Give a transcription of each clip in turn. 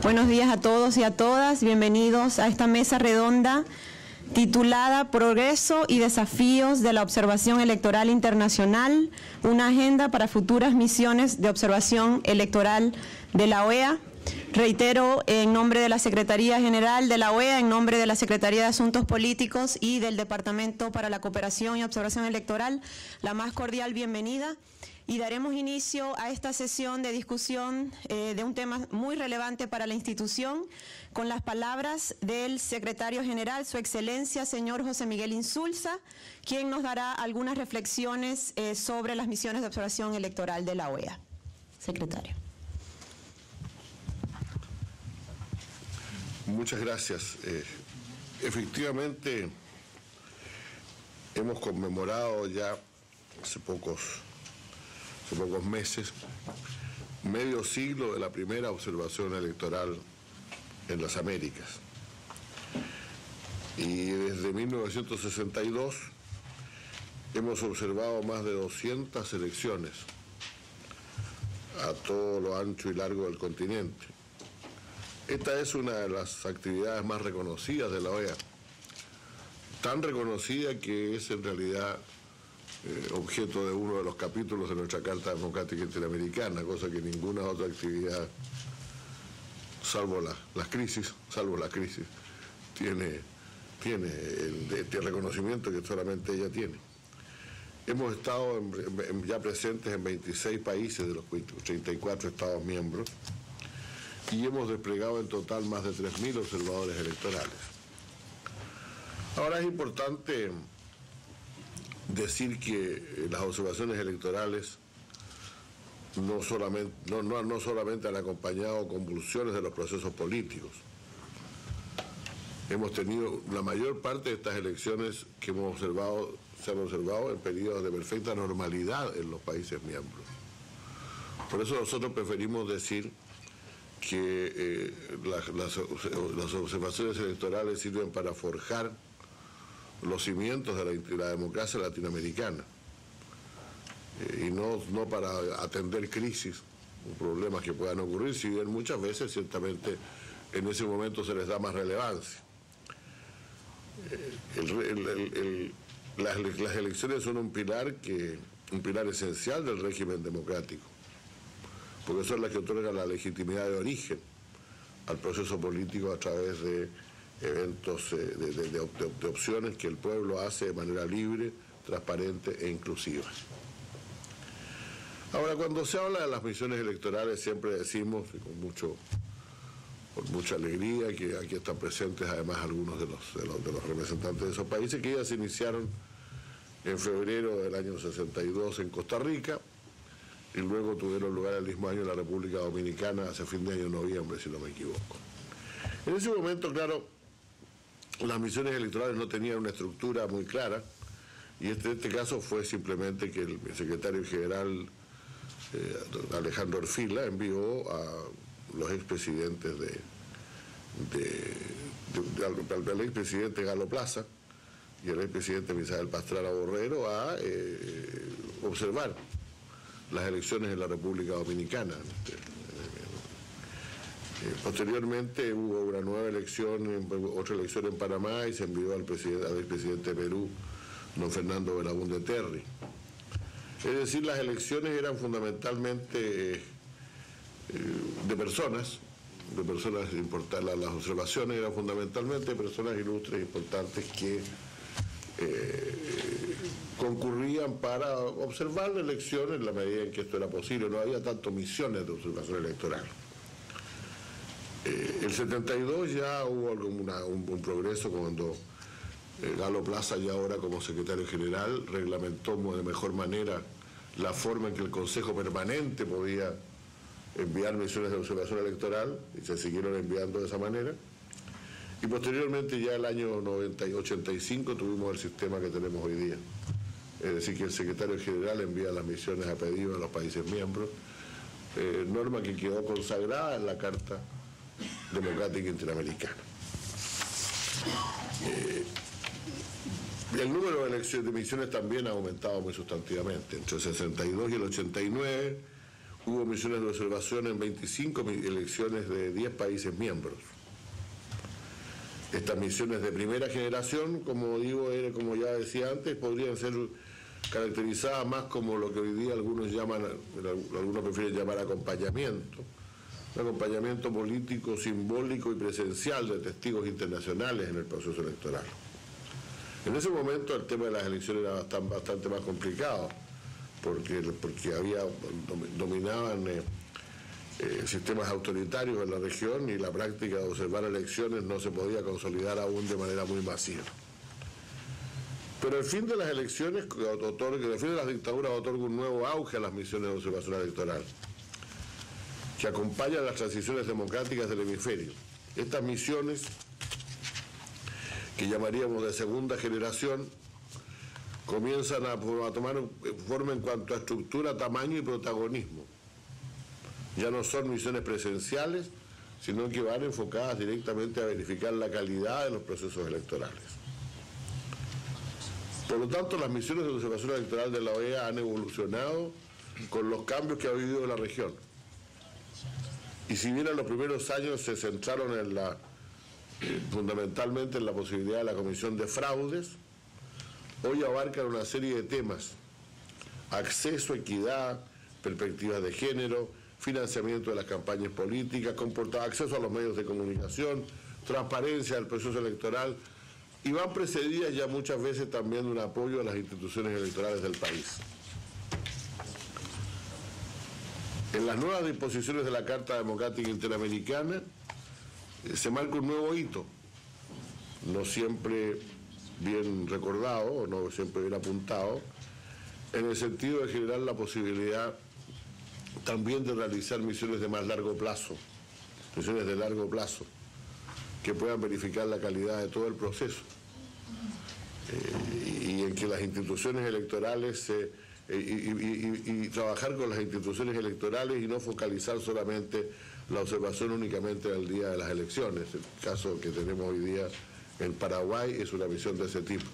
Buenos días a todos y a todas. Bienvenidos a esta mesa redonda titulada Progreso y desafíos de la observación electoral internacional, una agenda para futuras misiones de observación electoral de la OEA. Reitero, en nombre de la Secretaría General de la OEA, en nombre de la Secretaría de Asuntos Políticos y del Departamento para la Cooperación y Observación Electoral, la más cordial bienvenida. Y daremos inicio a esta sesión de discusión de un tema muy relevante para la institución, con las palabras del Secretario General, Su Excelencia, señor José Miguel Insulza, quien nos dará algunas reflexiones sobre las misiones de observación electoral de la OEA. Secretario. Muchas gracias. Efectivamente, hemos conmemorado ya hace pocos meses medio siglo de la primera observación electoral en las Américas. Y desde 1962 hemos observado más de 200 elecciones a todo lo ancho y largo del continente. Esta es una de las actividades más reconocidas de la OEA, tan reconocida que es en realidad objeto de uno de los capítulos de nuestra Carta Democrática Interamericana, cosa que ninguna otra actividad, salvo la crisis, tiene el reconocimiento que solamente ella tiene. Hemos estado ya presentes en 26 países de los 34 Estados miembros y hemos desplegado en total más de 3.000 observadores electorales. Ahora es importante decir que las observaciones electorales no solamente han acompañado convulsiones de los procesos políticos. Hemos tenido la mayor parte de estas elecciones que hemos observado, se han observado en periodos de perfecta normalidad en los países miembros. Por eso nosotros preferimos decir que las observaciones electorales sirven para forjar los cimientos de la democracia latinoamericana y no para atender crisis o problemas que puedan ocurrir, si bien muchas veces ciertamente en ese momento se les da más relevancia. Las elecciones son un pilar esencial del régimen democrático, porque son las que otorgan la legitimidad de origen al proceso político a través de eventos, de opciones que el pueblo hace de manera libre, transparente e inclusiva. Ahora, cuando se habla de las misiones electorales, siempre decimos, y con mucha alegría, que aquí están presentes además algunos de los representantes de esos países, que ellas se iniciaron en febrero del año 62 en Costa Rica, y luego tuvieron lugar el mismo año en la República Dominicana, hace fin de año, noviembre, si no me equivoco. En ese momento, claro, las misiones electorales no tenían una estructura muy clara, y este caso fue simplemente que el secretario general Alejandro Orfila envió a los expresidentes al expresidente Galo Plaza y al expresidente Misael Pastrana Borrero a observar las elecciones en la República Dominicana. Posteriormente hubo una nueva elección, otra elección en Panamá, y se envió al expresidente de Perú, don Fernando Belaúnde Terry. Es decir, las elecciones eran fundamentalmente de personas importantes, las observaciones eran fundamentalmente de personas ilustres importantes que concurrían para observar la elección en la medida en que esto era posible. No había tanto misiones de observación electoral. El 72 ya hubo un progreso cuando Galo Plaza, ya ahora como secretario general, reglamentó de mejor manera la forma en que el Consejo Permanente podía enviar misiones de observación electoral, y se siguieron enviando de esa manera. Y posteriormente, ya el año 85, tuvimos el sistema que tenemos hoy día. Es decir, que el secretario general envía las misiones a pedido de los países miembros, norma que quedó consagrada en la Carta Democrática Interamericana. El número de misiones también ha aumentado muy sustantivamente. Entre el 62 y el 89 hubo misiones de observación en 25 elecciones de 10 países miembros. Estas misiones de primera generación, como digo, como ya decía antes, podrían ser caracterizadas más como lo que hoy día algunos prefieren llamar acompañamiento, un acompañamiento político, simbólico y presencial de testigos internacionales en el proceso electoral. En ese momento el tema de las elecciones era bastante más complicado, porque dominaban sistemas autoritarios en la región y la práctica de observar elecciones no se podía consolidar aún de manera muy masiva. Pero el fin de las elecciones, el fin de las dictaduras otorga un nuevo auge a las misiones de observación electoral, que acompañan las transiciones democráticas del hemisferio. Estas misiones, que llamaríamos de segunda generación, comienzan a tomar forma en cuanto a estructura, tamaño y protagonismo. Ya no son misiones presenciales, sino que van enfocadas directamente a verificar la calidad de los procesos electorales. Por lo tanto, las misiones de observación electoral de la OEA han evolucionado con los cambios que ha vivido la región. Y si bien en los primeros años se centraron fundamentalmente en la posibilidad de la comisión de fraudes, hoy abarcan una serie de temas: acceso, equidad, perspectivas de género, financiamiento de las campañas políticas, acceso a los medios de comunicación, transparencia del proceso electoral, y van precedidas ya muchas veces también de un apoyo a las instituciones electorales del país. En las nuevas disposiciones de la Carta Democrática Interamericana se marca un nuevo hito, no siempre bien recordado o no siempre bien apuntado, en el sentido de generar la posibilidad también de realizar misiones de más largo plazo, misiones de largo plazo, que puedan verificar la calidad de todo el proceso, y en que las instituciones electorales y trabajar con las instituciones electorales y no focalizar solamente la observación únicamente al día de las elecciones. El caso que tenemos hoy día en Paraguay es una misión de ese tipo.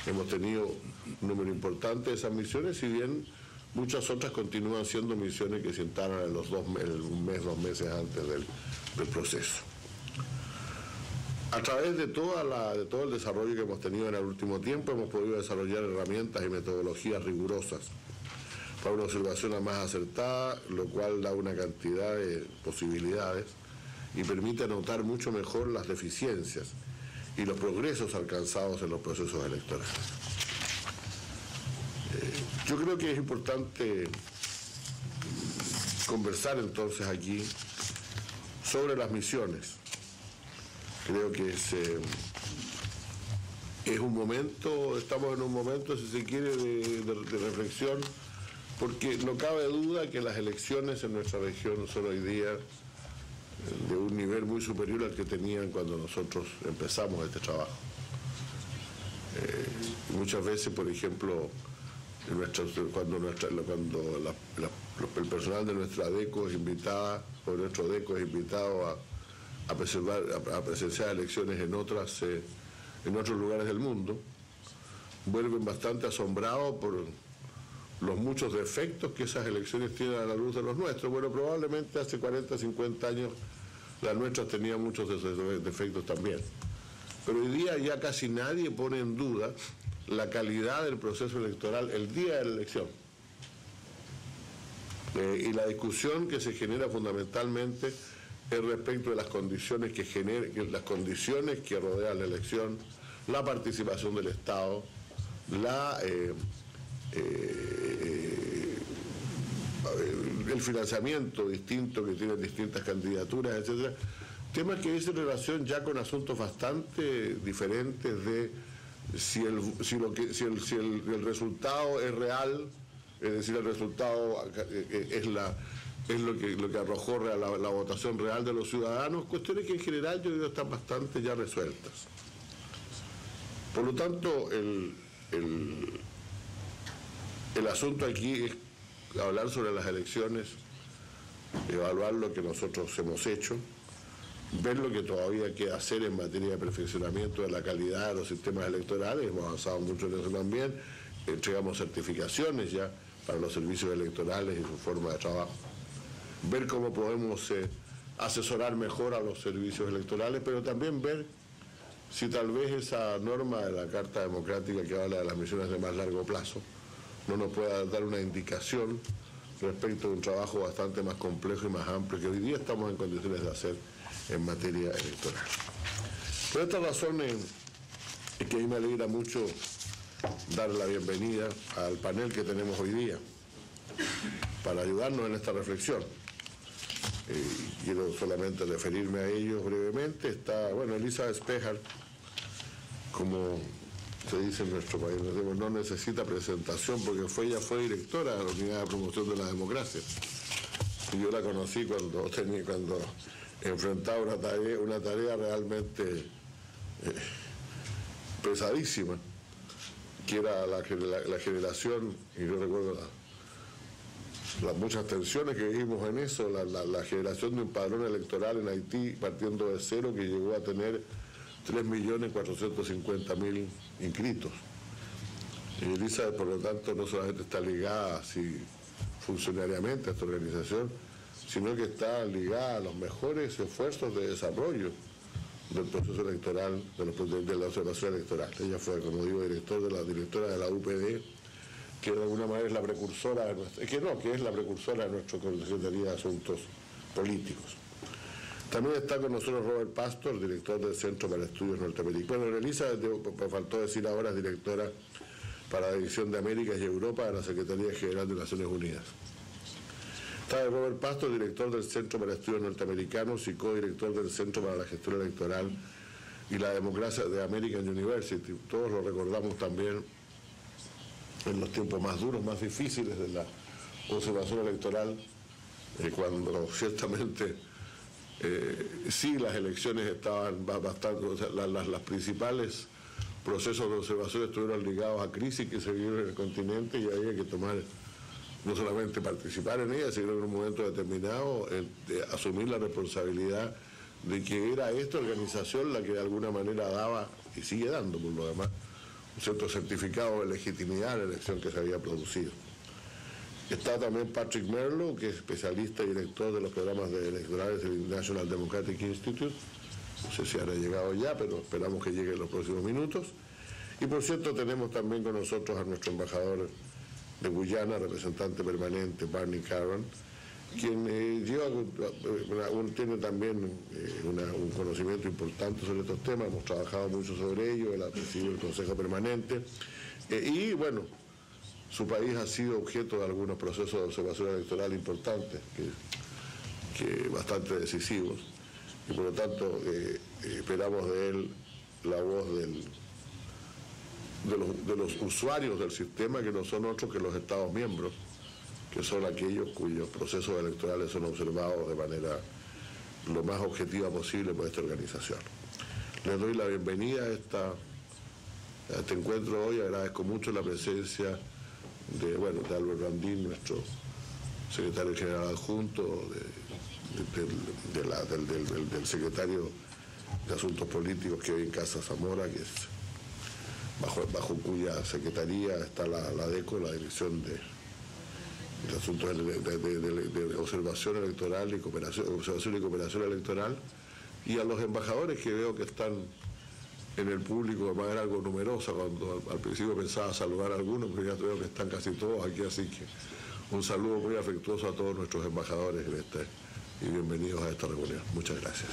Hemos tenido un número importante de esas misiones, si bien muchas otras continúan siendo misiones que se instalan en un mes, 2 meses antes del proceso. A través de todo el desarrollo que hemos tenido en el último tiempo, hemos podido desarrollar herramientas y metodologías rigurosas para una observación más acertada, lo cual da una cantidad de posibilidades y permite anotar mucho mejor las deficiencias y los progresos alcanzados en los procesos electorales. Yo creo que es importante conversar entonces aquí sobre las misiones. Creo que es un momento, estamos en un momento, si se quiere, de reflexión, porque no cabe duda que las elecciones en nuestra región son hoy día de un nivel muy superior al que tenían cuando nosotros empezamos este trabajo. Muchas veces, por ejemplo, cuando el personal de nuestra DECO es invitada, o nuestro DECO es invitado a presenciar elecciones en otros lugares del mundo, vuelven bastante asombrados por los muchos defectos que esas elecciones tienen a la luz de los nuestros. Bueno, probablemente hace 40, 50 años las nuestras tenían muchos de esos defectos también. Pero hoy día ya casi nadie pone en duda la calidad del proceso electoral el día de la elección. Y la discusión que se genera fundamentalmente es respecto de las condiciones que rodean la elección, la participación del Estado, el financiamiento distinto que tienen distintas candidaturas, etcétera. Temas que dicen relación ya con asuntos bastante diferentes de si el resultado es real, es decir, el resultado es lo que arrojó la votación real de los ciudadanos, cuestiones que en general yo digo están bastante ya resueltas. Por lo tanto, el asunto aquí es hablar sobre las elecciones, evaluar lo que nosotros hemos hecho, ver lo que todavía queda hacer en materia de perfeccionamiento de la calidad de los sistemas electorales. Hemos avanzado mucho en eso también, entregamos certificaciones ya para los servicios electorales y su forma de trabajo. ver cómo podemos asesorar mejor a los servicios electorales, pero también ver si tal vez esa norma de la Carta Democrática que habla de las misiones de más largo plazo no nos pueda dar una indicación respecto de un trabajo bastante más complejo y más amplio que hoy día estamos en condiciones de hacer en materia electoral. Por esta razón es que a mí me alegra mucho dar la bienvenida al panel que tenemos hoy día para ayudarnos en esta reflexión. Quiero solamente referirme a ellos brevemente. Está, bueno, Elisa Espejar, como se dice en nuestro país, no necesita presentación porque ella fue directora de la Unidad de Promoción de la Democracia. Y yo la conocí cuando enfrentaba una tarea realmente pesadísima, que era la generación, y yo recuerdo las muchas tensiones que vivimos en eso, la generación de un padrón electoral en Haití partiendo de cero que llegó a tener 3.450.000 inscritos. Y Elisa, por lo tanto, no solamente está ligada así funcionariamente a esta organización, sino que está ligada a los mejores esfuerzos de desarrollo del proceso electoral, de la observación electoral. Ella fue, como digo, directora de la UPD, que de alguna manera es la precursora de que es la precursora de nuestra Secretaría de Asuntos Políticos. También está con nosotros Robert Pastor, director del Centro para Estudios Norteamericanos. Bueno, Elisa, me faltó decir ahora, es directora para la División de Américas y Europa de la Secretaría General de Naciones Unidas. Está Robert Pastor, director del Centro para Estudios Norteamericanos y codirector del Centro para la Gestión Electoral y la Democracia de American University. Todos lo recordamos también en los tiempos más duros, más difíciles de la observación electoral, cuando ciertamente sí las elecciones estaban bastante, o sea, las principales procesos de observación estuvieron ligados a crisis que se vivieron en el continente y había que tomar, no solamente participar en ellas, sino en un momento determinado asumir la responsabilidad de que era esta organización la que de alguna manera daba, y sigue dando por lo demás, un cierto certificado de legitimidad a la elección que se había producido. Está también Patrick Merlo, que es especialista y director de los programas electorales del National Democratic Institute. No sé si habrá llegado ya, pero esperamos que llegue en los próximos minutos. Y por cierto, tenemos también con nosotros a nuestro embajador de Guyana, representante permanente, Barney Caron, quien tiene también un conocimiento importante sobre estos temas. Hemos trabajado mucho sobre ello, él ha presidido el Consejo Permanente. Y bueno, su país ha sido objeto de algunos procesos de observación electoral importantes, que bastante decisivos, y por lo tanto esperamos de él la voz de los usuarios del sistema, que no son otros que los Estados miembros, que son aquellos cuyos procesos electorales son observados de manera lo más objetiva posible por esta organización. Les doy la bienvenida a este encuentro hoy. Agradezco mucho la presencia de Albert Brandín, nuestro secretario general adjunto, del secretario de Asuntos Políticos que hoy en Casa Zamora, que es bajo cuya secretaría está la DECO, la Dirección de Asuntos de Observación Electoral y Cooperación Electoral, y a los embajadores que veo que están en el público de manera algo numerosa. Cuando al principio pensaba saludar a algunos, pero ya veo que están casi todos aquí, así que un saludo muy afectuoso a todos nuestros embajadores y bienvenidos a esta reunión. Muchas gracias.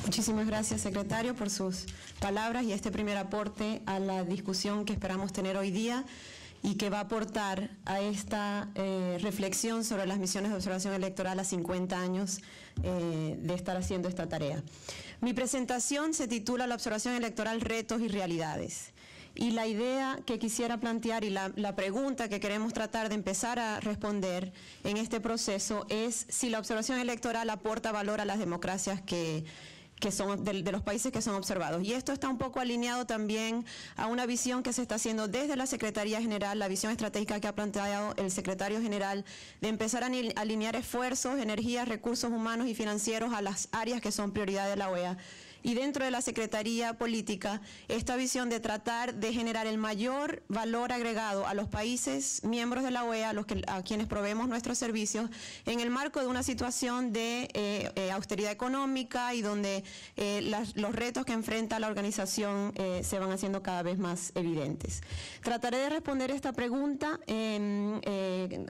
Muchísimas gracias, secretario, por sus palabras y este primer aporte a la discusión que esperamos tener hoy día y que va a aportar a esta reflexión sobre las misiones de observación electoral a 50 años de estar haciendo esta tarea. Mi presentación se titula La observación electoral, retos y realidades. Y la idea que quisiera plantear y la pregunta que queremos tratar de empezar a responder en este proceso es si la observación electoral aporta valor a las democracias que son de los países que son observados. Y esto está un poco alineado también a una visión que se está haciendo desde la Secretaría General, la visión estratégica que ha planteado el secretario general, de empezar a alinear esfuerzos, energías, recursos humanos y financieros a las áreas que son prioridad de la OEA. y dentro de la Secretaría Política esta visión de tratar de generar el mayor valor agregado a los países miembros de la OEA, a quienes proveemos nuestros servicios, en el marco de una situación de austeridad económica y donde los retos que enfrenta la organización se van haciendo cada vez más evidentes. Trataré de responder esta pregunta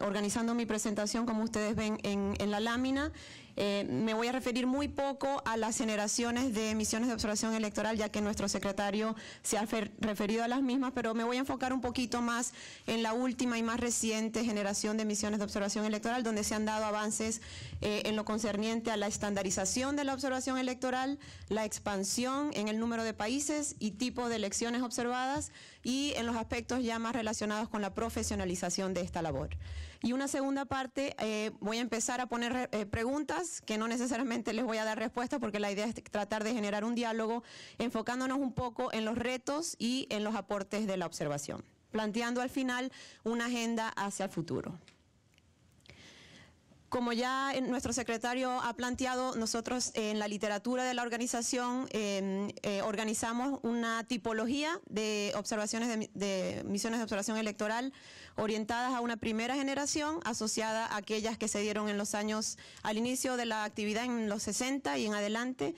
organizando mi presentación, como ustedes ven en la lámina. Me voy a referir muy poco a las generaciones de misiones de observación electoral, ya que nuestro secretario se ha referido a las mismas, pero me voy a enfocar un poquito más en la última y más reciente generación de misiones de observación electoral, donde se han dado avances en lo concerniente a la estandarización de la observación electoral, la expansión en el número de países y tipo de elecciones observadas, y en los aspectos ya más relacionados con la profesionalización de esta labor. Y una segunda parte, voy a empezar a poner preguntas que no necesariamente les voy a dar respuesta, porque la idea es tratar de generar un diálogo enfocándonos un poco en los retos y en los aportes de la observación, planteando al final una agenda hacia el futuro. Como ya nuestro secretario ha planteado, nosotros en la literatura de la organización organizamos una tipología de observaciones de misiones de observación electoral orientadas a una primera generación, asociada a aquellas que se dieron en los años, al inicio de la actividad en los 60 y en adelante,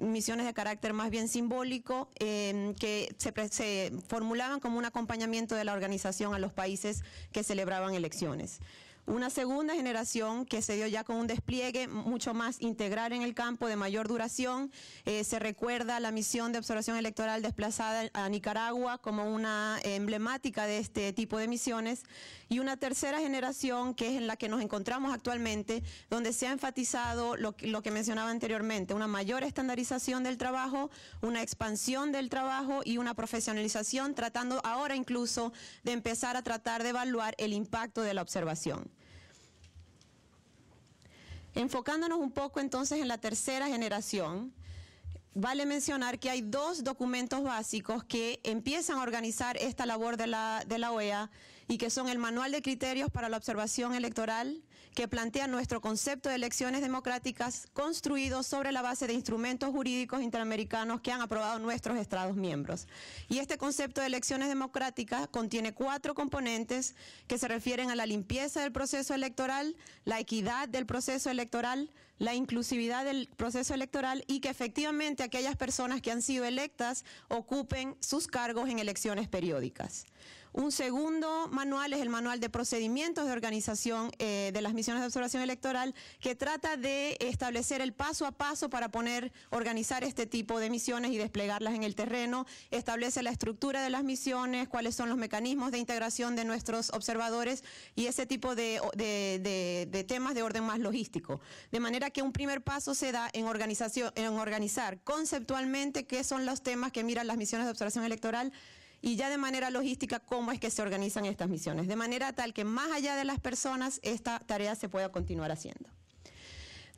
misiones de carácter más bien simbólico, que se formulaban como un acompañamiento de la organización a los países que celebraban elecciones. Una segunda generación que se dio ya con un despliegue mucho más integral en el campo, de mayor duración. Se recuerda la misión de observación electoral desplazada a Nicaragua como una emblemática de este tipo de misiones. Y una tercera generación, que es en la que nos encontramos actualmente, donde se ha enfatizado lo que mencionaba anteriormente: una mayor estandarización del trabajo, una expansión del trabajo y una profesionalización, tratando ahora incluso de empezar a tratar de evaluar el impacto de la observación. Enfocándonos un poco entonces en la tercera generación, vale mencionar que hay dos documentos básicos que empiezan a organizar esta labor de la OEA, y que son el Manual de Criterios para la Observación Electoral, que plantea nuestro concepto de elecciones democráticas construido sobre la base de instrumentos jurídicos interamericanos que han aprobado nuestros Estados miembros. Y este concepto de elecciones democráticas contiene 4 componentes que se refieren a la limpieza del proceso electoral, la equidad del proceso electoral, la inclusividad del proceso electoral, y que efectivamente aquellas personas que han sido electas ocupen sus cargos en elecciones periódicas. Un segundo manual es el Manual de Procedimientos de Organización de las Misiones de Observación Electoral, que trata de establecer el paso a paso para organizar este tipo de misiones y desplegarlas en el terreno. Establece la estructura de las misiones, cuáles son los mecanismos de integración de nuestros observadores y ese tipo de temas de orden más logístico. De manera que un primer paso se da en organizar conceptualmente qué son los temas que miran las misiones de observación electoral, y ya de manera logística cómo es que se organizan estas misiones, de manera tal que más allá de las personas esta tarea se pueda continuar haciendo.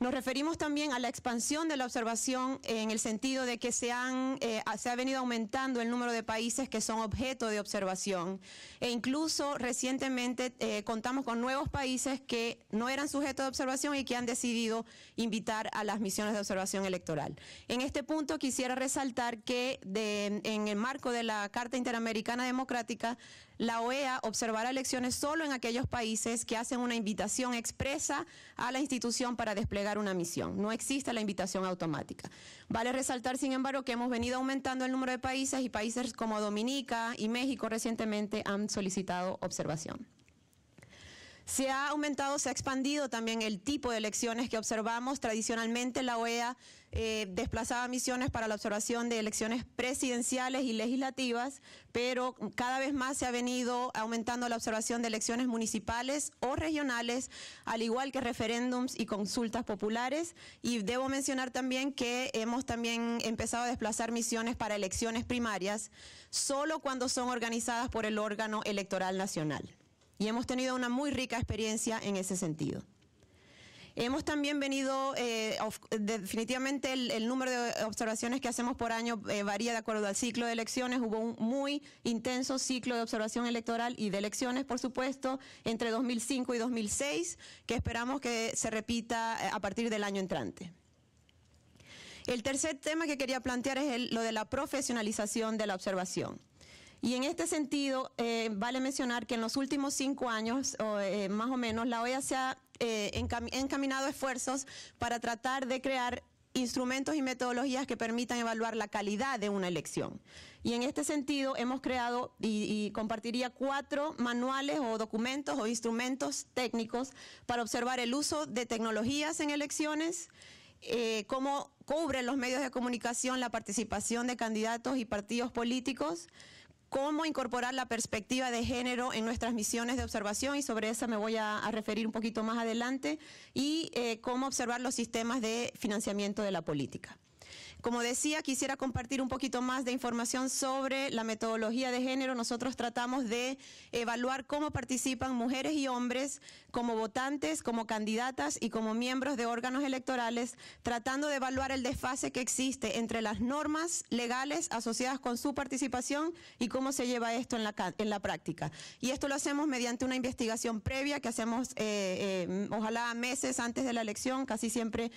Nos referimos también a la expansión de la observación en el sentido de que se ha venido aumentando el número de países que son objeto de observación, e incluso recientemente contamos con nuevos países que no eran sujetos de observación y que han decidido invitar a las misiones de observación electoral. En este punto quisiera resaltar que en el marco de la Carta Interamericana Democrática, la OEA observará elecciones solo en aquellos países que hacen una invitación expresa a la institución para desplegar una misión. No existe la invitación automática. Vale resaltar, sin embargo, que hemos venido aumentando el número de países, y países como Dominica y México recientemente han solicitado observación. Se ha aumentado, se ha expandido también el tipo de elecciones que observamos. Tradicionalmente la OEA desplazaba misiones para la observación de elecciones presidenciales y legislativas, pero cada vez más se ha venido aumentando la observación de elecciones municipales o regionales, al igual que referéndums y consultas populares. Y debo mencionar también que hemos también empezado a desplazar misiones para elecciones primarias, solo cuando son organizadas por el órgano electoral nacional. Y hemos tenido una muy rica experiencia en ese sentido. Hemos también venido, definitivamente el número de observaciones que hacemos por año varía de acuerdo al ciclo de elecciones. Hubo un muy intenso ciclo de observación electoral y de elecciones, por supuesto, entre 2005 y 2006, que esperamos que se repita a partir del año entrante. El tercer tema que quería plantear es lo de la profesionalización de la observación. Y en este sentido, vale mencionar que en los últimos 5 años, más o menos, la OEA se ha encaminado esfuerzos para tratar de crear instrumentos y metodologías que permitan evaluar la calidad de una elección. Y en este sentido hemos creado y compartiría 4 manuales o documentos o instrumentos técnicos para observar el uso de tecnologías en elecciones, cómo cubren los medios de comunicación la participación de candidatos y partidos políticos, cómo incorporar la perspectiva de género en nuestras misiones de observación, y sobre esa me voy a referir un poquito más adelante, y cómo observar los sistemas de financiamiento de la política. Como decía, quisiera compartir un poquito más de información sobre la metodología de género. Nosotros tratamos de evaluar cómo participan mujeres y hombres como votantes, como candidatas y como miembros de órganos electorales, tratando de evaluar el desfase que existe entre las normas legales asociadas con su participación y cómo se lleva esto en la práctica. Y esto lo hacemos mediante una investigación previa que hacemos ojalá meses antes de la elección, casi siempre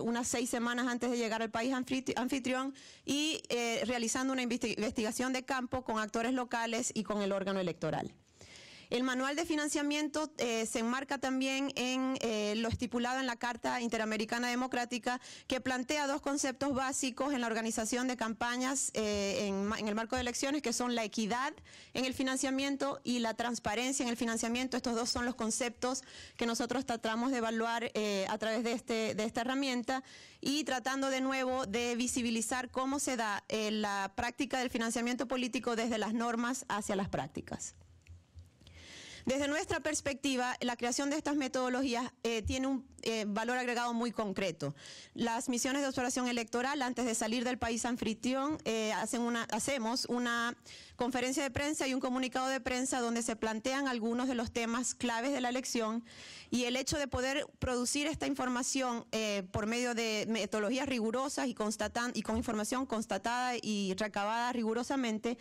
unas 6 semanas antes de llegar al país anfitrión, y realizando una investigación de campo con actores locales y con el órgano electoral. El manual de financiamiento se enmarca también en lo estipulado en la Carta Interamericana Democrática, que plantea 2 conceptos básicos en la organización de campañas en el marco de elecciones, que son la equidad en el financiamiento y la transparencia en el financiamiento. Estos 2 son los conceptos que nosotros tratamos de evaluar a través de esta herramienta, y tratando de nuevo de visibilizar cómo se da la práctica del financiamiento político desde las normas hacia las prácticas. Desde nuestra perspectiva, la creación de estas metodologías tiene un valor agregado muy concreto. Las misiones de observación electoral, antes de salir del país anfitrión, hacemos una conferencia de prensa y un comunicado de prensa donde se plantean algunos de los temas claves de la elección, y el hecho de poder producir esta información por medio de metodologías rigurosas y con información constatada y recabada rigurosamente,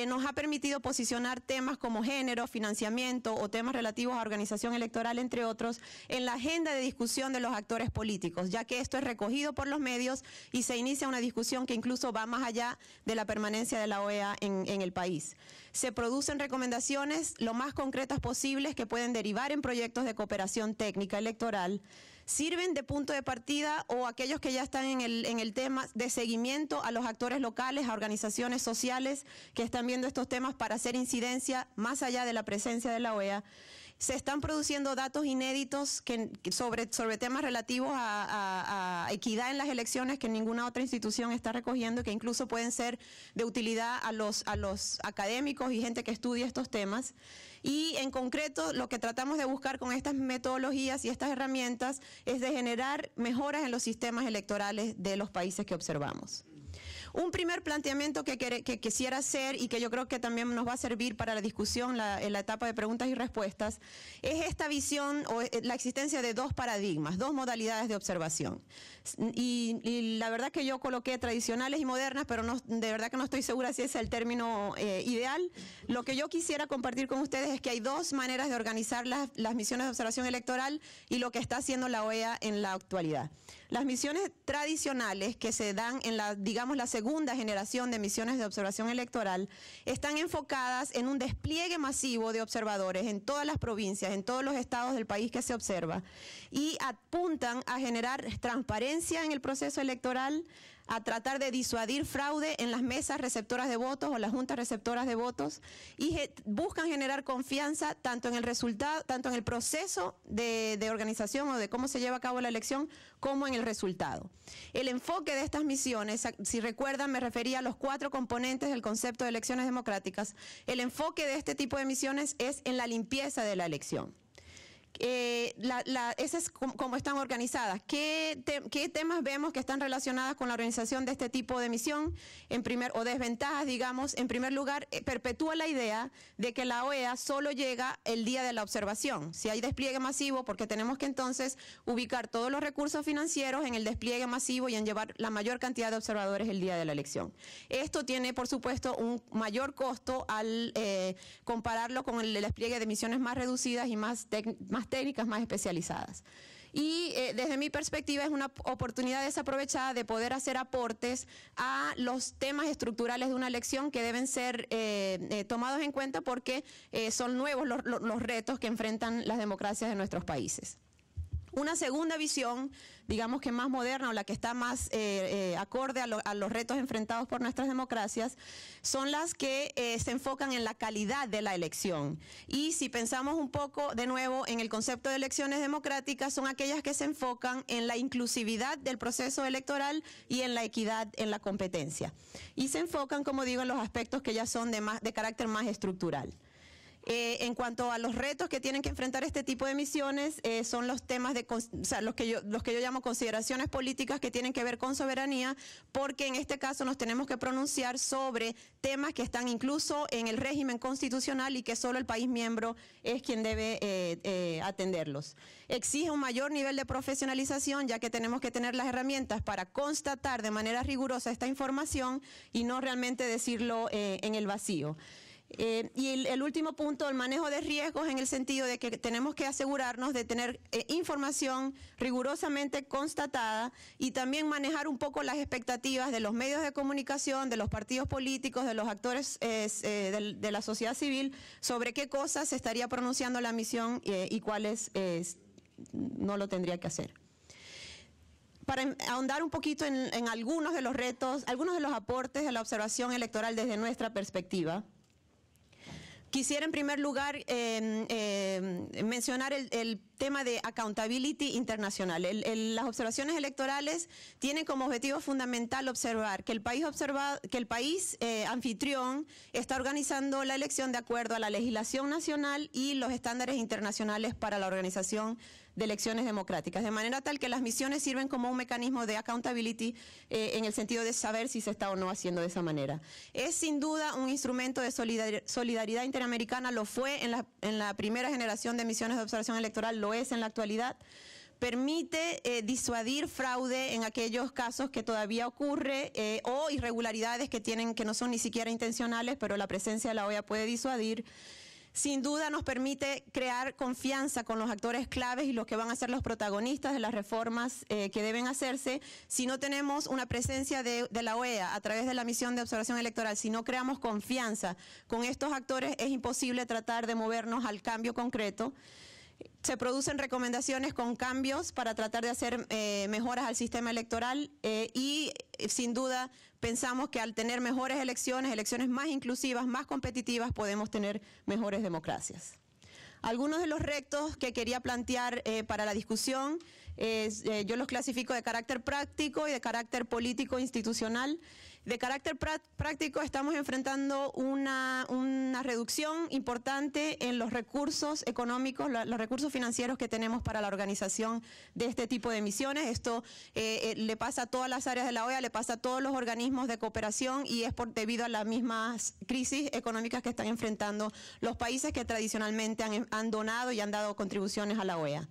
nos ha permitido posicionar temas como género, financiamiento o temas relativos a organización electoral, entre otros, en la agenda de discusión de los actores políticos, ya que esto es recogido por los medios y se inicia una discusión que incluso va más allá de la permanencia de la OEA en el país. Se producen recomendaciones lo más concretas posibles que pueden derivar en proyectos de cooperación técnica electoral, sirven de punto de partida, o aquellos que ya están en el tema de seguimiento a los actores locales, a organizaciones sociales que están viendo estos temas para hacer incidencia más allá de la presencia de la OEA. Se están produciendo datos inéditos sobre temas relativos a equidad en las elecciones que ninguna otra institución está recogiendo, y que incluso pueden ser de utilidad a los académicos y gente que estudia estos temas. Y en concreto, lo que tratamos de buscar con estas metodologías y estas herramientas es de generar mejoras en los sistemas electorales de los países que observamos. Un primer planteamiento que quisiera hacer, y que yo creo que también nos va a servir para la discusión en la etapa de preguntas y respuestas, es esta visión o la existencia de 2 paradigmas, 2 modalidades de observación. Y la verdad que yo coloqué tradicionales y modernas, pero de verdad que no estoy segura si ese es el término ideal. Lo que yo quisiera compartir con ustedes es que hay 2 maneras de organizar las misiones de observación electoral y lo que está haciendo la OEA en la actualidad. Las misiones tradicionales que se dan en la segunda generación de misiones de observación electoral están enfocadas en un despliegue masivo de observadores en todas las provincias, en todos los estados del país que se observa, y apuntan a generar transparencia en el proceso electoral, a tratar de disuadir fraude en las mesas receptoras de votos o las juntas receptoras de votos, y buscan generar confianza tanto en el resultado, tanto en el proceso de organización o de cómo se lleva a cabo la elección, como en el resultado. El enfoque de estas misiones, si recuerdan, me refería a los 4 componentes del concepto de elecciones democráticas. El enfoque de este tipo de misiones es en la limpieza de la elección. Esa es como están organizadas. ¿Qué temas vemos que están relacionadas con la organización de este tipo de misión? O desventajas, digamos. En primer lugar, perpetúa la idea de que la OEA solo llega el día de la observación. Si hay despliegue masivo, porque tenemos que entonces ubicar todos los recursos financieros en el despliegue masivo y en llevar la mayor cantidad de observadores el día de la elección. Esto tiene, por supuesto, un mayor costo al compararlo con el despliegue de misiones más reducidas y más técnicas, más especializadas. y desde mi perspectiva es una oportunidad desaprovechada de poder hacer aportes a los temas estructurales de una elección que deben ser tomados en cuenta porque son nuevos los retos que enfrentan las democracias de nuestros países. Una segunda visión, digamos que más moderna o la que está más acorde a los retos enfrentados por nuestras democracias, son las que se enfocan en la calidad de la elección. Y si pensamos un poco de nuevo en el concepto de elecciones democráticas, son aquellas que se enfocan en la inclusividad del proceso electoral y en la equidad en la competencia. Y se enfocan, como digo, en los aspectos que ya son de carácter más estructural. En cuanto a los retos que tienen que enfrentar este tipo de misiones, son los temas los que yo llamo consideraciones políticas que tienen que ver con soberanía, porque en este caso nos tenemos que pronunciar sobre temas que están incluso en el régimen constitucional y que solo el país miembro es quien debe atenderlos. Exige un mayor nivel de profesionalización, ya que tenemos que tener las herramientas para constatar de manera rigurosa esta información y no realmente decirlo en el vacío. Y el último punto, el manejo de riesgos, en el sentido de que tenemos que asegurarnos de tener información rigurosamente constatada y también manejar un poco las expectativas de los medios de comunicación, de los partidos políticos, de los actores de la sociedad civil, sobre qué cosas se estaría pronunciando la misión y cuáles no lo tendría que hacer. Para ahondar un poquito en algunos de los retos, algunos de los aportes de la observación electoral desde nuestra perspectiva, quisiera en primer lugar mencionar el tema de accountability internacional. Las observaciones electorales tienen como objetivo fundamental observar que el país anfitrión está organizando la elección de acuerdo a la legislación nacional y los estándares internacionales para la organización de elecciones democráticas, de manera tal que las misiones sirven como un mecanismo de accountability en el sentido de saber si se está o no haciendo de esa manera. Es sin duda un instrumento de solidaridad interamericana, lo fue en la primera generación de misiones de observación electoral, lo es en la actualidad. Permite disuadir fraude en aquellos casos que todavía ocurre o irregularidades que no son ni siquiera intencionales, pero la presencia de la OEA puede disuadir. Sin duda nos permite crear confianza con los actores claves y los que van a ser los protagonistas de las reformas que deben hacerse. Si no tenemos una presencia de la OEA a través de la misión de observación electoral, si no creamos confianza con estos actores, es imposible tratar de movernos al cambio concreto. Se producen recomendaciones con cambios para tratar de hacer mejoras al sistema electoral y sin duda pensamos que al tener mejores elecciones más inclusivas, más competitivas, podemos tener mejores democracias. Algunos de los retos que quería plantear para la discusión, yo los clasifico de carácter práctico y de carácter político institucional. De carácter práctico estamos enfrentando una reducción importante en los recursos económicos, los recursos financieros que tenemos para la organización de este tipo de misiones. Esto le pasa a todas las áreas de la OEA, le pasa a todos los organismos de cooperación y es debido a las mismas crisis económicas que están enfrentando los países que tradicionalmente han donado y han dado contribuciones a la OEA.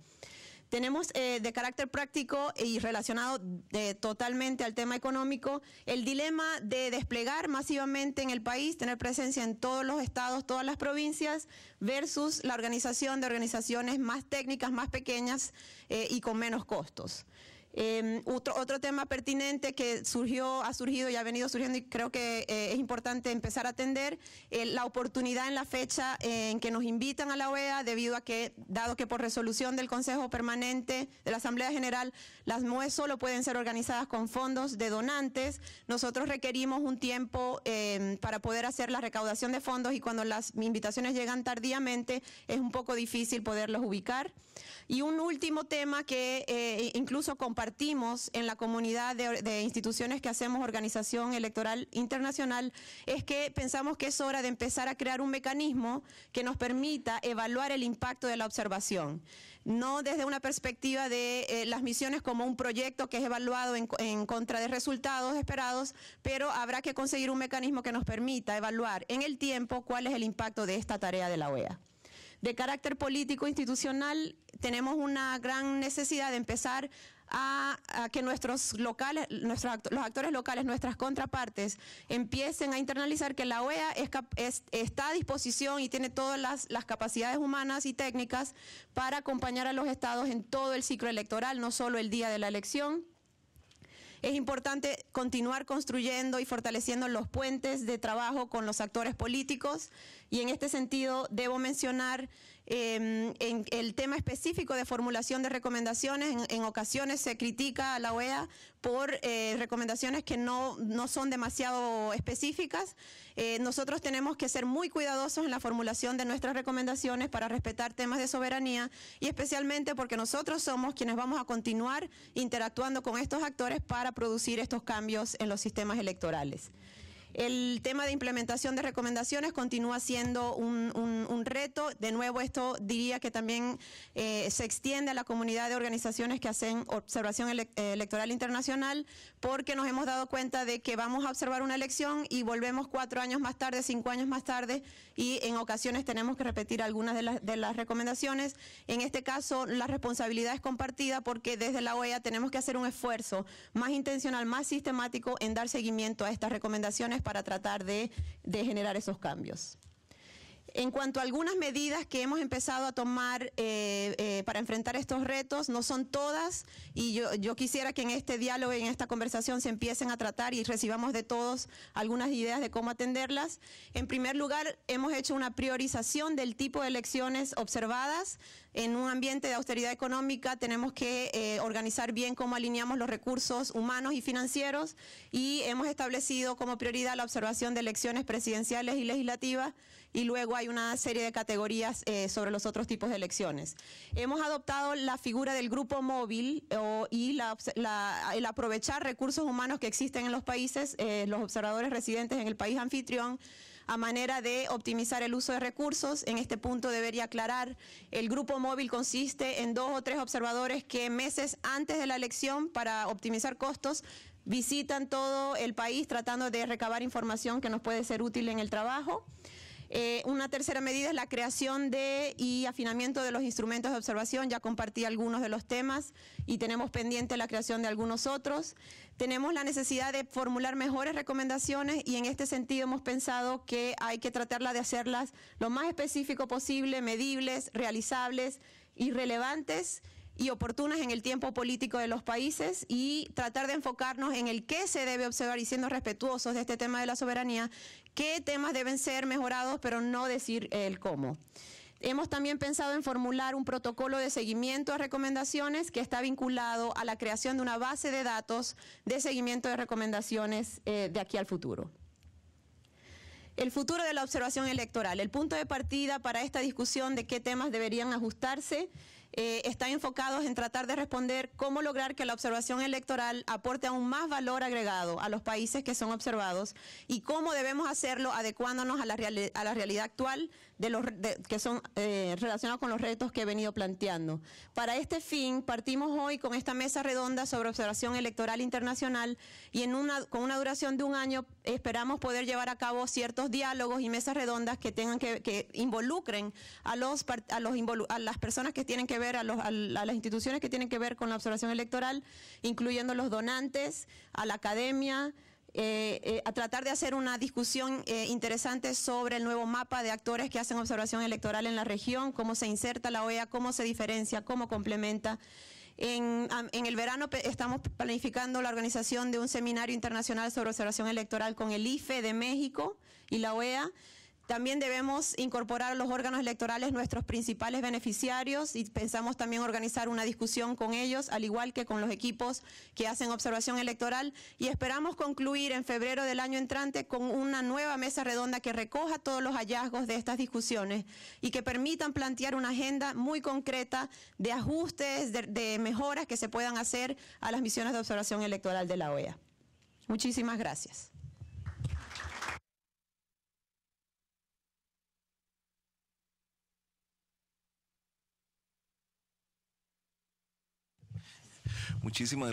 Tenemos de carácter práctico y relacionado totalmente al tema económico el dilema de desplegar masivamente en el país, tener presencia en todos los estados, todas las provincias, versus la organización de organizaciones más técnicas, más pequeñas y con menos costos. Otro tema pertinente que ha surgido y ha venido surgiendo y creo que es importante empezar a atender, la oportunidad en la fecha en que nos invitan a la OEA, dado que por resolución del Consejo Permanente de la Asamblea General, las MOE solo pueden ser organizadas con fondos de donantes, nosotros requerimos un tiempo para poder hacer la recaudación de fondos y cuando las invitaciones llegan tardíamente es un poco difícil poderlos ubicar. Y un último tema que incluso compartimos en la comunidad de instituciones que hacemos organización electoral internacional es que pensamos que es hora de empezar a crear un mecanismo que nos permita evaluar el impacto de la observación. No desde una perspectiva de las misiones como un proyecto que es evaluado en contra de resultados esperados, pero habrá que conseguir un mecanismo que nos permita evaluar en el tiempo cuál es el impacto de esta tarea de la OEA. De carácter político institucional, tenemos una gran necesidad de empezar a que los actores locales, nuestras contrapartes, empiecen a internalizar que la OEA está a disposición y tiene todas las capacidades humanas y técnicas para acompañar a los estados en todo el ciclo electoral, no solo el día de la elección. Es importante continuar construyendo y fortaleciendo los puentes de trabajo con los actores políticos, y en este sentido debo mencionar en el tema específico de formulación de recomendaciones. En ocasiones se critica a la OEA por recomendaciones que no son demasiado específicas. Nosotros tenemos que ser muy cuidadosos en la formulación de nuestras recomendaciones para respetar temas de soberanía, y especialmente porque nosotros somos quienes vamos a continuar interactuando con estos actores para producir estos cambios en los sistemas electorales. El tema de implementación de recomendaciones continúa siendo un reto. De nuevo, esto diría que también se extiende a la comunidad de organizaciones que hacen observación electoral internacional, porque nos hemos dado cuenta de que vamos a observar una elección y volvemos 4 años más tarde, 5 años más tarde, y en ocasiones tenemos que repetir algunas de las recomendaciones. En este caso, la responsabilidad es compartida, porque desde la OEA tenemos que hacer un esfuerzo más intencional, más sistemático en dar seguimiento a estas recomendaciones para tratar de generar esos cambios. En cuanto a algunas medidas que hemos empezado a tomar para enfrentar estos retos, no son todas, y yo quisiera que en este diálogo y en esta conversación se empiecen a tratar y recibamos de todos algunas ideas de cómo atenderlas. En primer lugar, hemos hecho una priorización del tipo de elecciones observadas. En un ambiente de austeridad económica tenemos que organizar bien cómo alineamos los recursos humanos y financieros, y hemos establecido como prioridad la observación de elecciones presidenciales y legislativas, y luego hay una serie de categorías sobre los otros tipos de elecciones. Hemos adoptado la figura del grupo móvil y el aprovechar recursos humanos que existen en los países, los observadores residentes en el país anfitrión, a manera de optimizar el uso de recursos. En este punto debería aclarar, el grupo móvil consiste en 2 o 3 observadores que meses antes de la elección, para optimizar costos, visitan todo el país tratando de recabar información que nos puede ser útil en el trabajo. Una tercera medida es la creación y afinamiento de los instrumentos de observación. Ya compartí algunos de los temas y tenemos pendiente la creación de algunos otros. Tenemos la necesidad de formular mejores recomendaciones, y en este sentido hemos pensado que hay que tratarla de hacerlas lo más específico posible, medibles, realizables y relevantes y oportunas en el tiempo político de los países, y tratar de enfocarnos en el qué se debe observar, y siendo respetuosos de este tema de la soberanía, qué temas deben ser mejorados, pero no decir el cómo. Hemos también pensado en formular un protocolo de seguimiento a recomendaciones que está vinculado a la creación de una base de datos de seguimiento de recomendaciones de aquí al futuro. El futuro de la observación electoral. El punto de partida para esta discusión de qué temas deberían ajustarse están enfocados en tratar de responder cómo lograr que la observación electoral aporte aún más valor agregado a los países que son observados, y cómo debemos hacerlo adecuándonos a la realidad actual que son relacionados con los retos que he venido planteando. Para este fin, partimos hoy con esta mesa redonda sobre observación electoral internacional, y con una duración de 1 año esperamos poder llevar a cabo ciertos diálogos y mesas redondas que involucren a las personas que tienen que ver, a las instituciones que tienen que ver con la observación electoral, incluyendo los donantes, a la academia, a tratar de hacer una discusión interesante sobre el nuevo mapa de actores que hacen observación electoral en la región, cómo se inserta la OEA, cómo se diferencia, cómo complementa. En el verano estamos planificando la organización de un seminario internacional sobre observación electoral con el IFE de México y la OEA. También debemos incorporar a los órganos electorales nuestros principales beneficiarios, y pensamos también organizar una discusión con ellos, al igual que con los equipos que hacen observación electoral, y esperamos concluir en febrero del año entrante con una nueva mesa redonda que recoja todos los hallazgos de estas discusiones y que permitan plantear una agenda muy concreta de ajustes, de mejoras que se puedan hacer a las misiones de observación electoral de la OEA. Muchísimas gracias. Muchísimas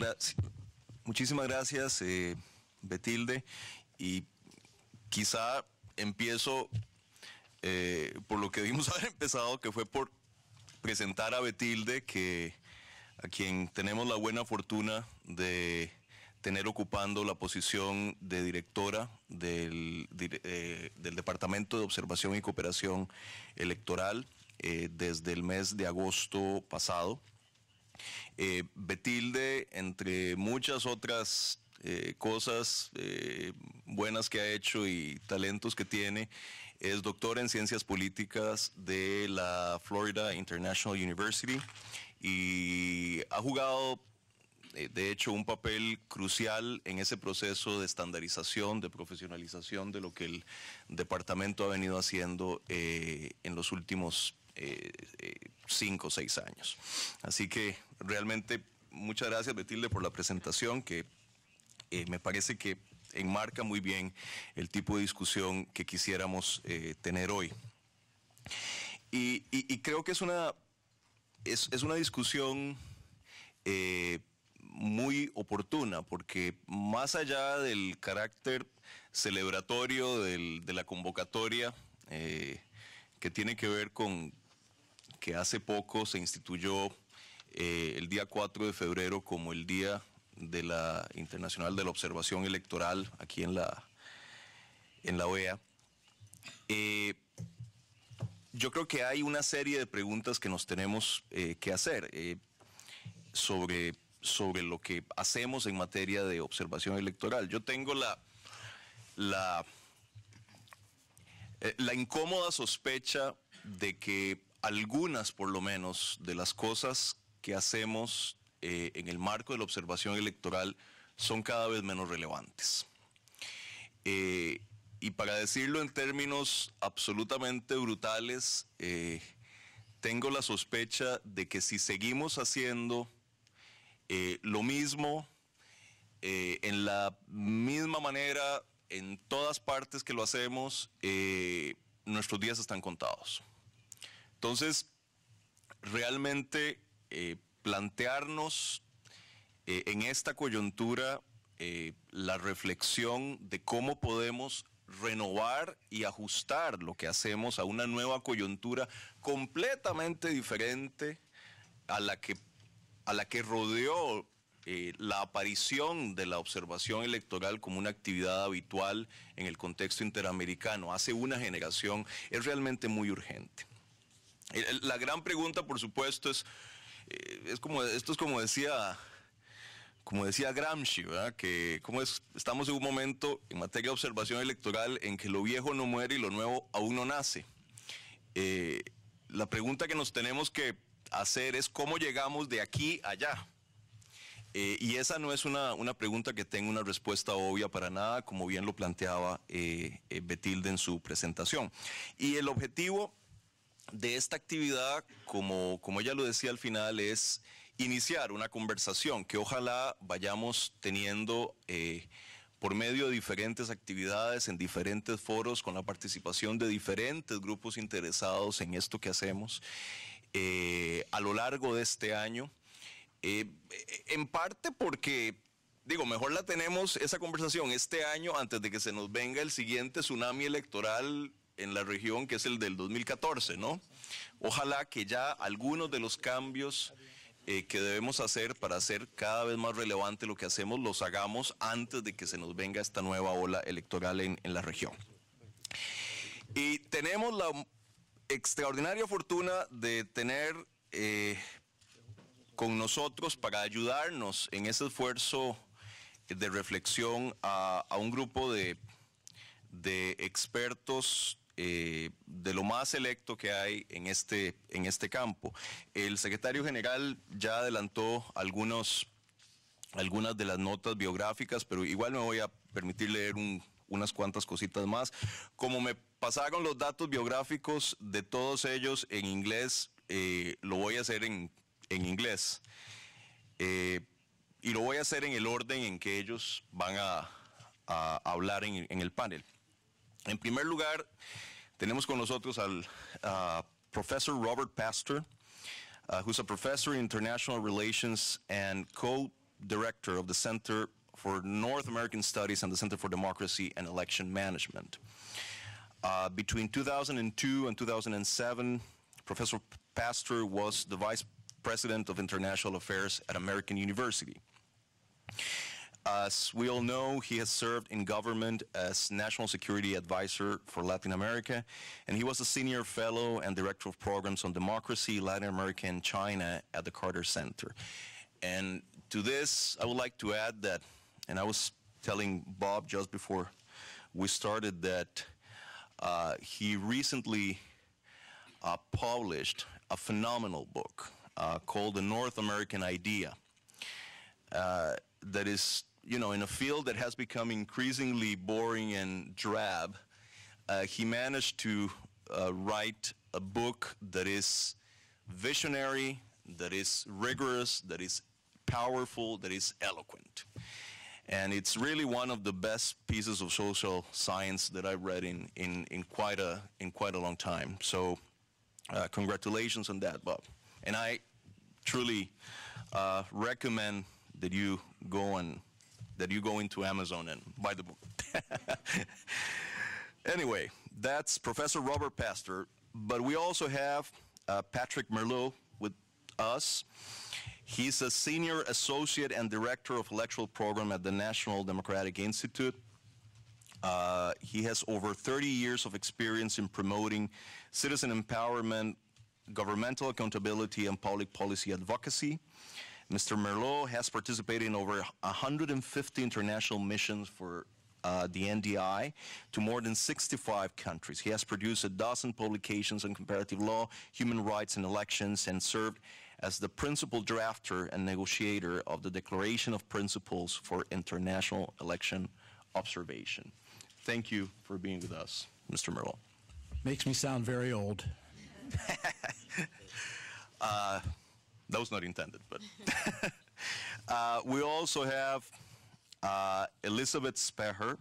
gracias, Betilde. Y quizá empiezo por lo que debimos haber empezado, que fue por presentar a Betilde, que a quien tenemos la buena fortuna de tener ocupando la posición de directora del Departamento de Observación y Cooperación Electoral desde el mes de agosto pasado. Betilde, entre muchas otras cosas buenas que ha hecho y talentos que tiene, es doctora en Ciencias Políticas de la Florida International University y ha jugado, de hecho, un papel crucial en ese proceso de estandarización, de profesionalización de lo que el departamento ha venido haciendo en los últimos 5 o 6 años. Así que realmente muchas gracias, Betilde, por la presentación, que me parece que enmarca muy bien el tipo de discusión que quisiéramos tener hoy. Y creo que es una discusión muy oportuna, porque más allá del carácter celebratorio de la convocatoria, que tiene que ver con que hace poco se instituyó el día 4 de febrero como el Día de la Internacional de la Observación Electoral aquí en la OEA, yo creo que hay una serie de preguntas que nos tenemos que hacer sobre lo que hacemos en materia de observación electoral. Yo tengo la incómoda sospecha de que algunas, por lo menos, de las cosas que hacemos en el marco de la observación electoral son cada vez menos relevantes. Y para decirlo en términos absolutamente brutales, tengo la sospecha de que si seguimos haciendo lo mismo, en la misma manera, en todas partes que lo hacemos, nuestros días están contados. Entonces, realmente plantearnos en esta coyuntura la reflexión de cómo podemos renovar y ajustar lo que hacemos a una nueva coyuntura completamente diferente a la que rodeó la aparición de la observación electoral como una actividad habitual en el contexto interamericano hace una generación, es realmente muy urgente. La gran pregunta, por supuesto, como decía Gramsci, ¿verdad? Que estamos en un momento en materia de observación electoral en que lo viejo no muere y lo nuevo aún no nace. La pregunta que nos tenemos que hacer es cómo llegamos de aquí a allá. Y esa no es una pregunta que tenga una respuesta obvia para nada, como bien lo planteaba Betilde en su presentación. Y el objetivo de esta actividad, como ella lo decía al final, es iniciar una conversación que ojalá vayamos teniendo por medio de diferentes actividades en diferentes foros, con la participación de diferentes grupos interesados en esto que hacemos a lo largo de este año. En parte porque, mejor la tenemos esa conversación este año antes de que se nos venga el siguiente tsunami electoral en la región, que es el del 2014, ¿no? Ojalá que ya algunos de los cambios que debemos hacer para hacer cada vez más relevante lo que hacemos, los hagamos antes de que se nos venga esta nueva ola electoral en la región. Y tenemos la extraordinaria fortuna de tener con nosotros, para ayudarnos en ese esfuerzo de reflexión, a un grupo de expertos de lo más selecto que hay en este campo. El secretario general ya adelantó algunas de las notas biográficas, pero igual me voy a permitir leer unas cuantas cositas más. Como me pasaron los datos biográficos de todos ellos en inglés, lo voy a hacer en inglés. Y lo voy a hacer en el orden en que ellos van a hablar en el panel. En primer lugar, tenemos con nosotros al Professor Robert Pastor, who's a professor in international relations and co-director of the Center for North American Studies and the Center for Democracy and Election Management. Between 2002 and 2007, Professor Pastor was the vice President of International Affairs at American University. As we all know, he has served in government as National Security Advisor for Latin America, and he was a Senior Fellow and Director of Programs on Democracy, Latin America, and China at the Carter Center. And to this, I would like to add that, and I was telling Bob just before we started that he recently published a phenomenal book called The North American Idea that is, you know, in a field that has become increasingly boring and drab. He managed to write a book that is visionary, that is rigorous, that is powerful, that is eloquent. And it's really one of the best pieces of social science that I've read in quite a long time. So congratulations on that, Bob. And I truly recommend that you go into Amazon and buy the book. Anyway, that's Professor Robert Pastor, but we also have Patrick Merlot with us. He's a Senior Associate and Director of Electoral Program at the National Democratic Institute. He has over 30 years of experience in promoting citizen empowerment, governmental accountability, and public policy advocacy. Mr. Merlot has participated in over 150 international missions for the NDI to more than 65 countries. He has produced a dozen publications on comparative law, human rights, and elections, and served as the principal drafter and negotiator of the Declaration of Principles for International Election Observation. Thank you for being with us, Mr. Merlot. Makes me sound very old. That was not intended, but we also have Elizabeth Speher,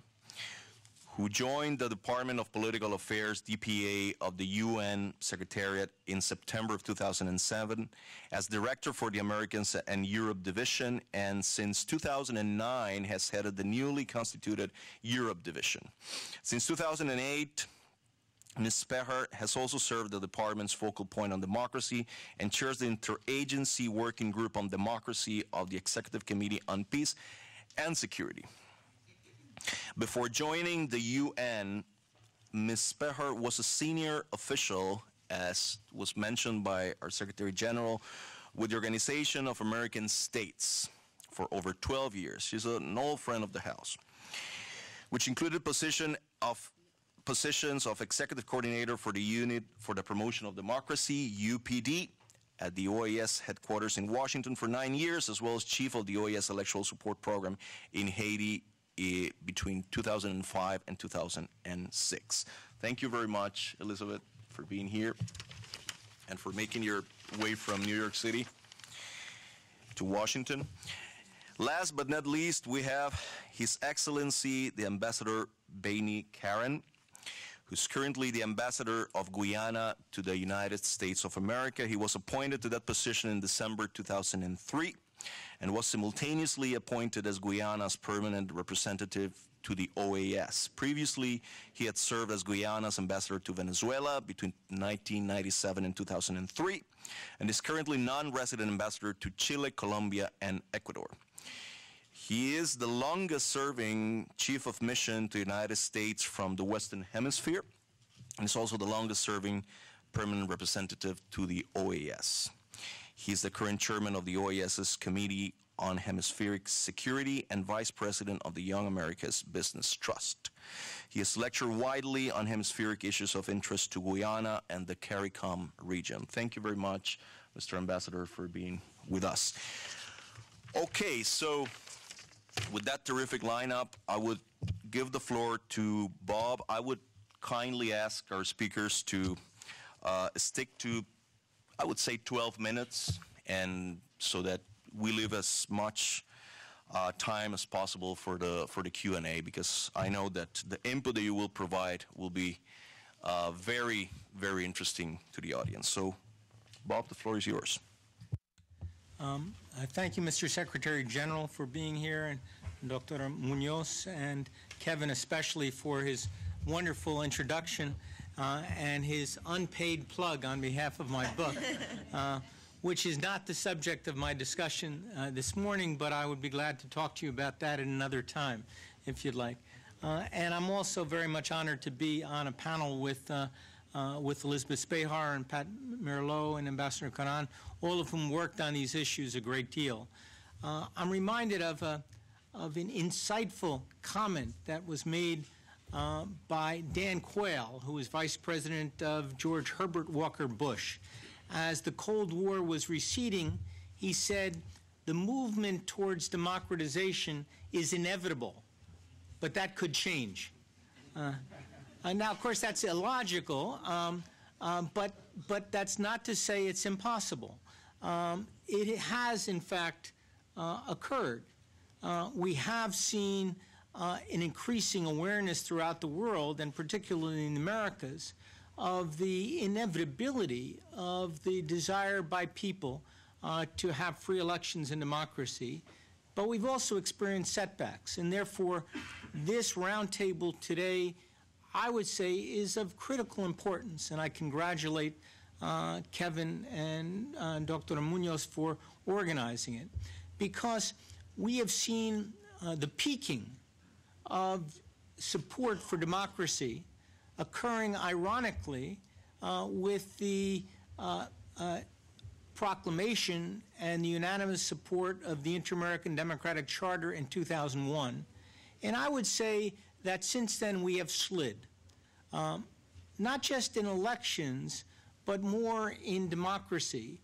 who joined the Department of Political Affairs, DPA, of the UN Secretariat in September of 2007 as Director for the Americans and Europe Division, and since 2009 has headed the newly constituted Europe Division. Since 2008, Ms. Speher has also served the department's focal point on democracy and chairs the Interagency Working Group on Democracy of the Executive Committee on Peace and Security. Before joining the UN, Ms. Speher was a senior official, as was mentioned by our Secretary General, with the Organization of American States for over 12 years. She's an old friend of the House, which included positions of Executive Coordinator for the Unit for the Promotion of Democracy, UPD, at the OAS headquarters in Washington for 9 years, as well as Chief of the OAS Electoral Support Program in Haiti between 2005 and 2006. Thank you very much, Elizabeth, for being here and for making your way from New York City to Washington. Last but not least, we have His Excellency, the Ambassador Baini Karen, who's currently the Ambassador of Guyana to the United States of America. He was appointed to that position in December 2003 and was simultaneously appointed as Guyana's permanent representative to the OAS. Previously, he had served as Guyana's ambassador to Venezuela between 1997 and 2003, and is currently non-resident ambassador to Chile, Colombia, and Ecuador. He is the longest-serving chief of mission to the United States from the Western Hemisphere, and is also the longest-serving permanent representative to the OAS. He's the current chairman of the OAS's Committee on Hemispheric Security and vice president of the Young America's Business Trust. He has lectured widely on hemispheric issues of interest to Guyana and the CARICOM region. Thank you very much, Mr. Ambassador, for being with us. Okay, so with that terrific lineup, I would give the floor to Bob. I would kindly ask our speakers to stick to, I would say, 12 minutes, and so that we leave as much time as possible for the Q&A, because I know that the input that you will provide will be very, very interesting to the audience. So, Bob, the floor is yours. Thank you, Mr. Secretary General, for being here, and Dr. Munoz, and Kevin especially for his wonderful introduction and his unpaid plug on behalf of my book. which is not the subject of my discussion this morning, but I would be glad to talk to you about that at another time, if you'd like. And I'm also very much honored to be on a panel with Elizabeth Spehar and Pat Merlot and Ambassador Karan, all of whom worked on these issues a great deal. I'm reminded of an insightful comment that was made by Dan Quayle, who was Vice President of George Herbert Walker Bush. As the Cold War was receding, he said, the movement towards democratization is inevitable, but that could change. Now, of course, that's illogical, but that's not to say it's impossible. It has, in fact, occurred. We have seen an increasing awareness throughout the world, and particularly in the Americas, of the inevitability of the desire by people to have free elections and democracy. But we've also experienced setbacks, and therefore this roundtable today, I would say, is of critical importance, and I congratulate Kevin and Dr. Munoz for organizing it, because we have seen the peaking of support for democracy occurring ironically with the proclamation and the unanimous support of the Inter-American Democratic Charter in 2001. And I would say that since then we have slid, not just in elections, but more in democracy,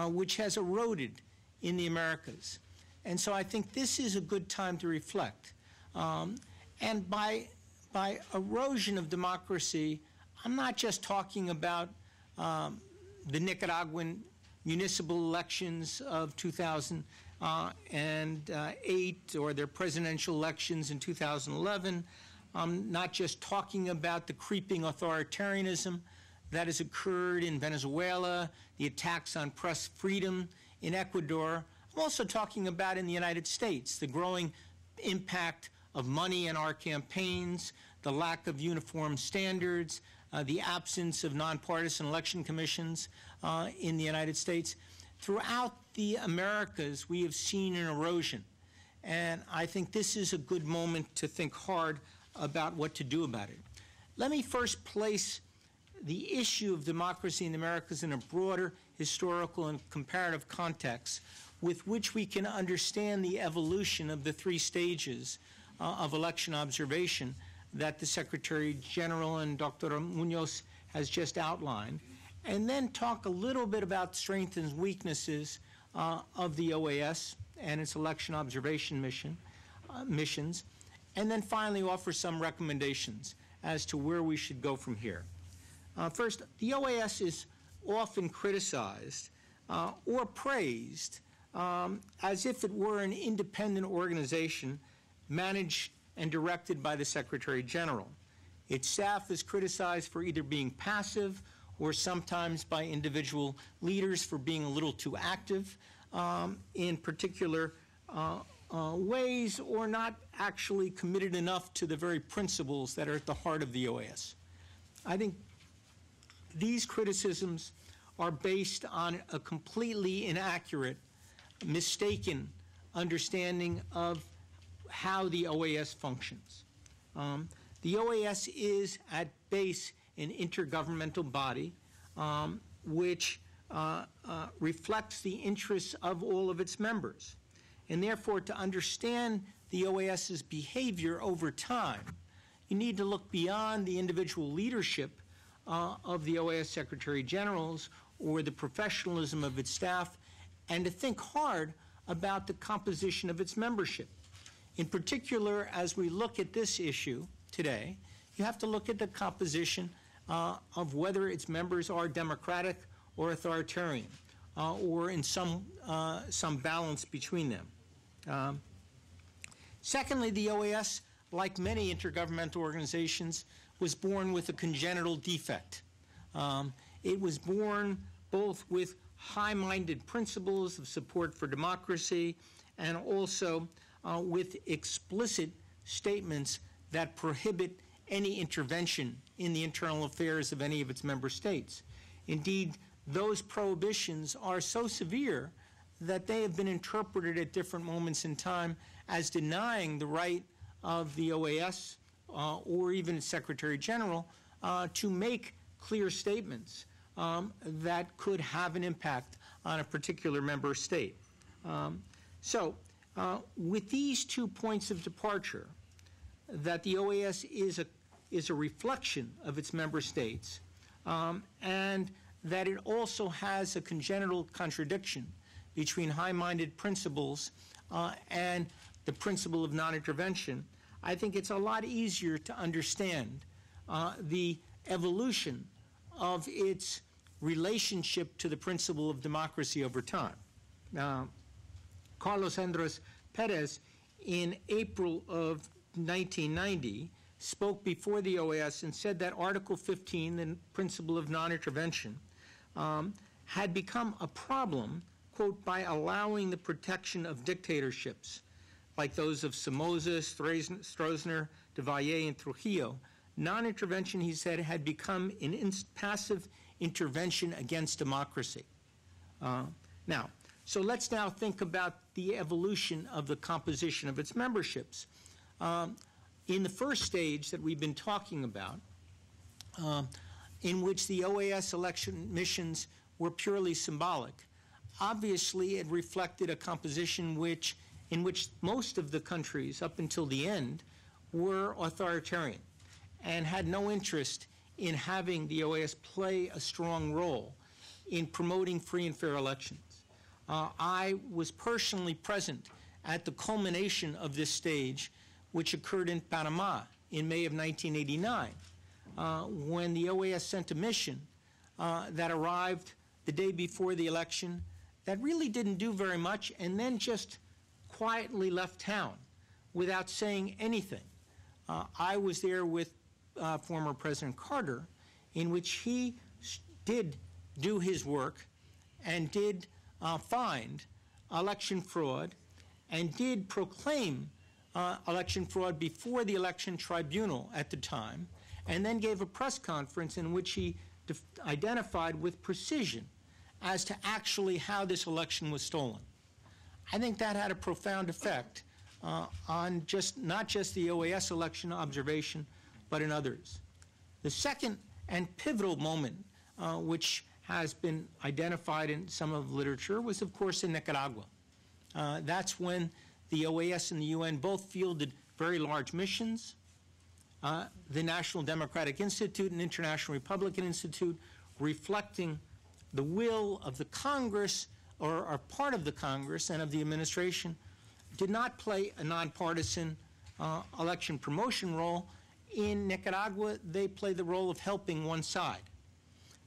which has eroded in the Americas. And so I think this is a good time to reflect. And by erosion of democracy, I'm not just talking about the Nicaraguan municipal elections of 2008 or their presidential elections in 2011. I'm not just talking about the creeping authoritarianism that has occurred in Venezuela, the attacks on press freedom in Ecuador. I'm also talking about in the United States, the growing impact of money in our campaigns, the lack of uniform standards, the absence of nonpartisan election commissions in the United States. Throughout the Americas, we have seen an erosion. And I think this is a good moment to think hard about what to do about it. Let me first place the issue of democracy in the Americas in a broader historical and comparative context with which we can understand the evolution of the three stages of election observation that the Secretary General and Dr. Munoz has just outlined, and then talk a little bit about strengths and weaknesses of the OAS and its election observation missions, and then finally offer some recommendations as to where we should go from here. First, the OAS is often criticized or praised as if it were an independent organization managed and directed by the Secretary General. Its staff is criticized for either being passive or sometimes by individual leaders for being a little too active in particular ways, or not actually committed enough to the very principles that are at the heart of the OAS. I think these criticisms are based on a completely inaccurate, mistaken understanding of how the OAS functions. The OAS is at base an intergovernmental body which reflects the interests of all of its members. And therefore, to understand the OAS's behavior over time, you need to look beyond the individual leadership of the OAS Secretary Generals or the professionalism of its staff, and to think hard about the composition of its membership. In particular, as we look at this issue today, you have to look at the composition of whether its members are democratic or authoritarian, or in some balance between them. Secondly, the OAS, like many intergovernmental organizations, was born with a congenital defect. It was born both with high-minded principles of support for democracy and also with explicit statements that prohibit any intervention in the internal affairs of any of its member states. Indeed, those prohibitions are so severe that they have been interpreted at different moments in time as denying the right of the OAS or even its Secretary General to make clear statements that could have an impact on a particular member state. With these 2 points of departure, that the OAS is a reflection of its member states, and that it also has a congenital contradiction between high-minded principles and the principle of non-intervention, I think it's a lot easier to understand the evolution of its relationship to the principle of democracy over time. Carlos Andrés Pérez, in April of 1990, spoke before the OAS and said that Article 15, the principle of non-intervention, had become a problem, quote, by allowing the protection of dictatorships like those of Somoza, Stroessner, de Valle, and Trujillo. Non-intervention, he said, had become an passive intervention against democracy. So let's now think about the evolution of the composition of its memberships. In the first stage that we've been talking about, in which the OAS election missions were purely symbolic, obviously it reflected a composition in which most of the countries, up until the end, were authoritarian and had no interest in having the OAS play a strong role in promoting free and fair elections. I was personally present at the culmination of this stage, which occurred in Panama in May of 1989, when the OAS sent a mission that arrived the day before the election that really didn't do very much and then just quietly left town without saying anything. I was there with former President Carter, in which he did do his work and did find election fraud and did proclaim election fraud before the election tribunal at the time, and then gave a press conference in which he identified with precision as to actually how this election was stolen. I think that had a profound effect on not just the OAS election observation, but in others. The second and pivotal moment, which has been identified in some of the literature, was, of course, in Nicaragua. That's when the OAS and the UN both fielded very large missions. The National Democratic Institute and International Republican Institute, reflecting the will of the Congress, or part of the Congress and of the administration, did not play a nonpartisan election promotion role. In Nicaragua, they played the role of helping one side.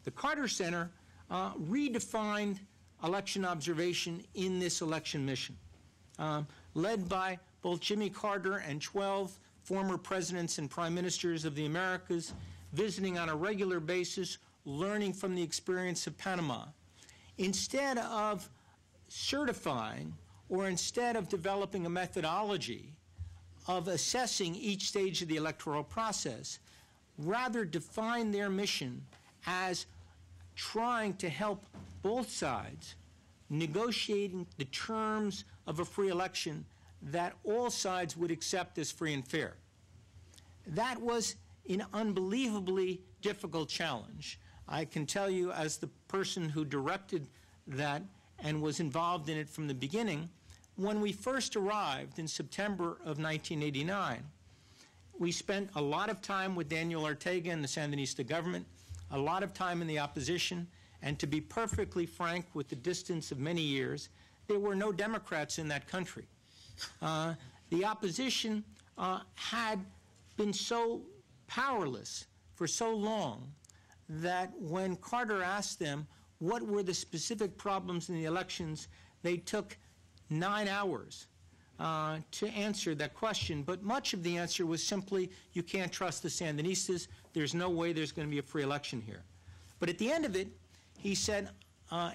The Carter Center redefined election observation in this election mission, led by both Jimmy Carter and 12 former presidents and prime ministers of the Americas, visiting on a regular basis, learning from the experience of Panama. Instead of certifying or instead of developing a methodology of assessing each stage of the electoral process, rather define their mission as trying to help both sides negotiating the terms of a free election that all sides would accept as free and fair. That was an unbelievably difficult challenge. I can tell you, as the person who directed that and was involved in it from the beginning, when we first arrived in September of 1989, we spent a lot of time with Daniel Ortega and the Sandinista government, a lot of time in the opposition, and to be perfectly frank, with the distance of many years, there were no Democrats in that country. The opposition had been so powerless for so long that when Carter asked them what were the specific problems in the elections, they took 9 hours to answer that question. But much of the answer was simply, you can't trust the Sandinistas. There's no way there's going to be a free election here. But at the end of it, he said,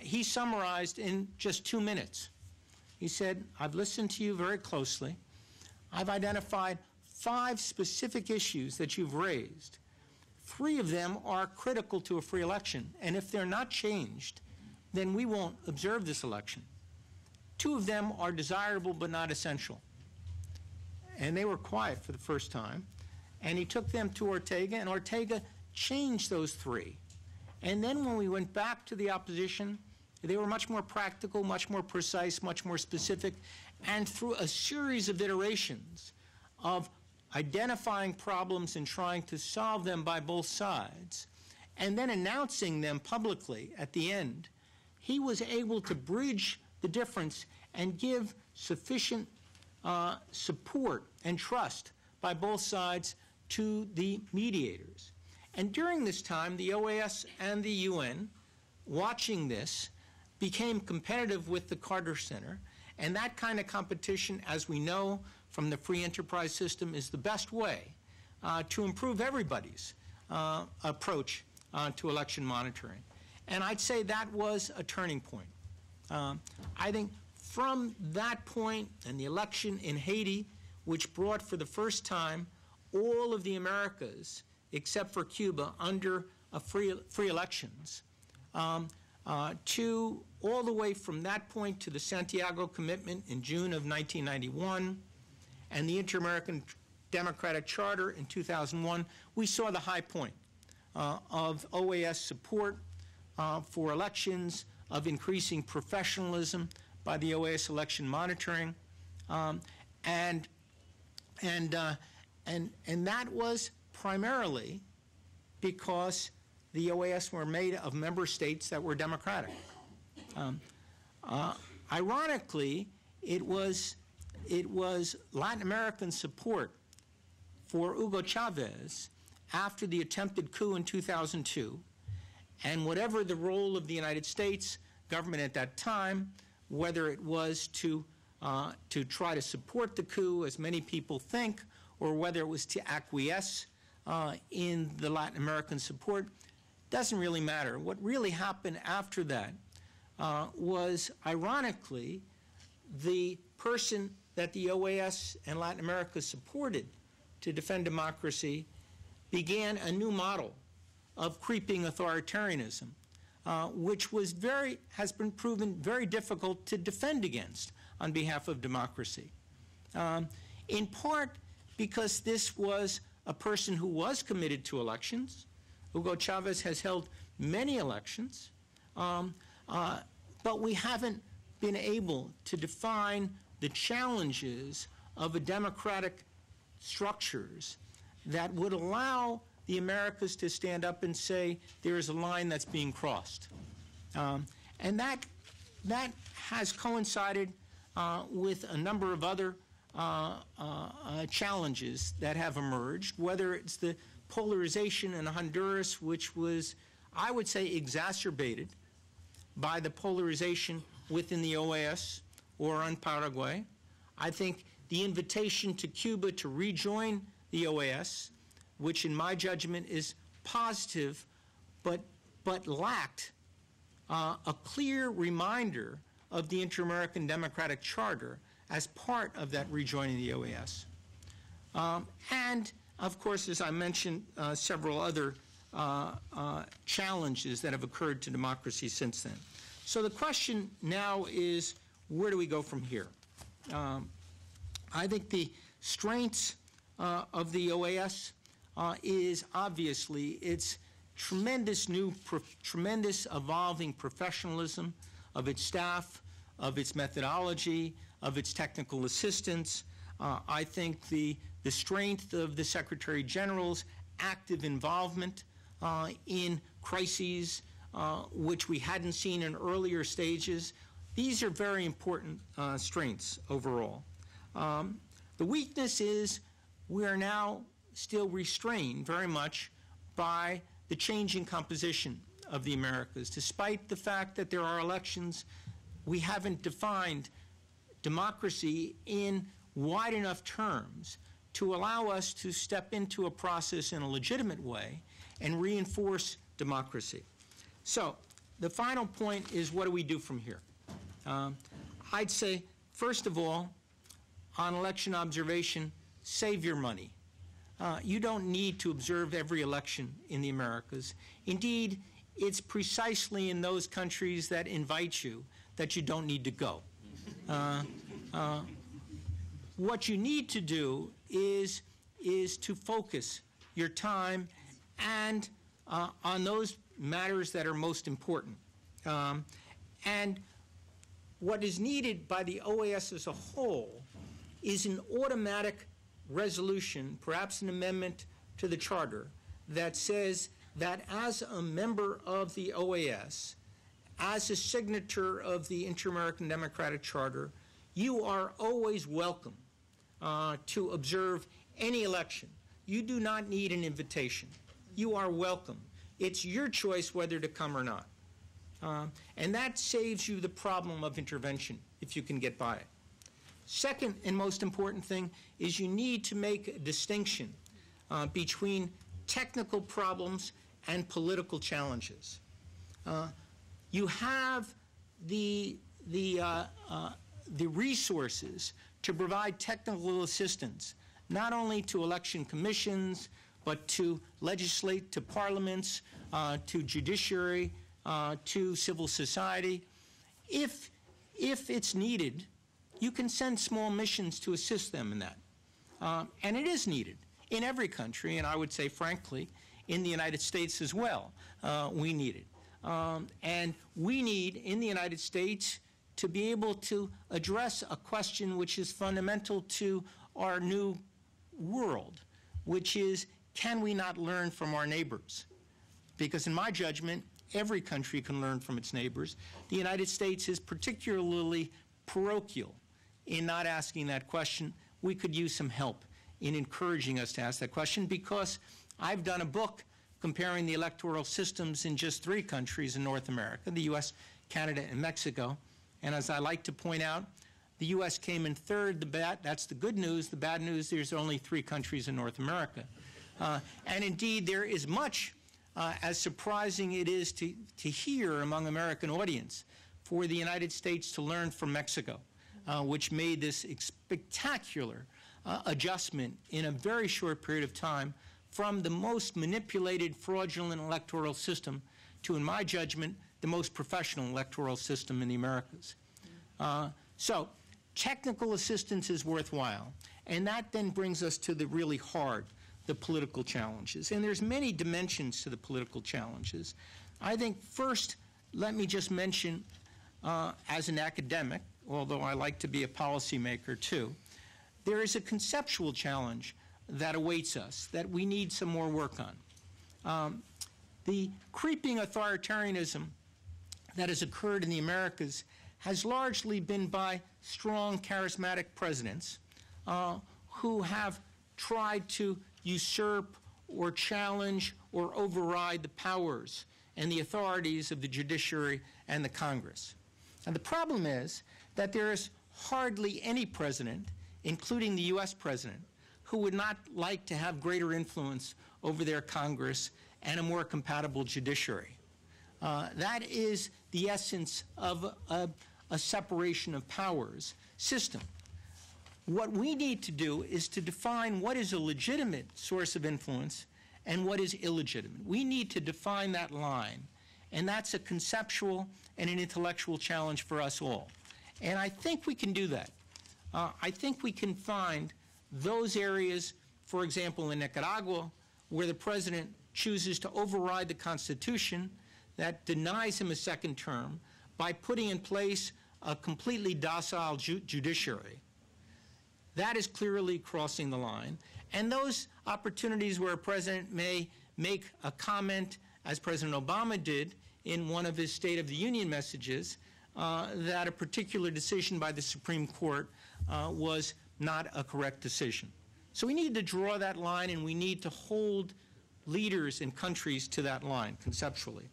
he summarized in just 2 minutes. He said, I've listened to you very closely. I've identified 5 specific issues that you've raised, 3 of them are critical to a free election, and if they're not changed, then we won't observe this election. 2 of them are desirable but not essential. And they were quiet for the first time, and he took them to Ortega, and Ortega changed those 3. And then when we went back to the opposition, they were much more practical, much more precise, much more specific, and through a series of iterations of identifying problems and trying to solve them by both sides, and then announcing them publicly at the end, he was able to bridge the difference and give sufficient support and trust by both sides to the mediators. And during this time, the OAS and the UN, watching this, became competitive with the Carter Center, and that kind of competition, as we know from the free enterprise system, is the best way to improve everybody's approach to election monitoring. And I'd say that was a turning point. I think from that point and the election in Haiti, which brought for the first time all of the Americas, except for Cuba, under free elections, to all the way from that point to the Santiago Commitment in June of 1991 and the Inter-American Democratic Charter in 2001, we saw the high point of OAS support for elections, of increasing professionalism by the OAS election monitoring, and that was primarily because the OAS were made of member states that were democratic. Ironically, it was Latin American support for Hugo Chavez after the attempted coup in 2002, and whatever the role of the United States government at that time, whether it was to try to support the coup, as many people think, or whether it was to acquiesce in the Latin American support, doesn't really matter. What really happened after that was, ironically, the person that the OAS and Latin America supported to defend democracy began a new model of creeping authoritarianism, which has been proven very difficult to defend against on behalf of democracy. In part because this was a person who was committed to elections. Hugo Chavez has held many elections, but we haven't been able to define the challenges of a democratic structures that would allow the Americas to stand up and say there is a line that's being crossed. And that has coincided with a number of other challenges that have emerged, whether it's the polarization in Honduras, which was, I would say, exacerbated by the polarization within the OAS or in Paraguay. I think the invitation to Cuba to rejoin the OAS, which in my judgment is positive, but lacked a clear reminder of the Inter-American Democratic Charter as part of that rejoining the OAS. And, of course, as I mentioned, several other challenges that have occurred to democracy since then. So the question now is, where do we go from here? I think the strengths of the OAS is obviously its tremendous evolving professionalism of its staff, of its methodology, of its technical assistance. I think the strength of the Secretary General's active involvement in crises, which we hadn't seen in earlier stages. These are very important strengths overall. The weakness is we are now still restrained very much by the changing composition of the Americas. Despite the fact that there are elections, we haven't defined democracy in wide enough terms to allow us to step into a process in a legitimate way and reinforce democracy. So the final point is, what do we do from here? I'd say, first of all, on election observation, save your money. You don't need to observe every election in the Americas. Indeed, it's precisely in those countries that invite you that you don't need to go. What you need to do is to focus your time and on those matters that are most important. And what is needed by the OAS as a whole is an automatic resolution, perhaps an amendment to the charter, that says that as a member of the OAS, as a signature of the Inter-American Democratic Charter, you are always welcome to observe any election. You do not need an invitation. You are welcome. It's your choice whether to come or not. And that saves you the problem of intervention if you can get by it. Second and most important thing is you need to make a distinction between technical problems and political challenges. You have the resources to provide technical assistance, not only to election commissions, but to legislate, to parliaments, to judiciary, to civil society. If it's needed, you can send small missions to assist them in that. And it is needed in every country, and I would say, frankly, in the United States as well. We need it. And we need, in the United States, to be able to address a question which is fundamental to our new world, which is, can we not learn from our neighbors? Because in my judgment, every country can learn from its neighbors. The United States is particularly parochial in not asking that question. We could use some help in encouraging us to ask that question, because I've done a book comparing the electoral systems in just 3 countries in North America, the US, Canada, and Mexico. And as I like to point out, the US came in 3rd. That's the good news. The bad news, there's only 3 countries in North America. And indeed, there is much, as surprising it is to hear among American audience, for the United States to learn from Mexico, which made this spectacular adjustment in a very short period of time from the most manipulated, fraudulent electoral system to, in my judgment, the most professional electoral system in the Americas. So technical assistance is worthwhile. And that then brings us to the really hard, the political challenges. And there's many dimensions to the political challenges. I think first, let me just mention, as an academic, although I like to be a policymaker too, there is a conceptual challenge that awaits us that we need some more work on. The creeping authoritarianism that has occurred in the Americas has largely been by strong, charismatic presidents who have tried to usurp or challenge or override the powers and the authorities of the judiciary and the Congress. And the problem is that there is hardly any president, including the US president, who would not like to have greater influence over their Congress and a more compatible judiciary. That is the essence of a separation of powers system. What we need to do is to define what is a legitimate source of influence and what is illegitimate. We need to define that line, and that's a conceptual and an intellectual challenge for us all. And I think we can do that. I think we can find those areas, for example, in Nicaragua, where the president chooses to override the Constitution that denies him a second term by putting in place a completely docile judiciary. That is clearly crossing the line. And those opportunities where a president may make a comment, as President Obama did in one of his State of the Union messages, that a particular decision by the Supreme Court was not a correct decision. So we need to draw that line, and we need to hold leaders and countries to that line conceptually.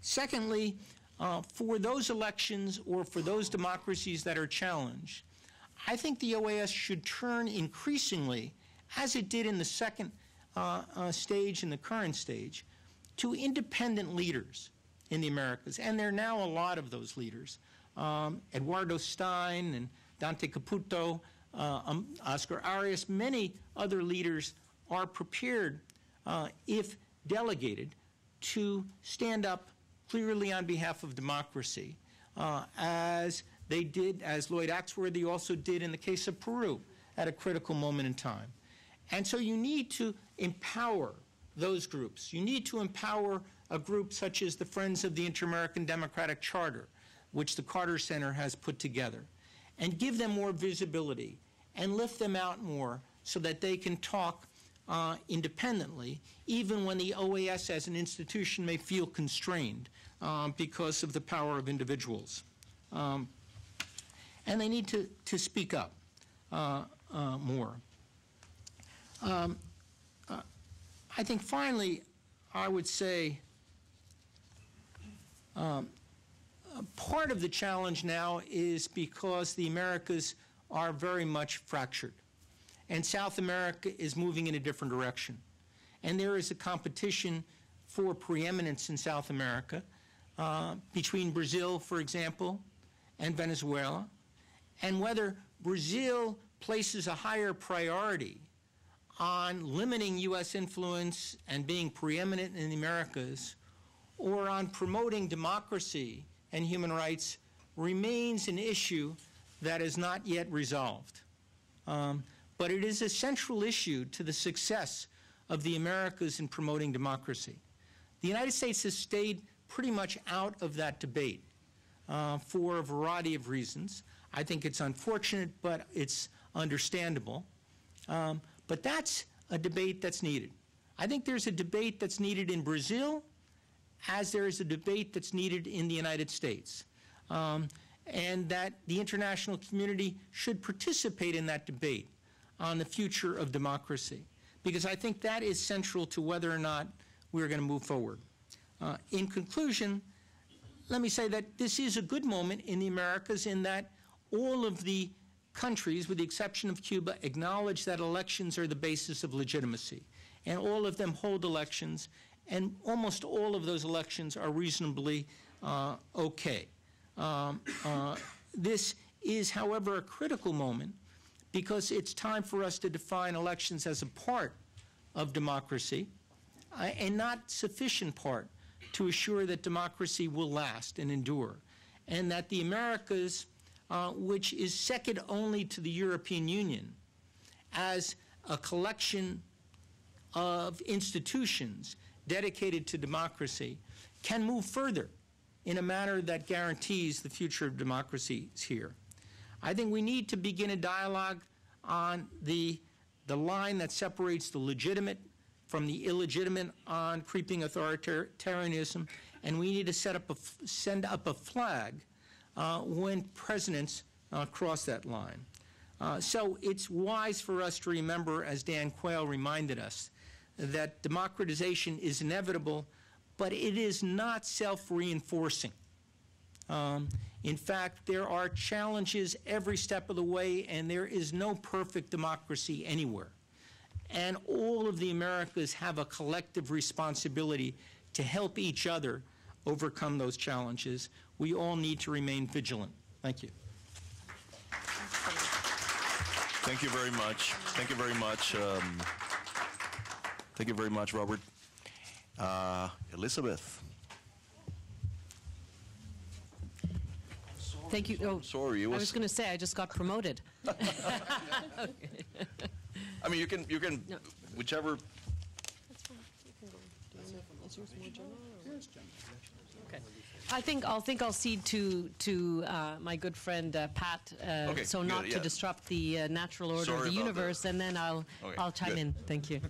Secondly, for those elections or for those democracies that are challenged, I think the OAS should turn increasingly, as it did in the second stage and the current stage, to independent leaders in the Americas. And there are now a lot of those leaders. Eduardo Stein and Dante Caputo Oscar Arias, many other leaders are prepared, if delegated, to stand up clearly on behalf of democracy, as they did, as Lloyd Axworthy also did in the case of Peru at a critical moment in time. And so you need to empower those groups. You need to empower a group such as the Friends of the Inter-American Democratic Charter, which the Carter Center has put together, and give them more visibility and lift them out more so that they can talk independently, even when the OAS as an institution may feel constrained because of the power of individuals. And they need to speak up more. I think finally, I would say part of the challenge now is because the Americas are very much fractured, and South America is moving in a different direction. And there is a competition for preeminence in South America between Brazil, for example, and Venezuela, and whether Brazil places a higher priority on limiting U.S. influence and being preeminent in the Americas, or on promoting democracy and human rights, remains an issue that is not yet resolved. But it is a central issue to the success of the Americas in promoting democracy. The United States has stayed pretty much out of that debate for a variety of reasons. I think it's unfortunate, but it's understandable. But that's a debate that's needed. I think there's a debate that's needed in Brazil, as there is a debate that's needed in the United States. And that the international community should participate in that debate on the future of democracy, because I think that is central to whether or not we're going to move forward. In conclusion, let me say that this is a good moment in the Americas in that all of the countries, with the exception of Cuba, acknowledge that elections are the basis of legitimacy. And all of them hold elections, and almost all of those elections are reasonably okay. This is, however, a critical moment because it's time for us to define elections as a part of democracy and not sufficient part to assure that democracy will last and endure, and that the Americas, which is second only to the European Union as a collection of institutions dedicated to democracy, can move further in a manner that guarantees the future of democracy is here. I think we need to begin a dialogue on the line that separates the legitimate from the illegitimate on creeping authoritarianism, and we need to send up a flag when presidents cross that line. So it's wise for us to remember, as Dan Quayle reminded us, that democratization is inevitable, but it is not self-reinforcing. In fact, there are challenges every step of the way, and there is no perfect democracy anywhere. And all of the Americas have a collective responsibility to help each other overcome those challenges. We all need to remain vigilant. Thank you. Thank you very much. Thank you very much. Thank you very much, Robert. Elizabeth. Thank you. Oh, sorry, I was going to say I just got promoted. Okay. I mean, you can, no. Whichever. That's fine. You can go. Is yours more general? Okay. I think I'll cede to my good friend Pat, okay, so not to disrupt the natural order of the universe, and then I'll chime in. Thank you.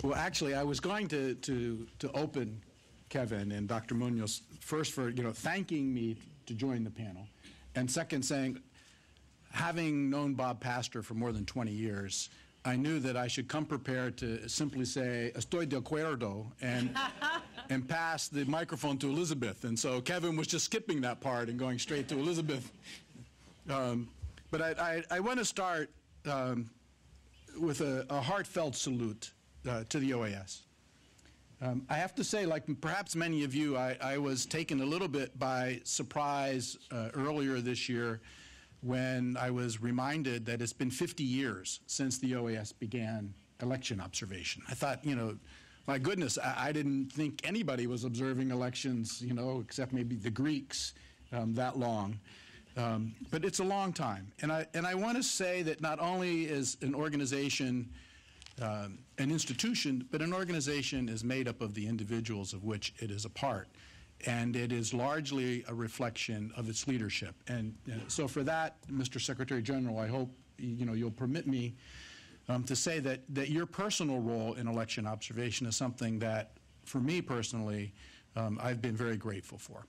Well, actually, I was going to open Kevin and Dr. Munoz first for thanking me to join the panel, and second saying, having known Bob Pastor for more than 20 years, I knew that I should come prepared to simply say "estoy de acuerdo" and pass the microphone to Elizabeth. And so Kevin was just skipping that part and going straight to Elizabeth. But I want to start with a heartfelt salute to the OAS. I have to say, like perhaps many of you, I was taken a little bit by surprise earlier this year when I was reminded that it's been 50 years since the OAS began election observation. I thought, you know, my goodness, I didn't think anybody was observing elections, you know, except maybe the Greeks, that long. But it's a long time. And I want to say that not only is an organization an institution, but an organization is made up of the individuals of which it is a part. And it is largely a reflection of its leadership. And so for that, Mr. Secretary General, I hope you'll permit me to say that your personal role in election observation is something that, for me personally, I've been very grateful for.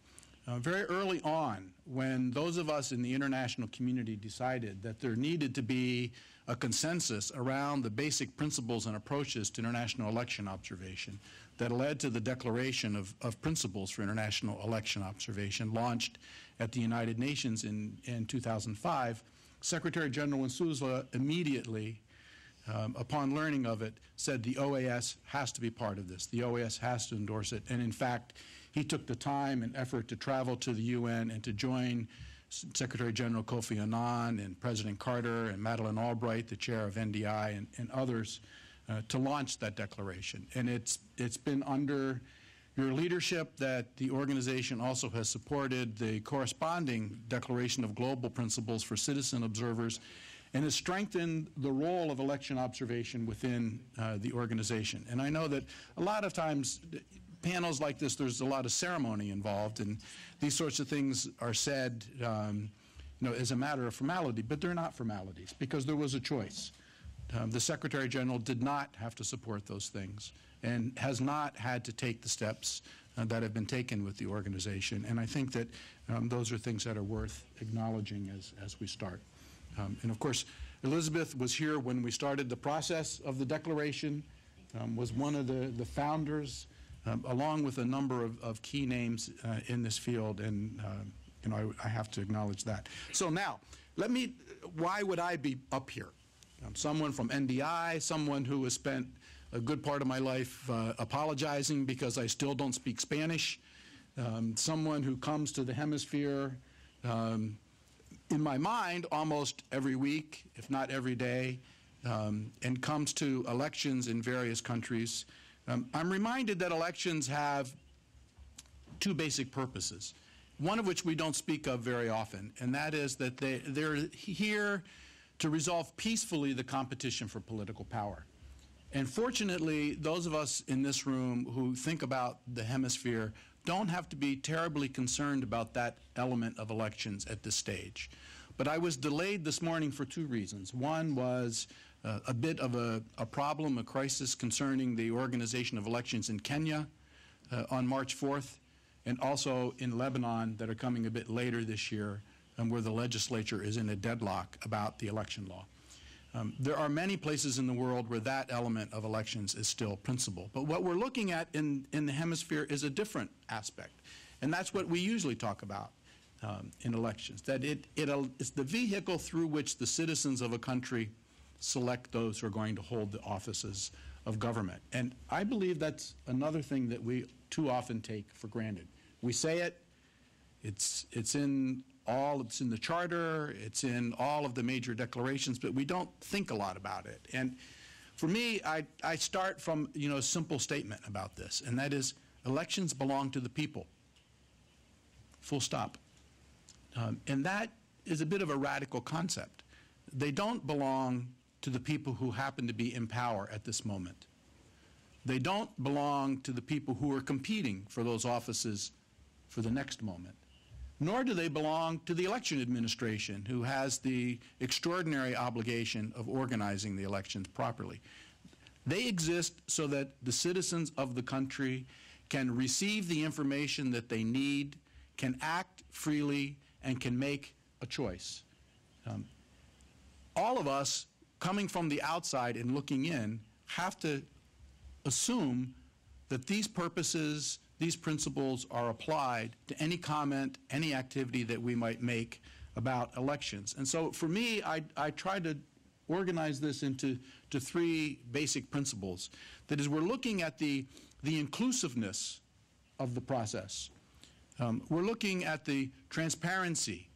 Very early on, when those of us in the international community decided that there needed to be a consensus around the basic principles and approaches to international election observation that led to the Declaration of Principles for International Election Observation, launched at the United Nations in 2005, Secretary General Nsusa immediately, upon learning of it, said the OAS has to be part of this. The OAS has to endorse it. And in fact, he took the time and effort to travel to the UN and to join Secretary General Kofi Annan and President Carter and Madeleine Albright, the chair of NDI, and others, to launch that declaration. And it's been under your leadership that the organization also has supported the corresponding Declaration of Global Principles for Citizen Observers and has strengthened the role of election observation within the organization. And I know that a lot of times panels like this, there's a lot of ceremony involved, and these sorts of things are said as a matter of formality, but they're not formalities because there was a choice. The Secretary General did not have to support those things and has not had to take the steps that have been taken with the organization. And I think that those are things that are worth acknowledging as we start. And of course, Elizabeth was here when we started the process of the declaration, was one of the founders, along with a number of key names in this field, and I have to acknowledge that. So now, why would I be up here? I'm someone from NDI, someone who has spent a good part of my life apologizing because I still don't speak Spanish, someone who comes to the hemisphere in my mind almost every week, if not every day, and comes to elections in various countries. I'm reminded that elections have two basic purposes, one of which we don't speak of very often, and that is that they're here to resolve peacefully the competition for political power. And fortunately, those of us in this room who think about the hemisphere don't have to be terribly concerned about that element of elections at this stage. But I was delayed this morning for two reasons. One was a bit of a problem, a crisis concerning the organization of elections in Kenya on March 4th, and also in Lebanon that are coming a bit later this year, and where the legislature is in a deadlock about the election law. There are many places in the world where that element of elections is still principal. But what we're looking at in the hemisphere is a different aspect. And that's what we usually talk about in elections, that it's the vehicle through which the citizens of a country select those who are going to hold the offices of government. And I believe that's another thing that we too often take for granted. We say it, it's in the charter, it's in all of the major declarations, but we don't think a lot about it. And for me, I start from a simple statement about this, and that is elections belong to the people. Full stop. And that is a bit of a radical concept. They don't belong to the people who happen to be in power at this moment. They don't belong to the people who are competing for those offices for the next moment. Nor do they belong to the election administration, who has the extraordinary obligation of organizing the elections properly. They exist so that the citizens of the country can receive the information that they need, can act freely, and can make a choice. All of us, coming from the outside and looking in, have to assume that these purposes, these principles are applied to any comment, any activity that we might make about elections. And so for me, I try to organize this into three basic principles. That is, we're looking at the inclusiveness of the process. We're looking at the transparency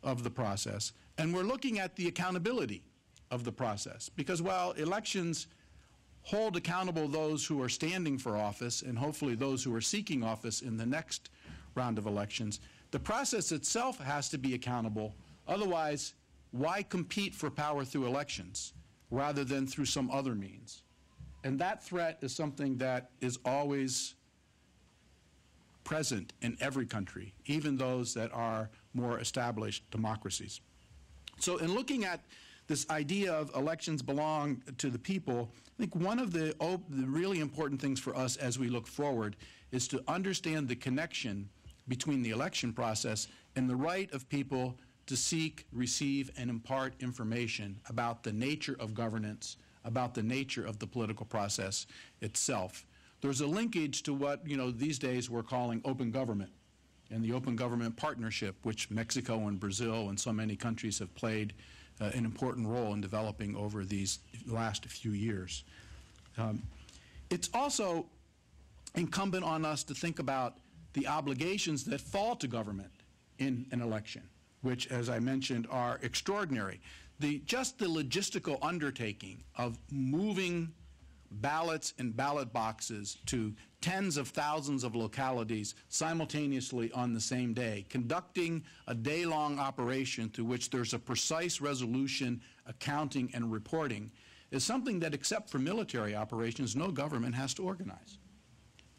of the process. And we're looking at the accountability of the process, because while elections hold accountable those who are standing for office and hopefully those who are seeking office in the next round of elections, the process itself has to be accountable. Otherwise, why compete for power through elections rather than through some other means? And that threat is something that is always present in every country, even those that are more established democracies. So in looking at this idea of elections belong to the people, I think one of the really important things for us as we look forward is to understand the connection between the election process and the right of people to seek, receive, and impart information about the nature of governance, about the nature of the political process itself. There's a linkage to what, these days we're calling open government and the open government partnership, which Mexico and Brazil and so many countries have played an important role in developing over these last few years. It's also incumbent on us to think about the obligations that fall to government in an election, which, as I mentioned, are extraordinary. Just the logistical undertaking of moving ballots and ballot boxes to tens of thousands of localities simultaneously on the same day, conducting a day-long operation through which there's a precise resolution, accounting, and reporting, is something that, except for military operations, no government has to organize.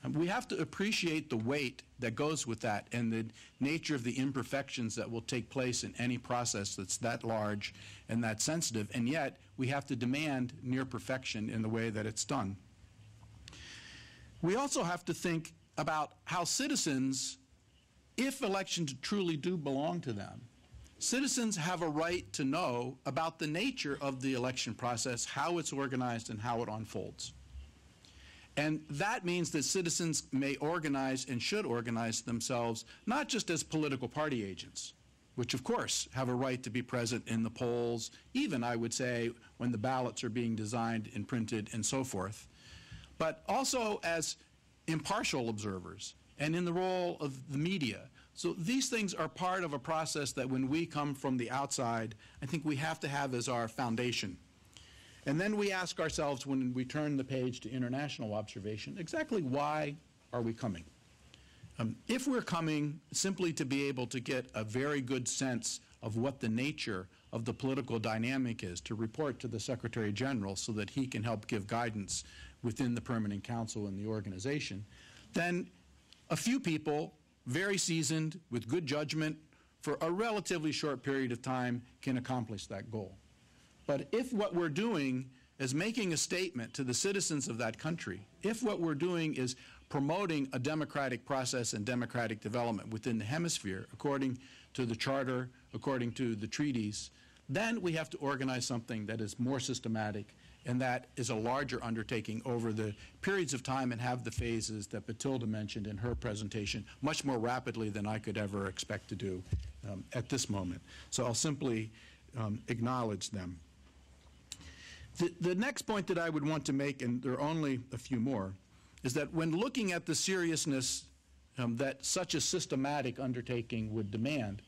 And we have to appreciate the weight that goes with that and the nature of the imperfections that will take place in any process that's that large and that sensitive, and yet we have to demand near perfection in the way that it's done. We also have to think about how citizens, if elections truly do belong to them, citizens have a right to know about the nature of the election process, how it's organized, and how it unfolds. And that means that citizens may organize and should organize themselves not just as political party agents, which of course have a right to be present in the polls, even I would say when the ballots are being designed and printed and so forth, but also as impartial observers and in the role of the media. So these things are part of a process that when we come from the outside, I think we have to have as our foundation. And then we ask ourselves when we turn the page to international observation, exactly why are we coming? If we're coming simply to be able to get a very good sense of what the nature of the political dynamic is, to report to the Secretary General so that he can help give guidance within the Permanent Council and the organization, then a few people, very seasoned, with good judgment, for a relatively short period of time can accomplish that goal. But if what we're doing is making a statement to the citizens of that country, if what we're doing is promoting a democratic process and democratic development within the hemisphere, according to the charter, according to the treaties, then we have to organize something that is more systematic and that is a larger undertaking over the periods of time and have the phases that Batilda mentioned in her presentation much more rapidly than I could ever expect to do at this moment. So I'll simply acknowledge them. The next point that I would want to make, and there are only a few more, is that when looking at the seriousness that such a systematic undertaking would demand,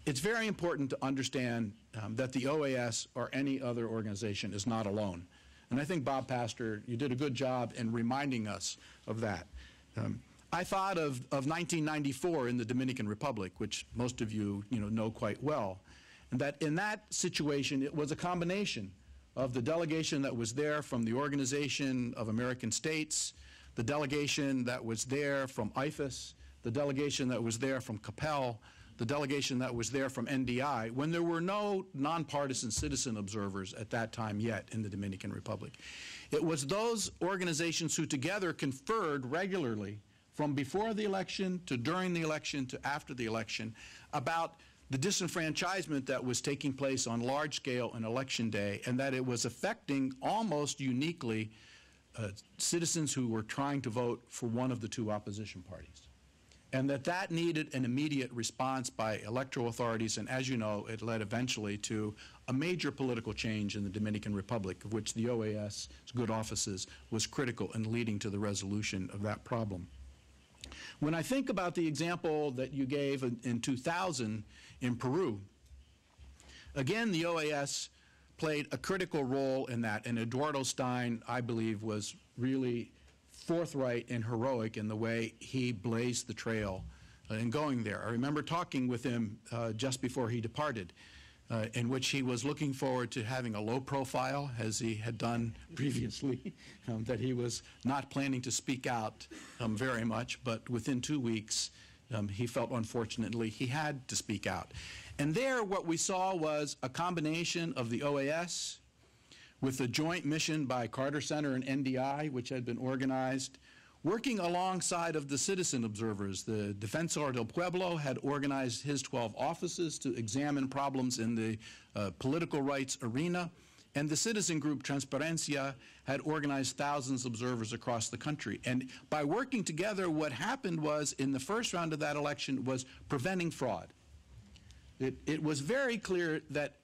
it's very important to understand that the OAS or any other organization is not alone. And I think, Bob Pastor, you did a good job in reminding us of that. I thought of 1994 in the Dominican Republic, which most of you know quite well, and that in that situation it was a combination of the delegation that was there from the Organization of American States, the delegation that was there from IFAS, the delegation that was there from CAPEL, the delegation that was there from NDI, when there were no nonpartisan citizen observers at that time yet in the Dominican Republic. It was those organizations who together conferred regularly from before the election to during the election to after the election about the disenfranchisement that was taking place on large scale on election day, and that it was affecting almost uniquely citizens who were trying to vote for one of the two opposition parties. And that needed an immediate response by electoral authorities, and as you know, it led eventually to a major political change in the Dominican Republic, of which the OAS's good offices was critical in leading to the resolution of that problem. When I think about the example that you gave in 2000 in Peru, again, the OAS played a critical role in that, and Eduardo Stein, I believe, was really forthright and heroic in the way he blazed the trail in going there. I remember talking with him just before he departed, in which he was looking forward to having a low profile, as he had done previously, that he was not planning to speak out very much, but within 2 weeks, he felt, unfortunately, he had to speak out. And there, what we saw was a combination of the OAS with a joint mission by Carter Center and NDI, which had been organized, working alongside of the citizen observers. The Defensor del Pueblo had organized his 12 offices to examine problems in the political rights arena, and the citizen group Transparencia had organized thousands of observers across the country. And by working together, what happened was, in the first round of that election, was preventing fraud. It was very clear that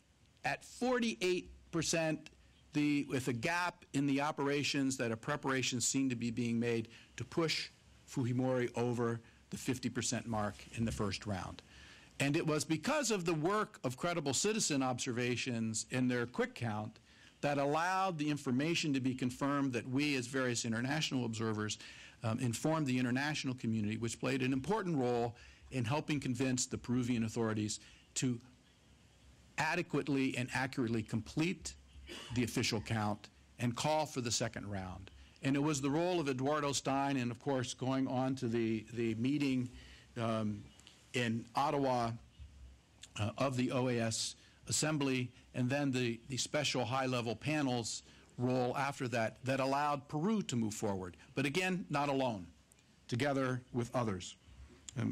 at 48%, with a gap in the operations, that a preparation seemed to be being made to push Fujimori over the 50% mark in the first round. And it was because of the work of credible citizen observations in their quick count that allowed the information to be confirmed that we, as various international observers, informed the international community, which played an important role in helping convince the Peruvian authorities to adequately and accurately complete the official count and call for the second round. And it was the role of Eduardo Stein, and of course going on to the meeting in Ottawa of the OAS Assembly, and then the special high-level panels role after that, that allowed Peru to move forward. But again, not alone, together with others.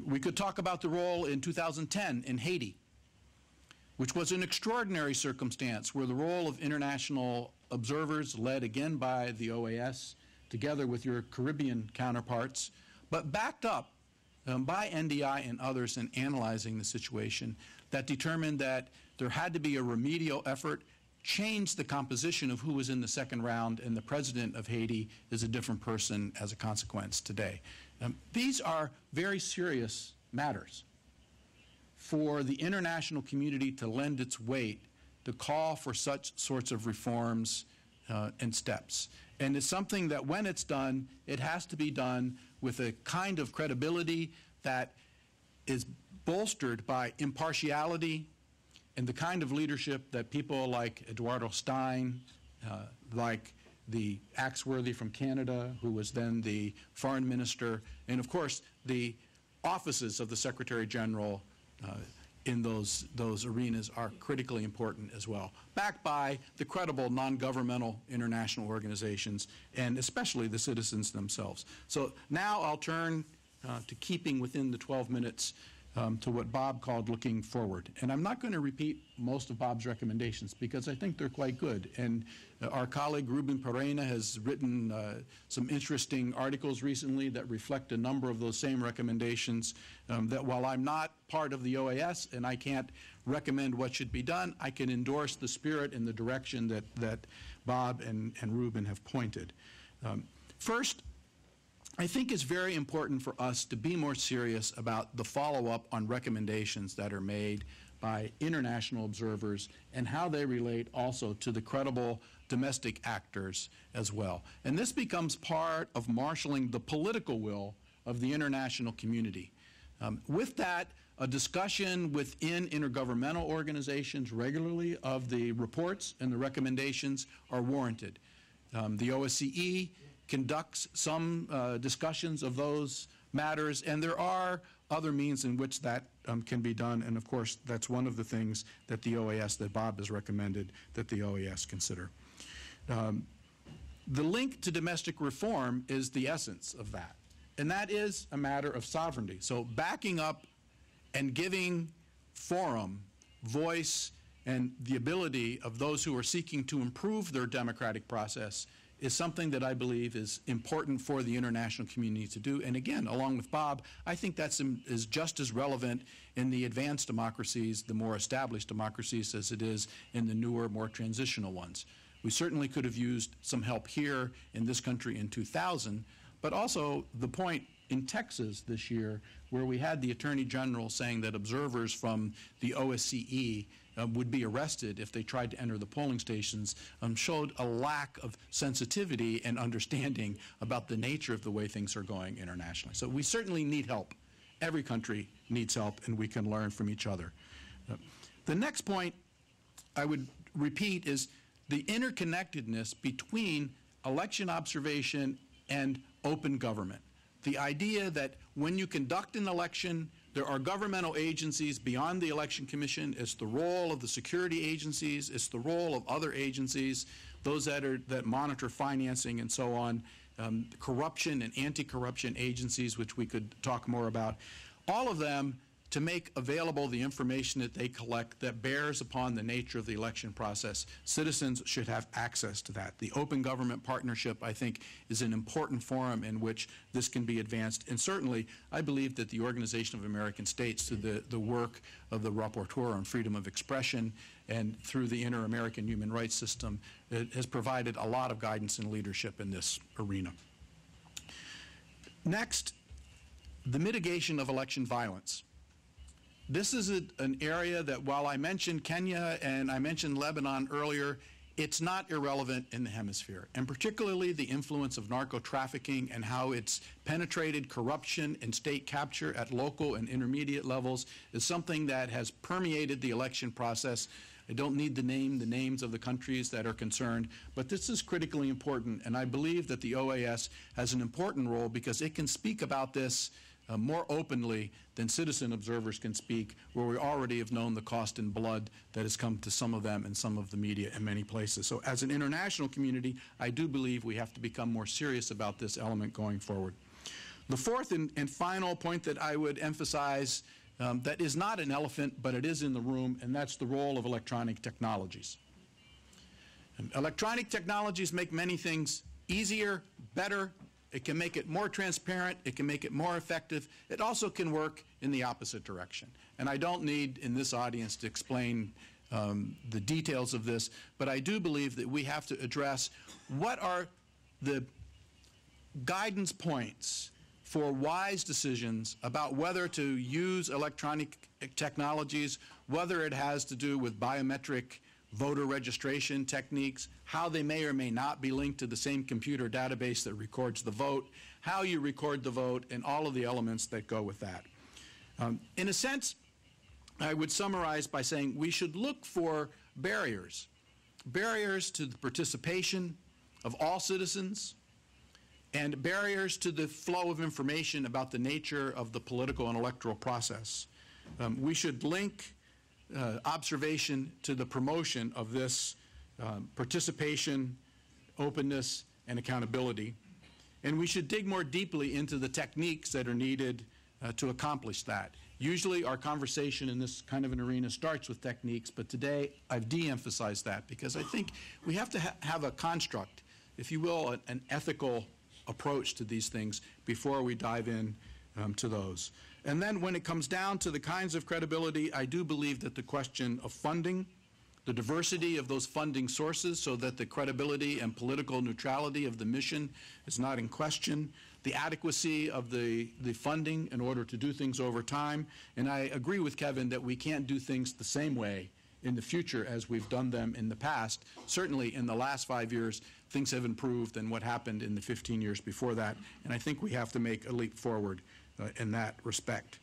We could talk about the role in 2010 in Haiti, which was an extraordinary circumstance where the role of international observers, led again by the OAS, together with your Caribbean counterparts, but backed up by NDI and others in analyzing the situation, that determined that there had to be a remedial effort, changed the composition of who was in the second round, and the president of Haiti is a different person as a consequence today. These are very serious matters for the international community to lend its weight to call for such sorts of reforms and steps. And it's something that when it's done, it has to be done with a kind of credibility that is bolstered by impartiality and the kind of leadership that people like Eduardo Stein, like the Axworthy from Canada, who was then the foreign minister, and of course the offices of the Secretary General in those arenas are critically important as well, backed by the credible non-governmental international organizations and especially the citizens themselves. So now I'll turn to keeping within the 12 minutes to what Bob called looking forward. And I'm not going to repeat most of Bob's recommendations because I think they're quite good. And our colleague Ruben Pereyna has written some interesting articles recently that reflect a number of those same recommendations, that while I'm not part of the OAS and I can't recommend what should be done, I can endorse the spirit and the direction that Bob and Ruben have pointed. First, I think it's very important for us to be more serious about the follow-up on recommendations that are made by international observers and how they relate also to the credible domestic actors as well. And this becomes part of marshaling the political will of the international community. With that, a discussion within intergovernmental organizations regularly of the reports and the recommendations are warranted. The OSCE conducts some discussions of those matters, and there are other means in which that can be done, and of course that's one of the things that the OAS, that Bob has recommended that the OAS consider. The link to domestic reform is the essence of that, and that is a matter of sovereignty. So backing up and giving forum, voice, and the ability of those who are seeking to improve their democratic process is something that I believe is important for the international community to do. And again, along with Bob, I think that is just as relevant in the advanced democracies, the more established democracies, as it is in the newer, more transitional ones. We certainly could have used some help here in this country in 2000, but also the point in Texas this year where we had the Attorney General saying that observers from the OSCE would be arrested if they tried to enter the polling stations showed a lack of sensitivity and understanding about the nature of the way things are going internationally. So we certainly need help. Every country needs help, and we can learn from each other. The next point I would repeat is the interconnectedness between election observation and open government. The idea that when you conduct an election, there are governmental agencies beyond the Election Commission. It's the role of the security agencies. It's the role of other agencies, those that monitor financing and so on, corruption and anti-corruption agencies, which we could talk more about. All of them to make available the information that they collect that bears upon the nature of the election process. Citizens should have access to that. The Open Government Partnership, I think, is an important forum in which this can be advanced. And certainly, I believe that the Organization of American States, through the work of the Rapporteur on Freedom of Expression and through the Inter-American Human Rights System, has provided a lot of guidance and leadership in this arena. Next, the mitigation of election violence. This is an area that, while I mentioned Kenya and I mentioned Lebanon earlier, it's not irrelevant in the hemisphere, and particularly the influence of narco-trafficking and how it's penetrated corruption and state capture at local and intermediate levels is something that has permeated the election process. I don't need to name the names of the countries that are concerned, but this is critically important, and I believe that the OAS has an important role because it can speak about this more openly than citizen observers can speak, where we already have known the cost in blood that has come to some of them and some of the media in many places. So as an international community, I do believe we have to become more serious about this element going forward. The fourth and final point that I would emphasize that is not an elephant, but it is in the room, and that's the role of electronic technologies. And electronic technologies make many things easier, better. It can make it more transparent. It can make it more effective. It also can work in the opposite direction. And I don't need in this audience to explain the details of this, but I do believe that we have to address what are the guidance points for wise decisions about whether to use electronic technologies, whether it has to do with biometric voter registration techniques, how they may or may not be linked to the same computer database that records the vote, how you record the vote, and all of the elements that go with that. In a sense, I would summarize by saying we should look for barriers to the participation of all citizens, and barriers to the flow of information about the nature of the political and electoral process. We should link observation to the promotion of this participation, openness, and accountability. And we should dig more deeply into the techniques that are needed to accomplish that. Usually our conversation in this kind of an arena starts with techniques, but today I've de-emphasized that because I think we have to have a construct, if you will, an ethical approach to these things before we dive in to those. And then when it comes down to the kinds of credibility, I do believe that the question of funding, the diversity of those funding sources so that the credibility and political neutrality of the mission is not in question, the adequacy of the funding in order to do things over time. And I agree with Kevin that we can't do things the same way in the future as we've done them in the past. Certainly in the last 5 years, things have improved than what happened in the 15 years before that. And I think we have to make a leap forward in that respect.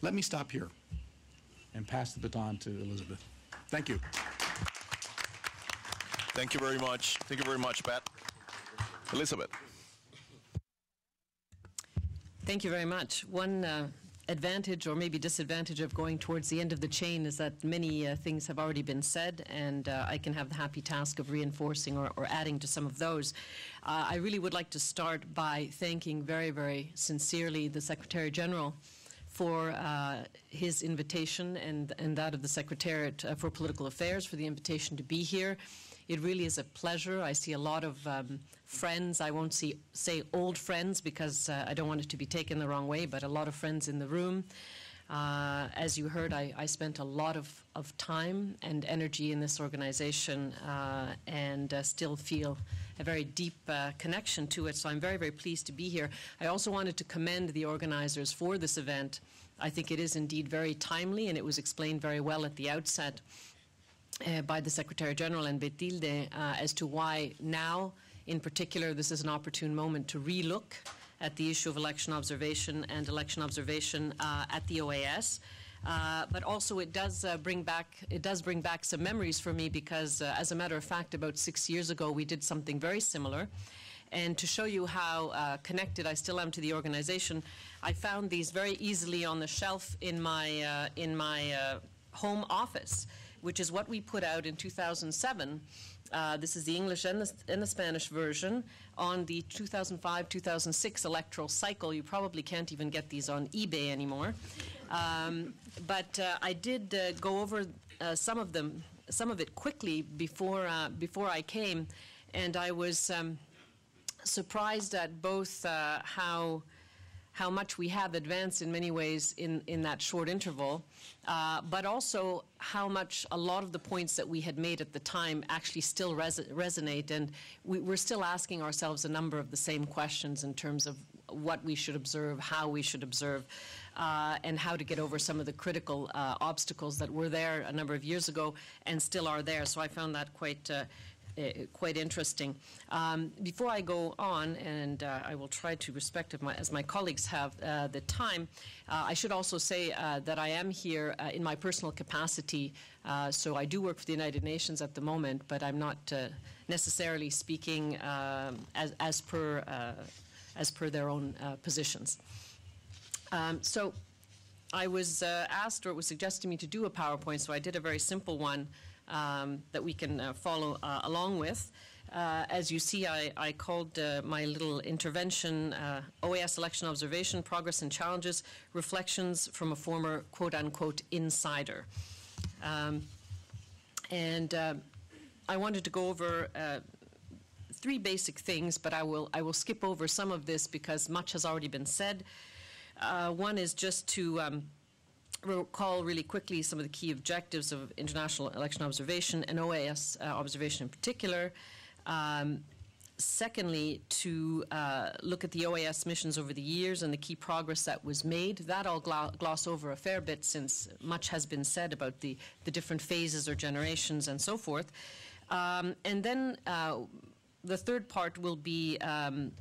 Let me stop here and pass the baton to Elizabeth. Thank you. Thank you very much. Thank you very much, Pat. Elizabeth. Thank you very much. One advantage or maybe disadvantage of going towards the end of the chain is that many things have already been said, and I can have the happy task of reinforcing or adding to some of those. I really would like to start by thanking very, very sincerely the Secretary General for his invitation and that of the Secretariat for Political Affairs for the invitation to be here. It really is a pleasure. I see a lot of friends. I won't say old friends because I don't want it to be taken the wrong way, but a lot of friends in the room. As you heard, I spent a lot of time and energy in this organization and still feel a very deep connection to it, so I'm very, very pleased to be here. I also wanted to commend the organizers for this event. I think it is indeed very timely, and it was explained very well at the outset by the Secretary General and Betilde as to why now, in particular, this is an opportune moment to relook at the issue of election observation at the OAS. But also it does bring back some memories for me, because as a matter of fact, about 6 years ago we did something very similar. And to show you how connected I still am to the organization, I found these very easily on the shelf in my home office, which is what we put out in 2007. This is the English and the Spanish version on the 2005-2006 electoral cycle. You probably can't even get these on eBay anymore. But I did go over some of it quickly before I came, and I was surprised at both how much we have advanced in many ways in that short interval, but also how much a lot of the points that we had made at the time actually still resonate, and we're still asking ourselves a number of the same questions in terms of what we should observe, how we should observe, and how to get over some of the critical obstacles that were there a number of years ago and still are there. So I found that quite interesting. Before I go on, and I will try to respect, as my colleagues have the time, I should also say that I am here in my personal capacity. So I do work for the United Nations at the moment, but I'm not necessarily speaking as per their own positions. So I was asked, or it was suggested to me, to do a PowerPoint, so I did a very simple one that we can follow along with. As you see, I called my little intervention OAS Election Observation, Progress and Challenges, Reflections from a Former quote-unquote Insider. And I wanted to go over three basic things, but I will skip over some of this because much has already been said. One is just to recall really quickly some of the key objectives of international election observation and OAS observation in particular. Secondly, to look at the OAS missions over the years and the key progress that was made. That I'll gloss over a fair bit, since much has been said about the different phases or generations and so forth. And then the third part will be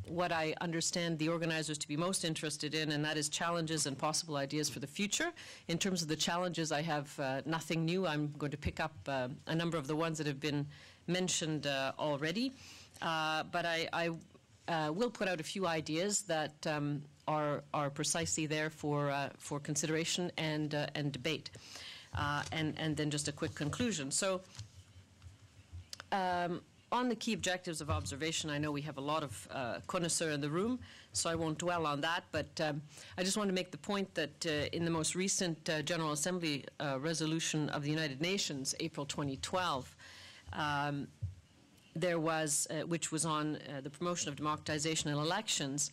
what I understand the organizers to be most interested in, and that is challenges and possible ideas for the future. In terms of the challenges, I have nothing new. I'm going to pick up a number of the ones that have been mentioned already. But I will put out a few ideas that are precisely there for consideration and debate. And then just a quick conclusion. So, on the key objectives of observation, I know we have a lot of connoisseurs in the room, so I won't dwell on that, but I just want to make the point that in the most recent General Assembly resolution of the United Nations, April 2012, there was, which was on the promotion of democratization and elections,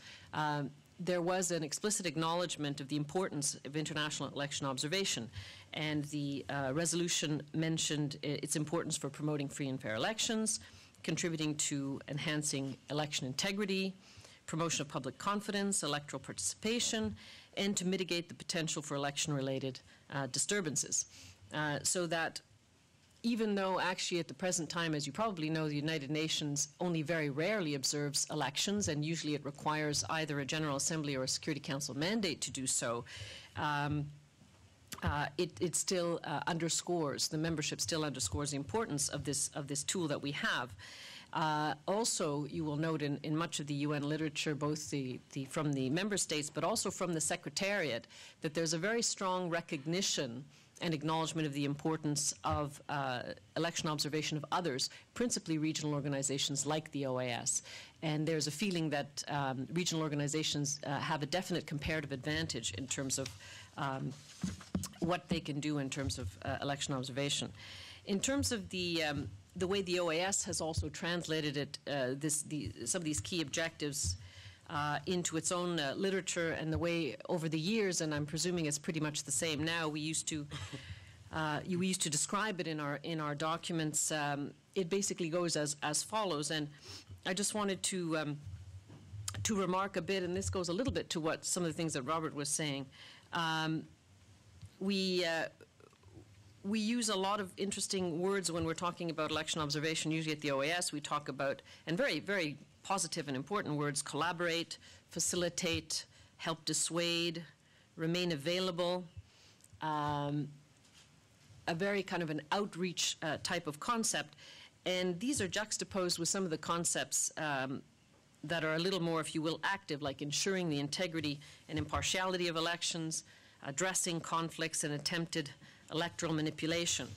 there was an explicit acknowledgement of the importance of international election observation, and the resolution mentioned its importance for promoting free and fair elections, contributing to enhancing election integrity, promotion of public confidence, electoral participation, and to mitigate the potential for election-related disturbances. So that even though actually at the present time, as you probably know, the United Nations only very rarely observes elections, and usually it requires either a General Assembly or a Security Council mandate to do so, it still underscores, the membership still underscores the importance of this tool that we have. Also, you will note in much of the UN literature, both from the member states, but also from the Secretariat, that there's a very strong recognition and acknowledgement of the importance of election observation of others, principally regional organizations like the OAS. And there's a feeling that regional organizations have a definite comparative advantage in terms of what they can do in terms of election observation. In terms of the way the OAS has also translated it, some of these key objectives into its own literature, and the way over the years, and I'm presuming it's pretty much the same now, we used to describe it in our documents. It basically goes as follows, and I just wanted to remark a bit, and this goes a little bit to what some of the things that Robert was saying. We use a lot of interesting words when we're talking about election observation. Usually at the OAS, we talk about, and very, very positive and important words, collaborate, facilitate, help dissuade, remain available, a very kind of an outreach type of concept. And these are juxtaposed with some of the concepts that are a little more, if you will, active, like ensuring the integrity and impartiality of elections, addressing conflicts and attempted electoral manipulation.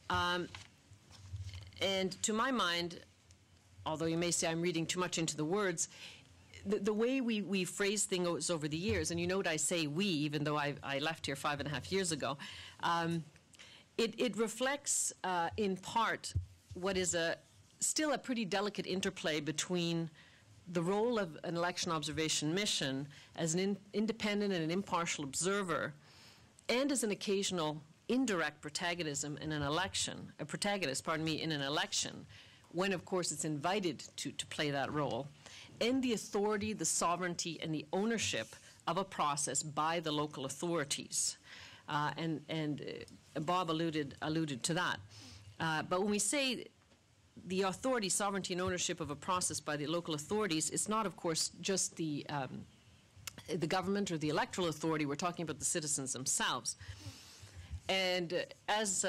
And to my mind, although you may say I'm reading too much into the words, the way we phrase things over the years, and you note I say we, even though I left here 5.5 years ago, it reflects in part what is still a pretty delicate interplay between the role of an election observation mission as an independent and an impartial observer, and as an occasional indirect protagonism in an election, a protagonist, pardon me, in an election, when of course it's invited to play that role, and the authority, the sovereignty, and the ownership of a process by the local authorities. And Bob alluded to that. But when we say the authority, sovereignty, and ownership of a process by the local authorities, it's not, of course, just the government or the electoral authority. We're talking about the citizens themselves. And as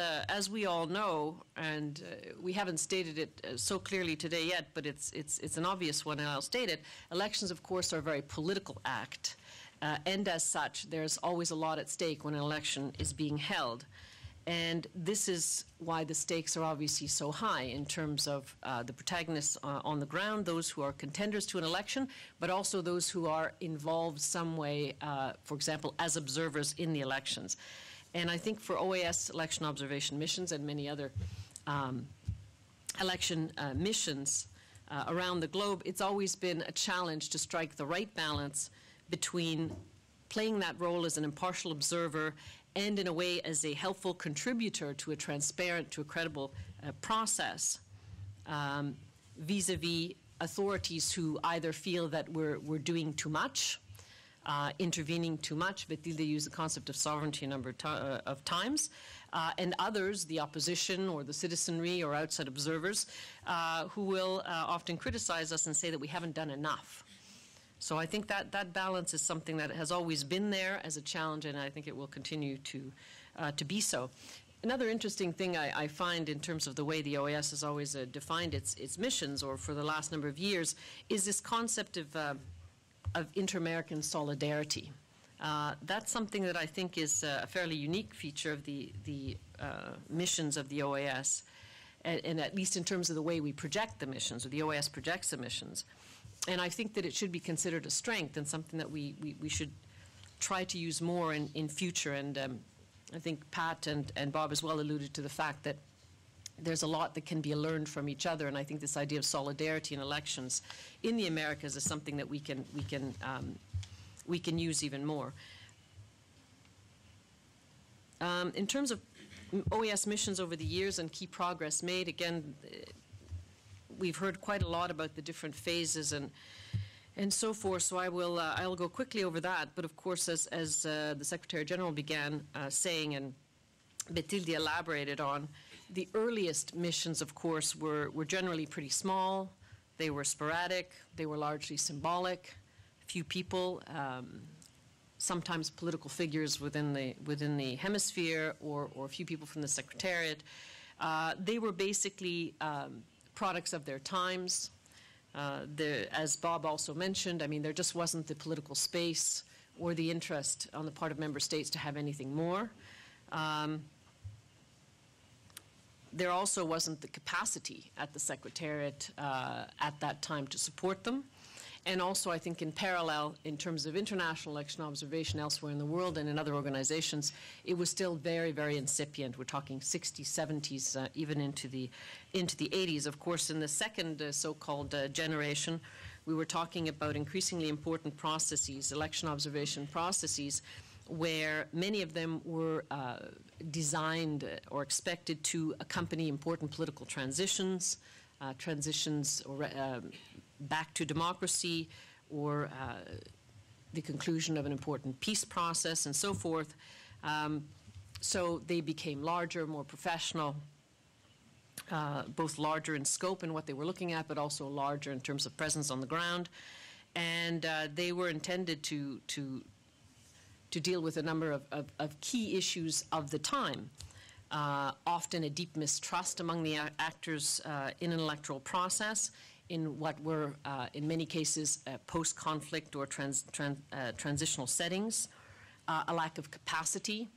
we all know, and we haven't stated it so clearly today yet, but it's an obvious one, and I'll state it. Elections, of course, are a very political act, and as such, there's always a lot at stake when an election is being held. And this is why the stakes are obviously so high in terms of the protagonists on the ground, those who are contenders to an election, but also those who are involved some way, for example, as observers in the elections. And I think for OAS election observation missions and many other election missions around the globe, it's always been a challenge to strike the right balance between playing that role as an impartial observer and in a way as a helpful contributor to a transparent, to a credible process vis-a-vis authorities who either feel that we're doing too much, intervening too much, but they use the concept of sovereignty a number of times, and others, the opposition or the citizenry or outside observers, who will often criticize us and say that we haven't done enough. So I think that balance is something that has always been there as a challenge, and I think it will continue to be so. Another interesting thing I find in terms of the way the OAS has always defined its missions, or for the last number of years, is this concept of inter-American solidarity. That's something that I think is a fairly unique feature of the missions of the OAS, and at least in terms of the way we project the missions, or the OAS projects the missions. And I think that it should be considered a strength and something that we should try to use more in future. And I think Pat and Bob as well alluded to the fact that there's a lot that can be learned from each other, and I think this idea of solidarity in elections in the Americas is something that we can use even more. In terms of OAS missions over the years and key progress made, again, we've heard quite a lot about the different phases and so forth, so I'll go quickly over that. But of course, as the Secretary General began saying, and Batilde elaborated on, the earliest missions, of course, were generally pretty small. They were sporadic. They were largely symbolic. Few people, sometimes political figures within the hemisphere, or a few people from the Secretariat. They were basically products of their times. As Bob also mentioned, I mean, there just wasn't the political space or the interest on the part of member states to have anything more. There also wasn't the capacity at the Secretariat at that time to support them. And also, I think in parallel, in terms of international election observation elsewhere in the world and in other organizations, it was still very, very incipient. We're talking 60s, 70s, even into the 80s. Of course, in the second so-called generation, we were talking about increasingly important processes, election observation processes, where many of them were designed or expected to accompany important political transitions, back to democracy, or the conclusion of an important peace process, and so forth. So they became larger, more professional, both larger in scope and what they were looking at, but also larger in terms of presence on the ground. And they were intended to deal with a number of key issues of the time. Often a deep mistrust among the actors in an electoral process, in what were, in many cases, post-conflict or transitional settings, a lack of capacity,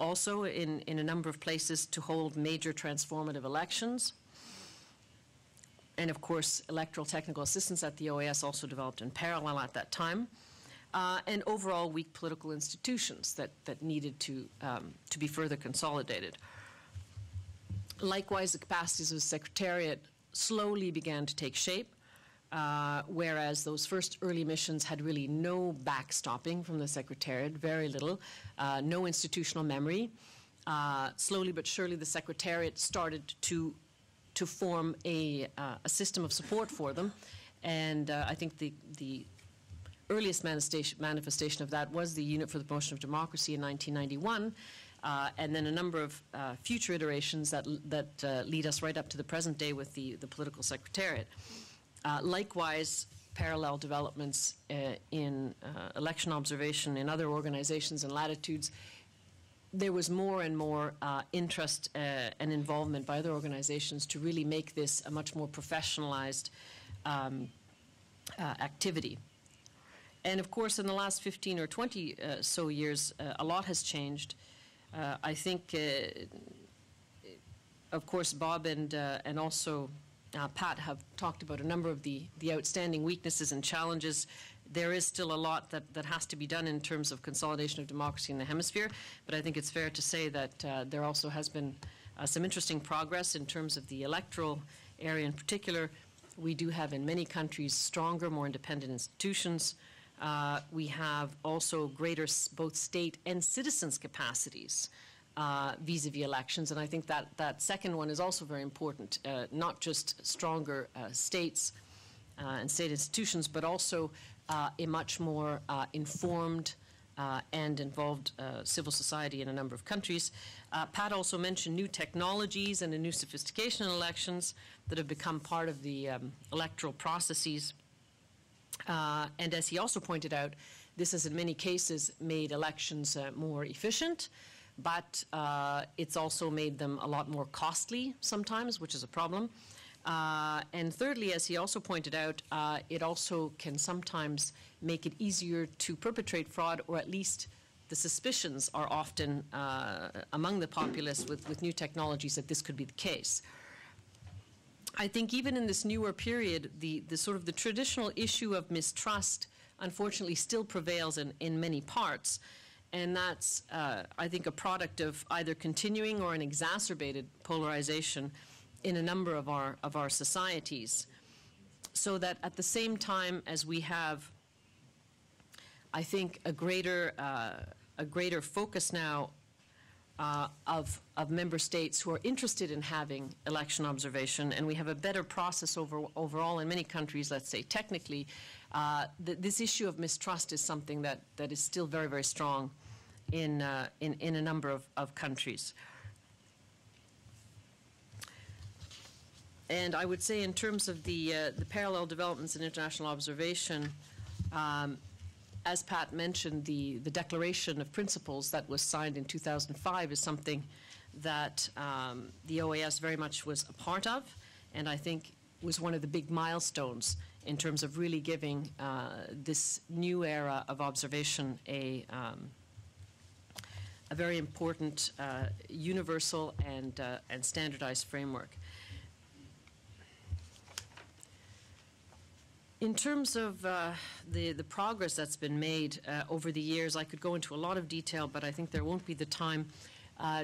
also in a number of places to hold major transformative elections. And of course, electoral technical assistance at the OAS also developed in parallel at that time. And overall weak political institutions that needed to be further consolidated. Likewise, the capacities of the Secretariat slowly began to take shape, whereas those first early missions had really no backstopping from the Secretariat, very little, no institutional memory. Slowly but surely, the Secretariat started to form a system of support for them, and I think the earliest manifestation of that was the Unit for the Promotion of Democracy in 1991, and then a number of future iterations that lead us right up to the present day with the Political Secretariat. Likewise, parallel developments in election observation in other organizations and latitudes. There was more and more interest and involvement by other organizations to really make this a much more professionalized activity. And of course, in the last 15 or 20 so years, a lot has changed. I think, of course, Bob and also Pat have talked about a number of the outstanding weaknesses and challenges. There is still a lot that has to be done in terms of consolidation of democracy in the hemisphere, but I think it's fair to say that there also has been some interesting progress in terms of the electoral area in particular. We do have in many countries stronger, more independent institutions. We have also greater both state and citizens' capacities vis-a-vis elections, and I think that second one is also very important, not just stronger states and state institutions, but also a much more informed and involved civil society in a number of countries. Pat also mentioned new technologies and a new sophistication in elections that have become part of the electoral processes. And as he also pointed out, this has in many cases made elections more efficient, but it's also made them a lot more costly sometimes, which is a problem. And thirdly, as he also pointed out, it also can sometimes make it easier to perpetrate fraud, or at least the suspicions are often among the populace with new technologies that this could be the case. I think even in this newer period, the sort of the traditional issue of mistrust, unfortunately, still prevails in many parts. And that's, I think, a product of either continuing or an exacerbated polarization in a number of our societies. So that at the same time as we have, I think, a greater focus now of member states who are interested in having election observation, and we have a better process overall in many countries, let's say technically, this issue of mistrust is something that is still very, very strong in a number of countries. And I would say in terms of the parallel developments in international observation, as Pat mentioned, the Declaration of Principles that was signed in 2005 is something that the OAS very much was a part of, and I think was one of the big milestones in terms of really giving this new era of observation a very important universal and standardized framework. In terms of the progress that's been made over the years, I could go into a lot of detail, but I think there won't be the time.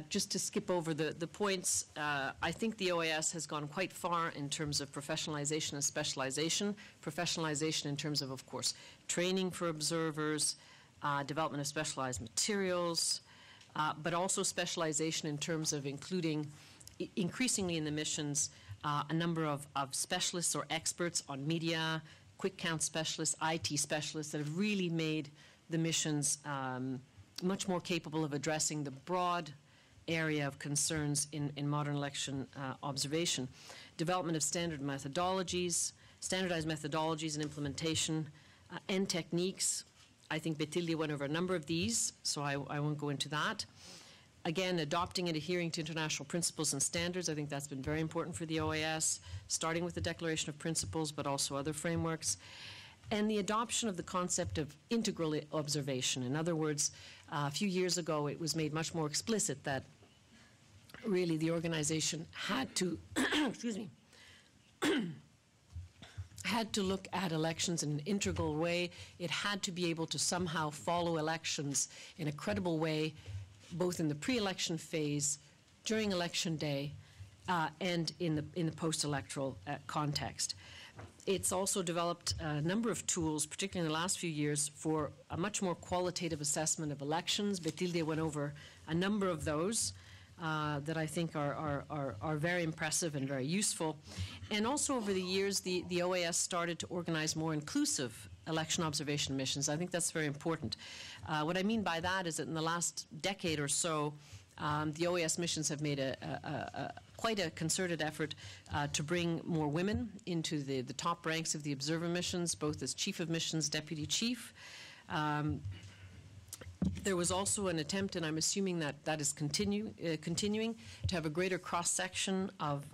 Just to skip over the points, I think the OAS has gone quite far in terms of professionalization and specialization. Professionalization in terms of course, training for observers, development of specialized materials, but also specialization in terms of including, increasingly in the missions, a number of specialists or experts on media, quick count specialists, IT specialists that have really made the missions much more capable of addressing the broad area of concerns in modern election observation. Development of standardized methodologies and implementation and techniques. I think Betilde went over a number of these, so I won't go into that. Again, adopting and adhering to international principles and standards. I think that's been very important for the OAS, starting with the Declaration of Principles, but also other frameworks. And the adoption of the concept of integral observation. In other words, a few years ago, it was made much more explicit that really the organization had to, excuse me, had to look at elections in an integral way. It had to be able to somehow follow elections in a credible way, both in the pre-election phase, during election day, and in the post-electoral context. It's also developed a number of tools, particularly in the last few years, for a much more qualitative assessment of elections. Betilde went over a number of those that I think are very impressive and very useful. And also over the years, the OAS started to organize more inclusive election observation missions. I think that's very important. What I mean by that is that in the last decade or so, the OAS missions have made quite a concerted effort to bring more women into the top ranks of the observer missions, both as chief of missions, deputy chief. There was also an attempt, and I'm assuming that is continuing, to have a greater cross-section of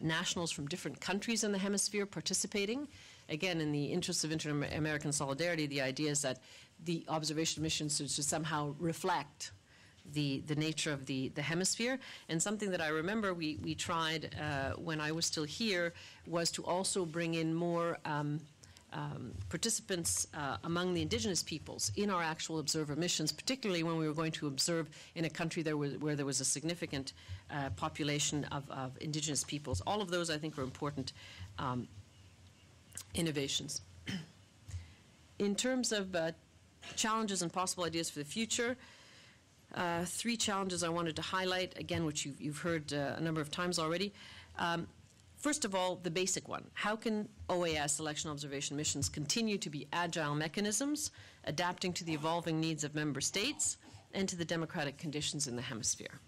nationals from different countries in the hemisphere participating. Again, in the interest of inter-American solidarity, the idea is that the observation missions should somehow reflect the nature of the hemisphere. And something that I remember we tried when I was still here was to also bring in more participants among the indigenous peoples in our actual observer missions, particularly when we were going to observe in a country where there was a significant population of indigenous peoples. All of those, I think, are important innovations. In terms of challenges and possible ideas for the future, three challenges I wanted to highlight, again, which you've heard a number of times already. First of all, the basic one. How can OAS, election observation missions, continue to be agile mechanisms, adapting to the evolving needs of member states and to the democratic conditions in the hemisphere?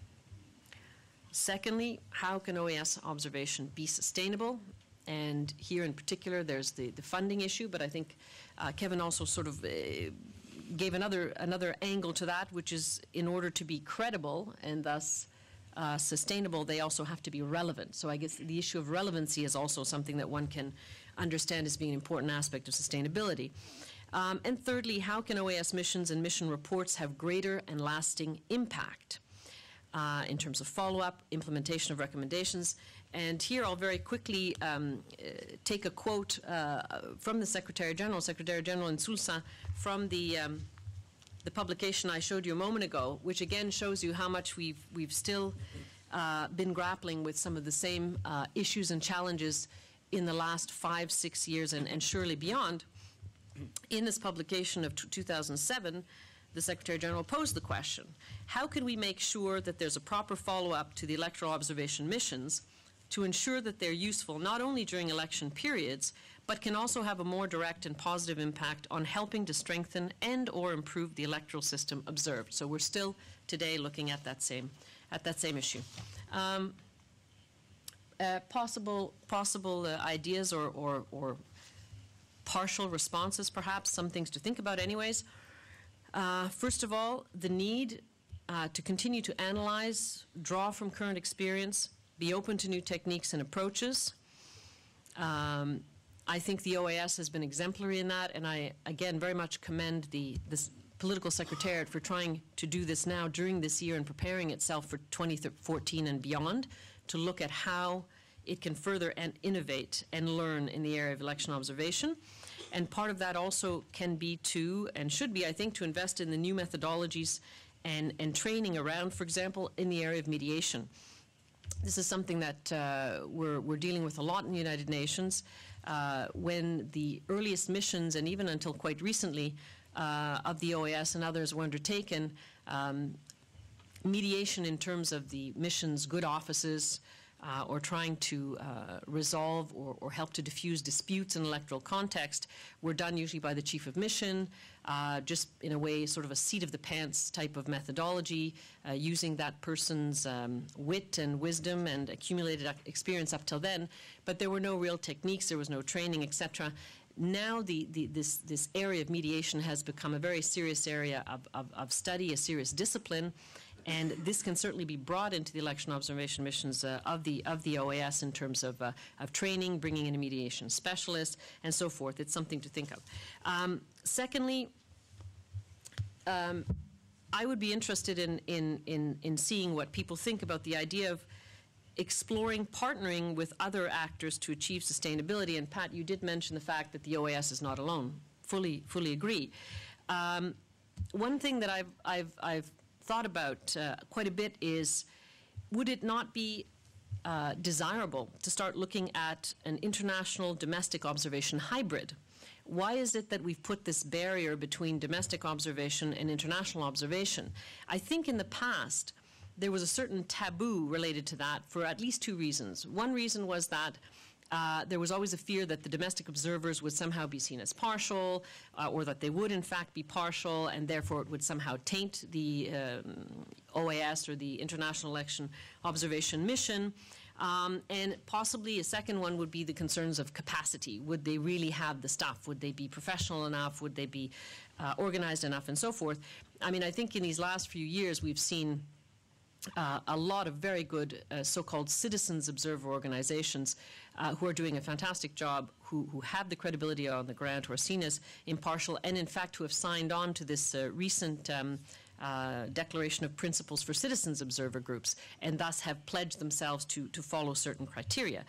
Secondly, how can OAS observation be sustainable? And here in particular, there's the funding issue, but I think Kevin also sort of gave another angle to that, which is in order to be credible and thus sustainable, they also have to be relevant. So I guess the issue of relevancy is also something that one can understand as being an important aspect of sustainability. And thirdly, how can OAS missions and mission reports have greater and lasting impact in terms of follow-up, implementation of recommendations? And here I'll very quickly take a quote from the Secretary General Insulza, from the publication I showed you a moment ago, which again shows you how much we've still been grappling with some of the same issues and challenges in the last 5-6 years and surely beyond. In this publication of 2007, the Secretary General posed the question, how can we make sure that there's a proper follow-up to the electoral observation missions to ensure that they're useful not only during election periods, but can also have a more direct and positive impact on helping to strengthen and or improve the electoral system observed. So we're still today looking at that same issue. Possible ideas or partial responses, perhaps, some things to think about anyways. First of all, the need to continue to analyze, draw from current experience, be open to new techniques and approaches. I think the OAS has been exemplary in that, and I, again, very much commend this political secretariat for trying to do this now during this year and preparing itself for 2014 and beyond to look at how it can further and innovate and learn in the area of election observation. And part of that also can be to, and should be, I think, to invest in the new methodologies and training around, for example, in the area of mediation. This is something that we're dealing with a lot in the United Nations. When the earliest missions, and even until quite recently, of the OAS and others were undertaken, mediation in terms of the mission's good offices, or trying to resolve or help to diffuse disputes in electoral context were done usually by the chief of mission, just in a way sort of a seat-of-the-pants type of methodology, using that person's wit and wisdom and accumulated experience up till then, but there were no real techniques, there was no training, etc. Now this area of mediation has become a very serious area of study, a serious discipline, and this can certainly be brought into the election observation missions of the OAS in terms of training, bringing in a mediation specialist, and so forth. It's something to think of. Secondly, I would be interested in seeing what people think about the idea of exploring partnering with other actors to achieve sustainability. And Pat, you did mention the fact that the OAS is not alone. Fully agree. One thing that I've thought about quite a bit is, would it not be desirable to start looking at an international domestic observation hybrid? Why is it that we've put this barrier between domestic observation and international observation? I think in the past there was a certain taboo related to that for at least two reasons. One reason was that there was always a fear that the domestic observers would somehow be seen as partial, or that they would in fact be partial, and therefore it would somehow taint the OAS or the International Election Observation Mission. And possibly a second one would be the concerns of capacity. Would they really have the staff? Would they be professional enough? Would they be organized enough, and so forth? I mean, I think in these last few years we've seen a lot of very good so-called citizens observer organizations who are doing a fantastic job, who have the credibility on the ground, who are seen as impartial, and in fact who have signed on to this recent Declaration of Principles for Citizens Observer Groups, and thus have pledged themselves to follow certain criteria.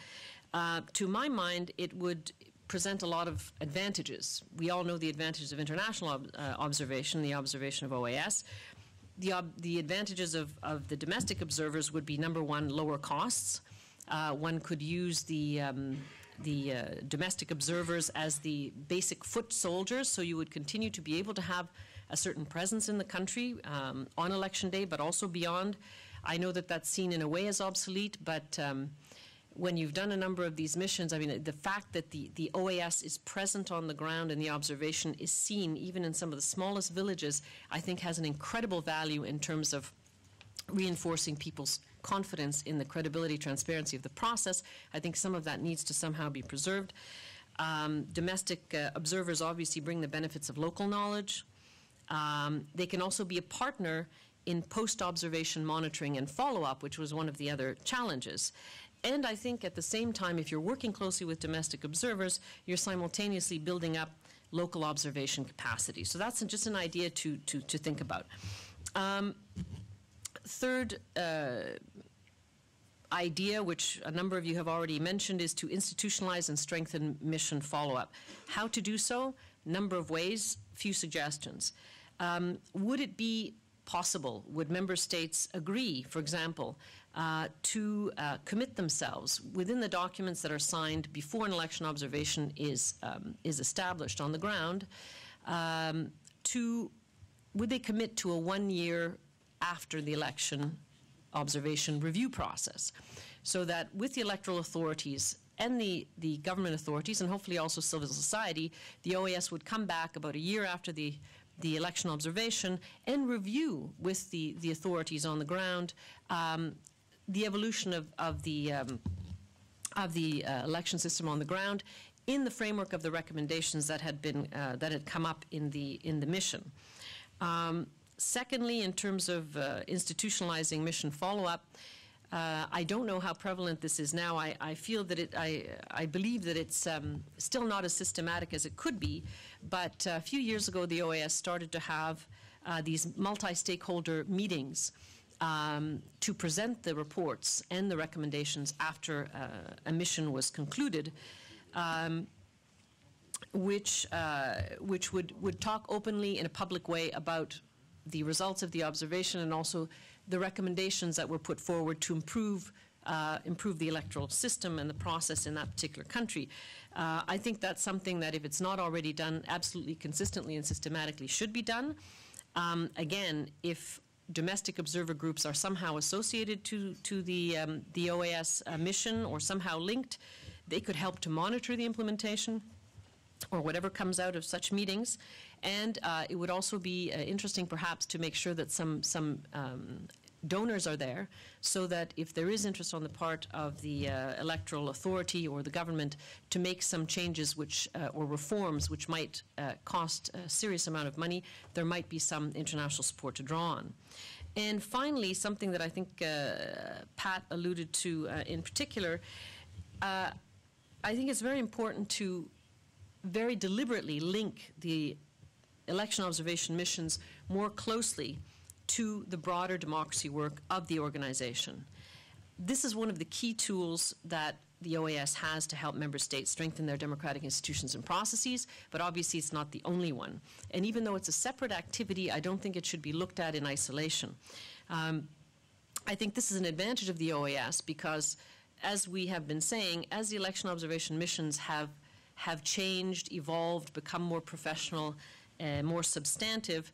To my mind, it would present a lot of advantages. We all know the advantages of international observation, the observation of OAS. The advantages of the domestic observers would be, number one, lower costs. One could use the domestic observers as the basic foot soldiers, so you would continue to be able to have a certain presence in the country on election day, but also beyond. I know that that's seen in a way as obsolete, but when you've done a number of these missions, I mean, the fact that the OAS is present on the ground and the observation is seen even in some of the smallest villages, I think has an incredible value in terms of reinforcing people's confidence in the credibility, transparency of the process. I think some of that needs to somehow be preserved. Domestic observers obviously bring the benefits of local knowledge. They can also be a partner in post-observation monitoring and follow-up, which was one of the other challenges. And I think at the same time, if you're working closely with domestic observers, you're simultaneously building up local observation capacity. So that's just an idea to think about. Third idea, which a number of you have already mentioned, is to institutionalize and strengthen mission follow-up. How to do so? Number of ways, few suggestions. Would it be possible, would member states agree, for example, to commit themselves within the documents that are signed before an election observation is established on the ground, would they commit to a 1 year after the election observation review process, so that with the electoral authorities and the government authorities, and hopefully also civil society, the OAS would come back about a year after the election observation and review with the authorities on the ground the evolution of the election system on the ground in the framework of the recommendations that had been that had come up in the mission. Secondly, in terms of institutionalizing mission follow-up, I don't know how prevalent this is now. I feel that I believe that it's still not as systematic as it could be, but a few years ago the OAS started to have these multi-stakeholder meetings to present the reports and the recommendations after a mission was concluded, which would talk openly in a public way about the results of the observation and also the recommendations that were put forward to improve the electoral system and the process in that particular country. I think that's something that, if it's not already done, absolutely consistently and systematically should be done. Again, if domestic observer groups are somehow associated to the OAS mission or somehow linked, they could help to monitor the implementation or whatever comes out of such meetings. And it would also be interesting perhaps to make sure that some donors are there, so that if there is interest on the part of the electoral authority or the government to make some changes which or reforms which might cost a serious amount of money, there might be some international support to draw on. And finally, something that I think Pat alluded to in particular, I think it's very important to very deliberately link the election observation missions more closely to the broader democracy work of the organization. This is one of the key tools that the OAS has to help member states strengthen their democratic institutions and processes, but obviously it's not the only one. And even though it's a separate activity, I don't think it should be looked at in isolation. I think this is an advantage of the OAS because, as we have been saying, as the election observation missions have changed, evolved, become more professional, more substantive,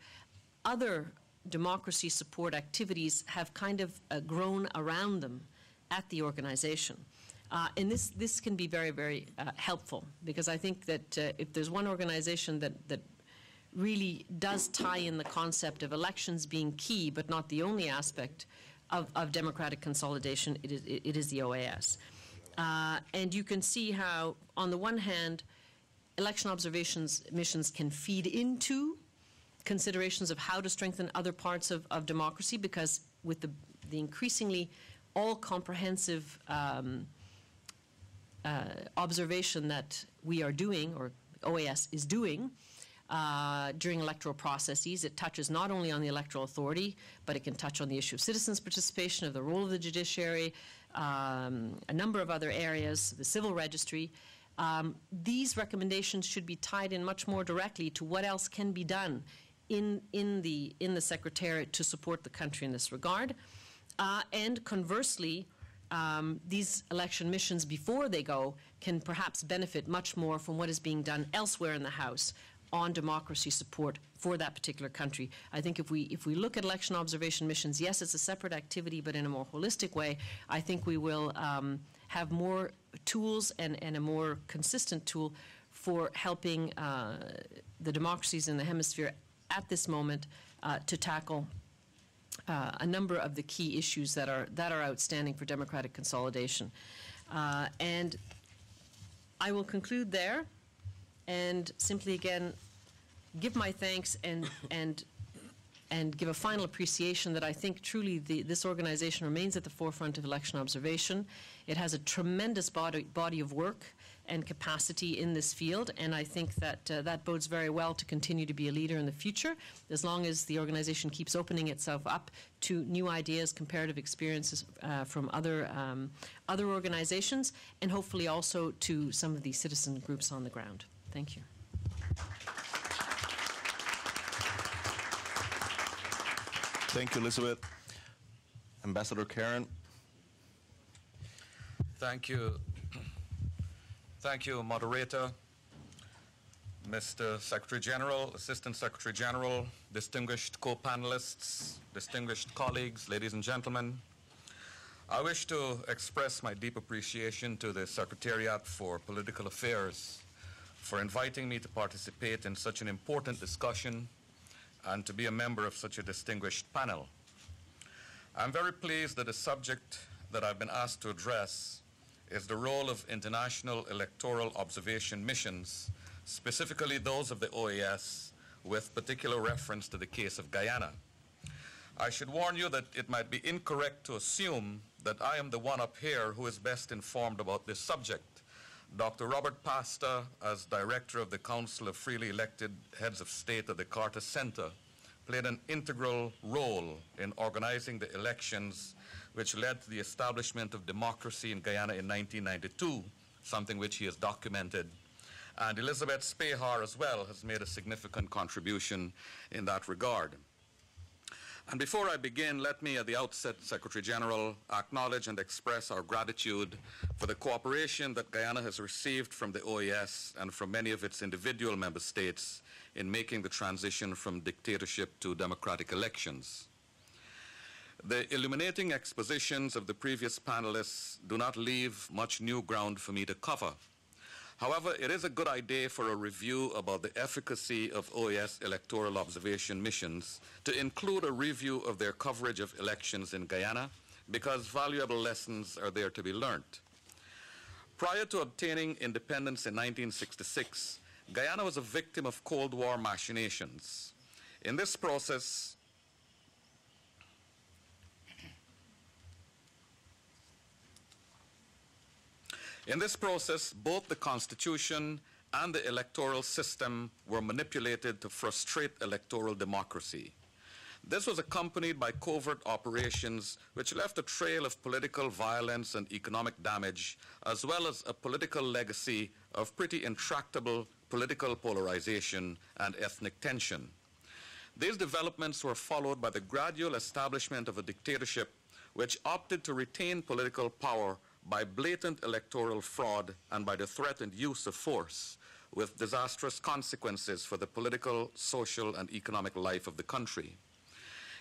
other democracy support activities have kind of grown around them at the organization. And this can be very, very helpful, because I think that if there's one organization that really does tie in the concept of elections being key but not the only aspect of democratic consolidation, it is the OAS. And you can see how, on the one hand, election observations missions can feed into considerations of how to strengthen other parts of democracy, because with the increasingly all-comprehensive observation that we are doing, or OAS is doing, during electoral processes, it touches not only on the electoral authority, but it can touch on the issue of citizens' participation, of the role of the judiciary, a number of other areas, the civil registry. These recommendations should be tied in much more directly to what else can be done in the Secretariat to support the country in this regard. And conversely, these election missions, before they go, can perhaps benefit much more from what is being done elsewhere in the House on democracy support for that particular country. I think if we look at election observation missions, yes, it's a separate activity, but in a more holistic way, I think we will have more tools and a more consistent tool for helping the democracies in the hemisphere at this moment to tackle a number of the key issues that are outstanding for democratic consolidation. And I will conclude there and simply again give my thanks and give a final appreciation that I think truly this organization remains at the forefront of election observation. It has a tremendous body of work and capacity in this field, and I think that that bodes very well to continue to be a leader in the future, as long as the organization keeps opening itself up to new ideas, comparative experiences from other organizations, and hopefully also to some of the citizen groups on the ground. Thank you. Thank you, Elizabeth. Ambassador Karen. Thank you. Thank you, moderator, Mr. Secretary General, Assistant Secretary General, distinguished co-panelists, distinguished colleagues, ladies and gentlemen. I wish to express my deep appreciation to the Secretariat for Political Affairs for inviting me to participate in such an important discussion and to be a member of such a distinguished panel. I'm very pleased that the subject that I've been asked to address is the role of international electoral observation missions, specifically those of the OAS, with particular reference to the case of Guyana. I should warn you that it might be incorrect to assume that I am the one up here who is best informed about this subject. Dr. Robert Pastor, as director of the Council of Freely Elected Heads of State at the Carter Center, played an integral role in organizing the elections which led to the establishment of democracy in Guyana in 1992, something which he has documented. And Elizabeth Spehar as well has made a significant contribution in that regard. And before I begin, let me at the outset, Secretary General, acknowledge and express our gratitude for the cooperation that Guyana has received from the OAS and from many of its individual member states in making the transition from dictatorship to democratic elections. The illuminating expositions of the previous panelists do not leave much new ground for me to cover. However, it is a good idea for a review about the efficacy of OAS electoral observation missions to include a review of their coverage of elections in Guyana, because valuable lessons are there to be learned. Prior to obtaining independence in 1966, Guyana was a victim of Cold War machinations. In this process, both the Constitution and the electoral system were manipulated to frustrate electoral democracy. This was accompanied by covert operations which left a trail of political violence and economic damage, as well as a political legacy of pretty intractable political polarization and ethnic tension. These developments were followed by the gradual establishment of a dictatorship which opted to retain political power by blatant electoral fraud and by the threatened use of force, with disastrous consequences for the political, social, and economic life of the country.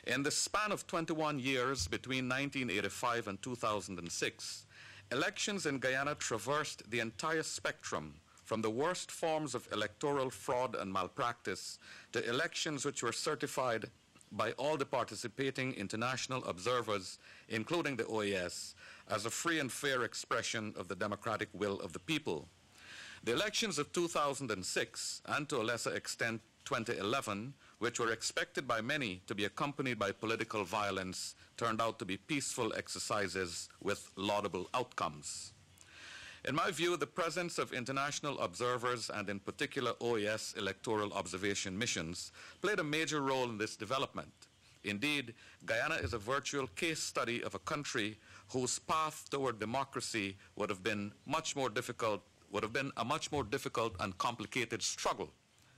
In the span of 21 years between 1985 and 2006, elections in Guyana traversed the entire spectrum, from the worst forms of electoral fraud and malpractice to elections which were certified by all the participating international observers, including the OAS, as a free and fair expression of the democratic will of the people. The elections of 2006, and to a lesser extent 2011, which were expected by many to be accompanied by political violence, turned out to be peaceful exercises with laudable outcomes. In my view, the presence of international observers, and in particular OAS electoral observation missions, played a major role in this development. Indeed, Guyana is a virtual case study of a country whose path toward democracy would have been a much more difficult and complicated struggle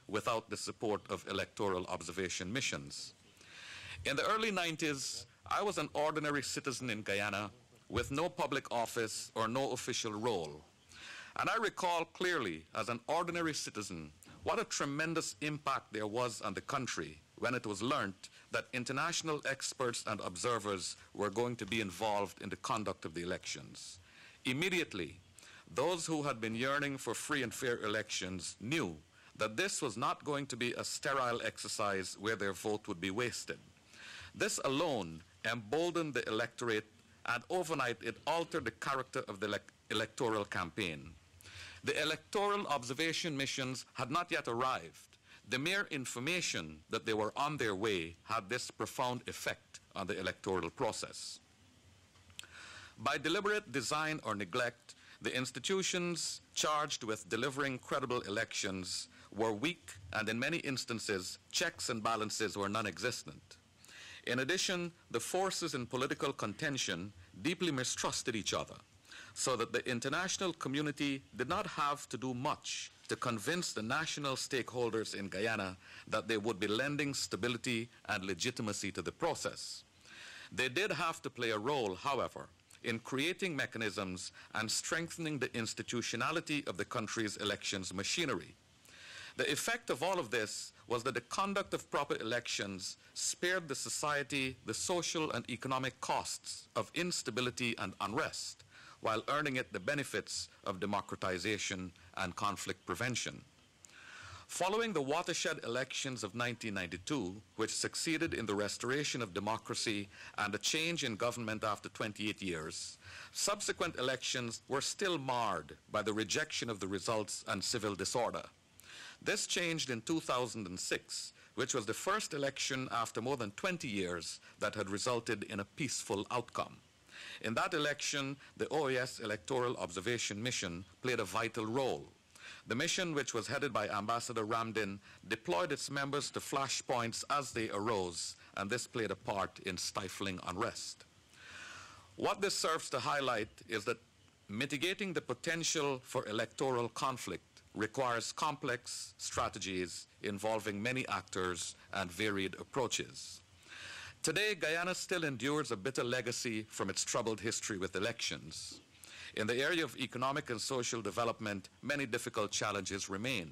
without the support of electoral observation missions. In the early 90s, I was an ordinary citizen in Guyana with no public office or no official role. And I recall clearly, as an ordinary citizen, what a tremendous impact there was on the country when it was learned that international experts and observers were going to be involved in the conduct of the elections. Immediately, those who had been yearning for free and fair elections knew that this was not going to be a sterile exercise where their vote would be wasted. This alone emboldened the electorate, and overnight it altered the character of the electoral campaign. The electoral observation missions had not yet arrived. The mere information that they were on their way had this profound effect on the electoral process. By deliberate design or neglect, the institutions charged with delivering credible elections were weak, and in many instances, checks and balances were non-existent. In addition, the forces in political contention deeply mistrusted each other, so that the international community did not have to do much to convince the national stakeholders in Guyana that they would be lending stability and legitimacy to the process. They did have to play a role, however, in creating mechanisms and strengthening the institutionality of the country's elections machinery. The effect of all of this was that the conduct of proper elections spared the society the social and economic costs of instability and unrest, while earning it the benefits of democratization and conflict prevention. Following the watershed elections of 1992, which succeeded in the restoration of democracy and a change in government after 28 years, subsequent elections were still marred by the rejection of the results and civil disorder. This changed in 2006, which was the first election after more than 20 years that had resulted in a peaceful outcome. In that election, the OAS Electoral Observation Mission played a vital role. The mission, which was headed by Ambassador Ramdin, deployed its members to flashpoints as they arose, and this played a part in stifling unrest. What this serves to highlight is that mitigating the potential for electoral conflict requires complex strategies involving many actors and varied approaches. Today, Guyana still endures a bitter legacy from its troubled history with elections. In the area of economic and social development, many difficult challenges remain.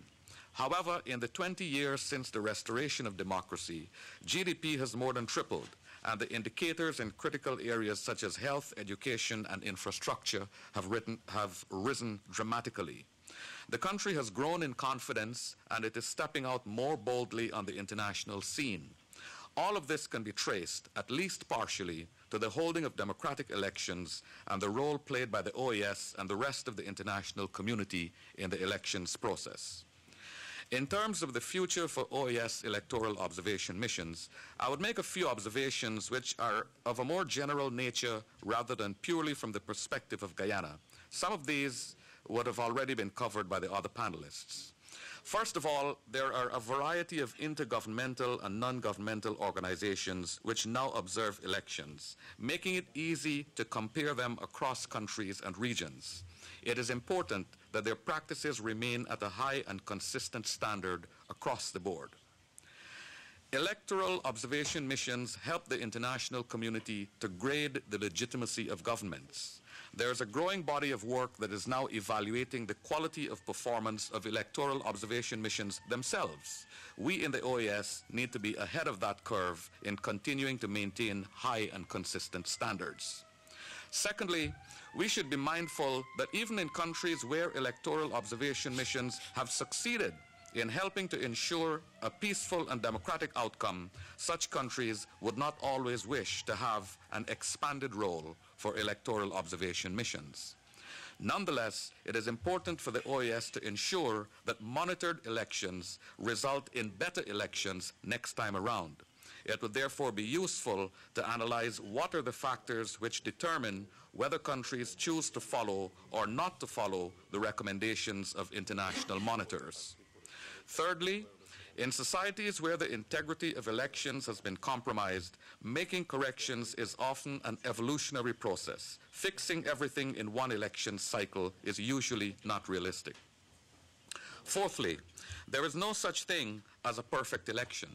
However, in the 20 years since the restoration of democracy, GDP has more than tripled, and the indicators in critical areas such as health, education, and infrastructure have risen dramatically. The country has grown in confidence, and it is stepping out more boldly on the international scene. All of this can be traced, at least partially, to the holding of democratic elections and the role played by the OAS and the rest of the international community in the elections process. In terms of the future for OAS electoral observation missions, I would make a few observations which are of a more general nature rather than purely from the perspective of Guyana. Some of these would have already been covered by the other panelists. First of all, there are a variety of intergovernmental and non-governmental organizations which now observe elections, making it easy to compare them across countries and regions. It is important that their practices remain at a high and consistent standard across the board. Electoral observation missions help the international community to grade the legitimacy of governments. There is a growing body of work that is now evaluating the quality of performance of electoral observation missions themselves. We in the OAS need to be ahead of that curve in continuing to maintain high and consistent standards. Secondly, we should be mindful that even in countries where electoral observation missions have succeeded in helping to ensure a peaceful and democratic outcome, such countries would not always wish to have an expanded role for electoral observation missions. Nonetheless, it is important for the OAS to ensure that monitored elections result in better elections next time around. It would therefore be useful to analyze what are the factors which determine whether countries choose to follow or not to follow the recommendations of international monitors. Thirdly, in societies where the integrity of elections has been compromised, making corrections is often an evolutionary process. Fixing everything in one election cycle is usually not realistic. Fourthly, there is no such thing as a perfect election.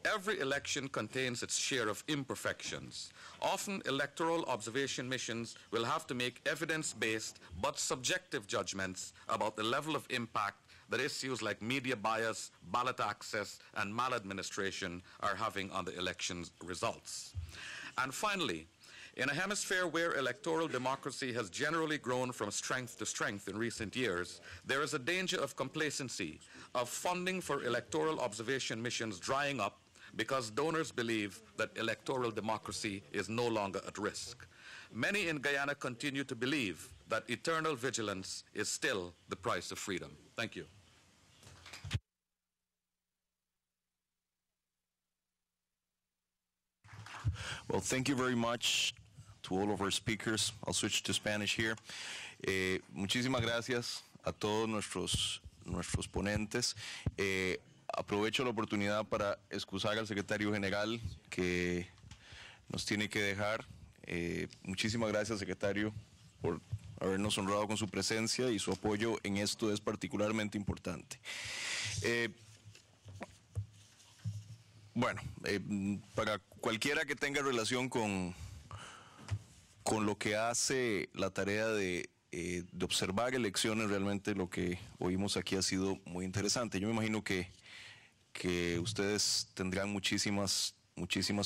Every election contains its share of imperfections. Often, electoral observation missions will have to make evidence-based but subjective judgments about the level of impact that issues like media bias, ballot access, and maladministration are having on the election's results. And finally, in a hemisphere where electoral democracy has generally grown from strength to strength in recent years, there is a danger of complacency, of funding for electoral observation missions drying up because donors believe that electoral democracy is no longer at risk. Many in Guyana continue to believe that eternal vigilance is still the price of freedom. Thank you. Well, thank you very much to all of our speakers. I'll switch to Spanish here. Muchísimas gracias a todos nuestros ponentes. Aprovecho la oportunidad para excusar al secretario general que nos tiene que dejar. Muchísimas gracias, secretario, por habernos honrado con su presencia, y su apoyo en esto es particularmente importante. Bueno, para cualquiera que tenga relación con lo que hace la tarea de observar elecciones, realmente lo que oímos aquí ha sido muy interesante. Yo me imagino que ustedes tendrán muchísimas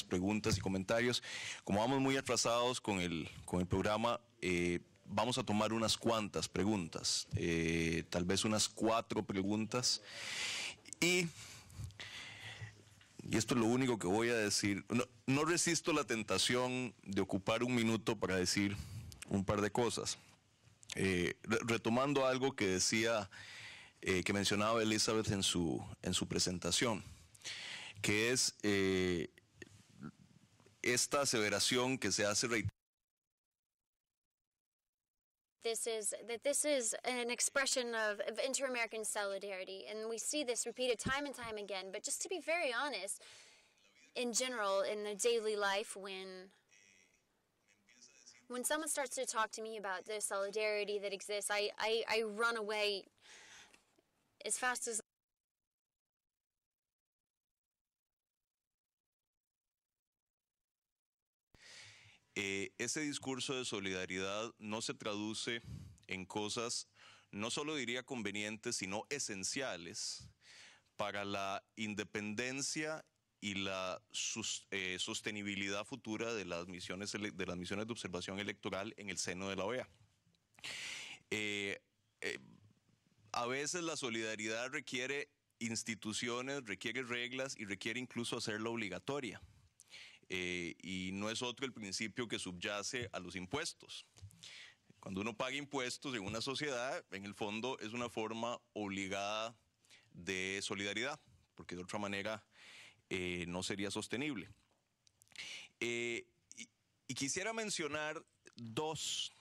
preguntas y comentarios. Como vamos muy atrasados con el programa, vamos a tomar unas cuantas preguntas, tal vez unas 4 preguntas. Y esto es lo único que voy a decir. No resisto la tentación de ocupar un minuto para decir un par de cosas. Retomando algo que decía, que mencionaba Elizabeth en su presentación, que es esta aseveración que se hace reiteradamente. This is an expression of inter-American solidarity, and we see this repeated time and time again. But just to be very honest, in general, in the daily life, when someone starts to talk to me about the solidarity that exists, I run away as fast as ese discurso de solidaridad no se traduce en cosas, no solo diría convenientes, sino esenciales para la independencia y la sostenibilidad futura de las misiones de observación electoral en el seno de la OEA. A veces la solidaridad requiere instituciones, requiere reglas y requiere incluso hacerla obligatoria. Y no es otro el principio que subyace a los impuestos. Cuando uno paga impuestos en una sociedad, en el fondo es una forma obligada de solidaridad, porque de otra manera no sería sostenible. Y quisiera mencionar dos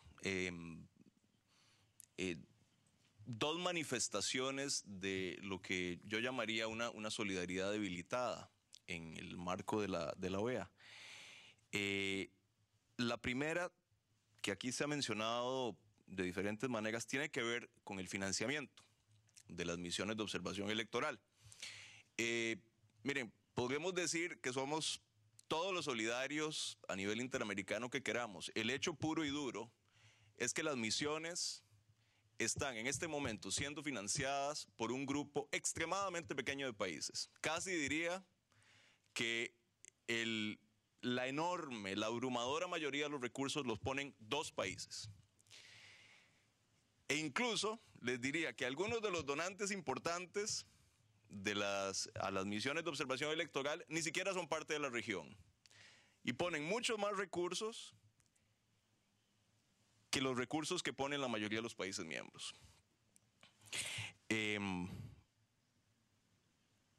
manifestaciones de lo que yo llamaría una solidaridad debilitada en el marco de la OEA. La primera, que aquí se ha mencionado de diferentes maneras, tiene que ver con el financiamiento de las misiones de observación electoral. Miren, podemos decir que somos todos los solidarios a nivel interamericano que queramos. El hecho puro y duro es que las misiones están en este momento siendo financiadas por un grupo extremadamente pequeño de países. Casi diría que la enorme, la abrumadora mayoría de los recursos los ponen 2 países. E incluso les diría que algunos de los donantes importantes a las misiones de observación electoral ni siquiera son parte de la región y ponen muchos más recursos que los recursos que ponen la mayoría de los países miembros.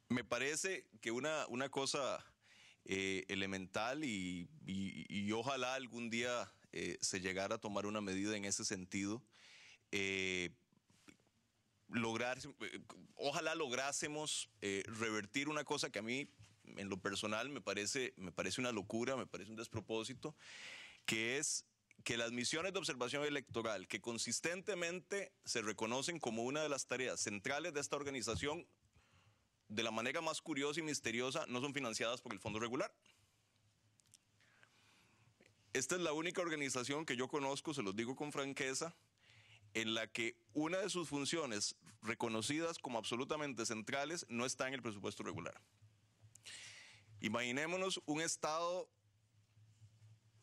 Me parece que una cosa elemental y ojalá algún día se llegara a tomar una medida en ese sentido, ojalá lográsemos revertir una cosa que a mí en lo personal me parece una locura, me parece un despropósito, que es que las misiones de observación electoral, que consistentemente se reconocen como una de las tareas centrales de esta organización, de la manera más curiosa y misteriosa, no son financiadas por el fondo regular. Esta es la única organización que yo conozco, se los digo con franqueza, en la que una de sus funciones reconocidas como absolutamente centrales no está en el presupuesto regular. Imaginémonos un estado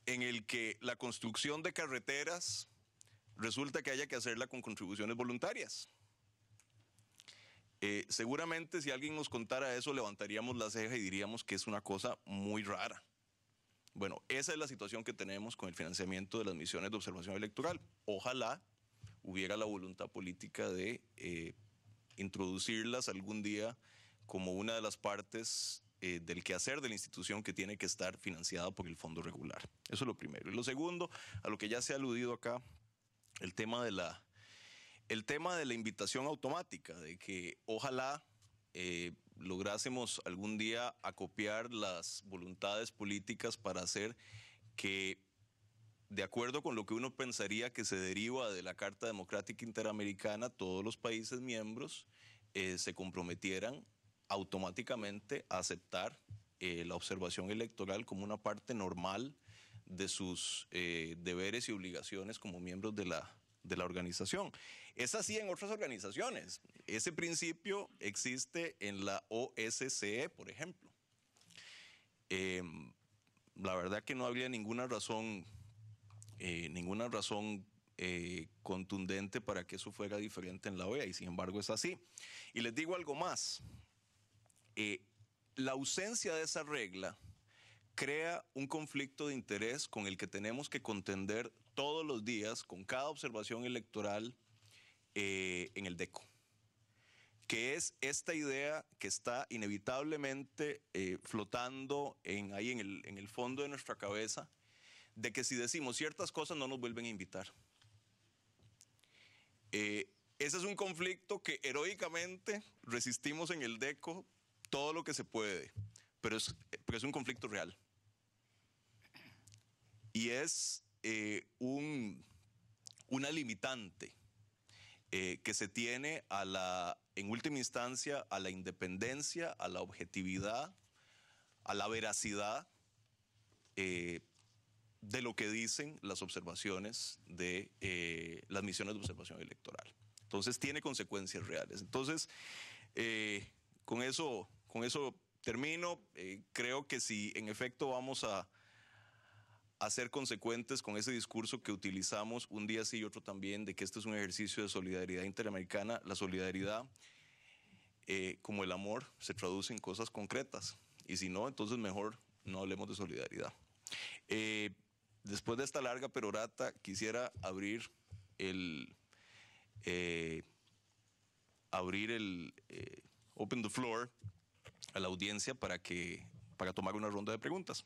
en el que la construcción de carreteras resulta que haya que hacerla con contribuciones voluntarias. Seguramente si alguien nos contara eso levantaríamos la ceja y diríamos que es una cosa muy rara. Bueno, esa es la situación que tenemos con el financiamiento de las misiones de observación electoral. Ojalá hubiera la voluntad política de introducirlas algún día como una de las partes del quehacer de la institución que tiene que estar financiada por el fondo regular. Eso es lo primero. Y lo segundo, a lo que ya se ha aludido acá, el tema de la invitación automática, de que ojalá lográsemos algún día acopiar las voluntades políticas para hacer que, de acuerdo con lo que uno pensaría que se deriva de la Carta Democrática Interamericana, todos los países miembros se comprometieran automáticamente a aceptar la observación electoral como una parte normal de sus deberes y obligaciones como miembros de la organización. Es así en otras organizaciones. Ese principio existe en la OSCE, por ejemplo. La verdad que no habría ninguna razón contundente para que eso fuera diferente en la OEA, y sin embargo es así. Y les digo algo más. La ausencia de esa regla crea un conflicto de interés con el que tenemos que contender todos los días con cada observación electoral en el DECO, que es esta idea que está inevitablemente flotando ahí en el fondo de nuestra cabeza, de que si decimos ciertas cosas no nos vuelven a invitar. Ese es un conflicto que heroicamente resistimos en el DECO todo lo que se puede, pero es un conflicto real. Y es una limitante que se tiene en última instancia a la independencia, a la objetividad, a la veracidad de lo que dicen las observaciones de las misiones de observación electoral. Entonces tiene consecuencias reales. Entonces, con eso termino. Creo que si en efecto vamos a ser consecuentes con ese discurso que utilizamos un día sí y otro también, de que este es un ejercicio de solidaridad interamericana, la solidaridad, como el amor, se traduce en cosas concretas. Y si no, entonces mejor no hablemos de solidaridad. Después de esta larga perorata, quisiera abrir open the floor a la audiencia para tomar una ronda de preguntas.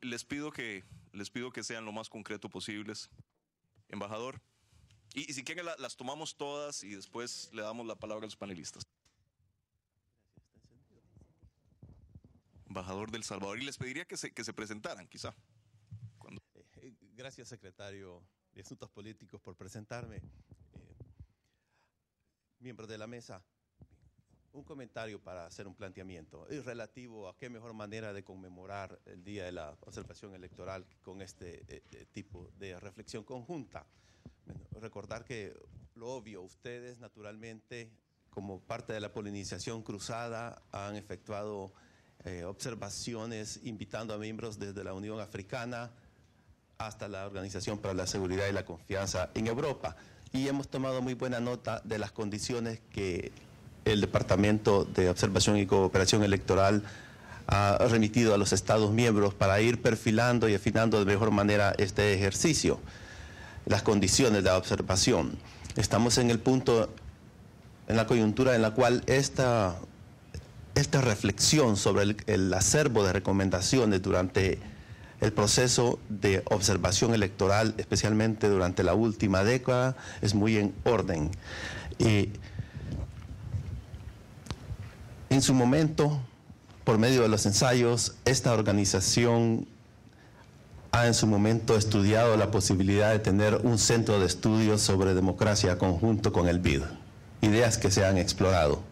Les pido que sean lo más concreto posibles. Embajador. Y si quieren las tomamos todas y después le damos la palabra a los panelistas. Embajador del Salvador. Y les pediría que se presentaran, quizá. Gracias, secretario de Asuntos Políticos, por presentarme. Miembros de la mesa, un comentario para hacer un planteamiento. Es relativo a qué mejor manera de conmemorar el Día de la Observación Electoral con este tipo de reflexión conjunta. Bueno, recordar que lo obvio, ustedes naturalmente, como parte de la polinización cruzada, han efectuado observaciones invitando a miembros desde la Unión Africana hasta la Organización para la Seguridad y la Confianza en Europa. Y hemos tomado muy buena nota de las condiciones que el Departamento de Observación y Cooperación Electoral ha remitido a los Estados miembros para ir perfilando y afinando de mejor manera este ejercicio. Las condiciones de la observación. Estamos en el punto, en la coyuntura en la cual esta reflexión sobre el acervo de recomendaciones durante el proceso de observación electoral, especialmente durante la última década, es muy en orden. En su momento, por medio de los ensayos, esta organización ha en su momento estudiado la posibilidad de tener un centro de estudios sobre democracia conjunto con el BID, ideas que se han explorado.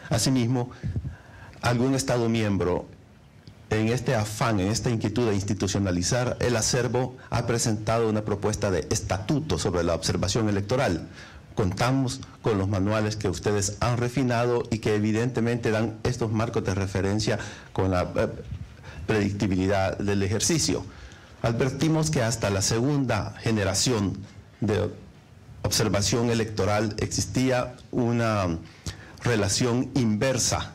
Asimismo, algún Estado miembro, en este afán, en esta inquietud de institucionalizar el acervo, ha presentado una propuesta de estatuto sobre la observación electoral. Contamos con los manuales que ustedes han refinado y que evidentemente dan estos marcos de referencia con la predictibilidad del ejercicio. Advertimos que hasta la segunda generación de observación electoral existía una relación inversa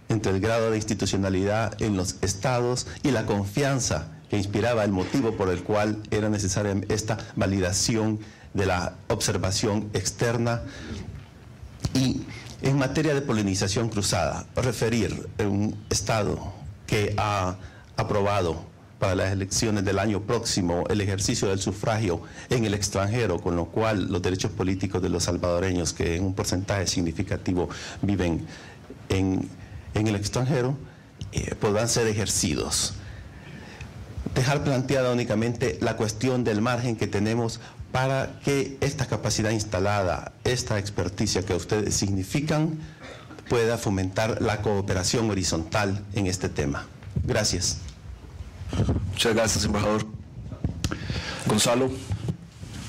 entre el grado de institucionalidad en los estados y la confianza que inspiraba el motivo por el cual era necesaria esta validación de la observación externa. Y en materia de polinización cruzada, referir un estado que ha aprobado para las elecciones del año próximo el ejercicio del sufragio en el extranjero, con lo cual los derechos políticos de los salvadoreños, que en un porcentaje significativo viven en el extranjero, podrán ser ejercidos. Dejar planteada únicamente la cuestión del margen que tenemos para que esta capacidad instalada, esta experticia que ustedes significan, pueda fomentar la cooperación horizontal en este tema. Gracias. Muchas gracias, embajador. Gonzalo.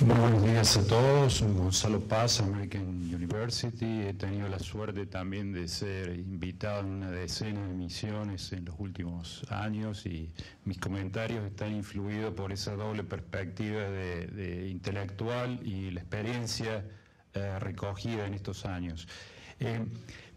Muy buenos días a todos. Soy Gonzalo Paz, American University. He tenido la suerte también de ser invitado en una decena de misiones en los últimos años y mis comentarios están influidos por esa doble perspectiva de intelectual y la experiencia recogida en estos años.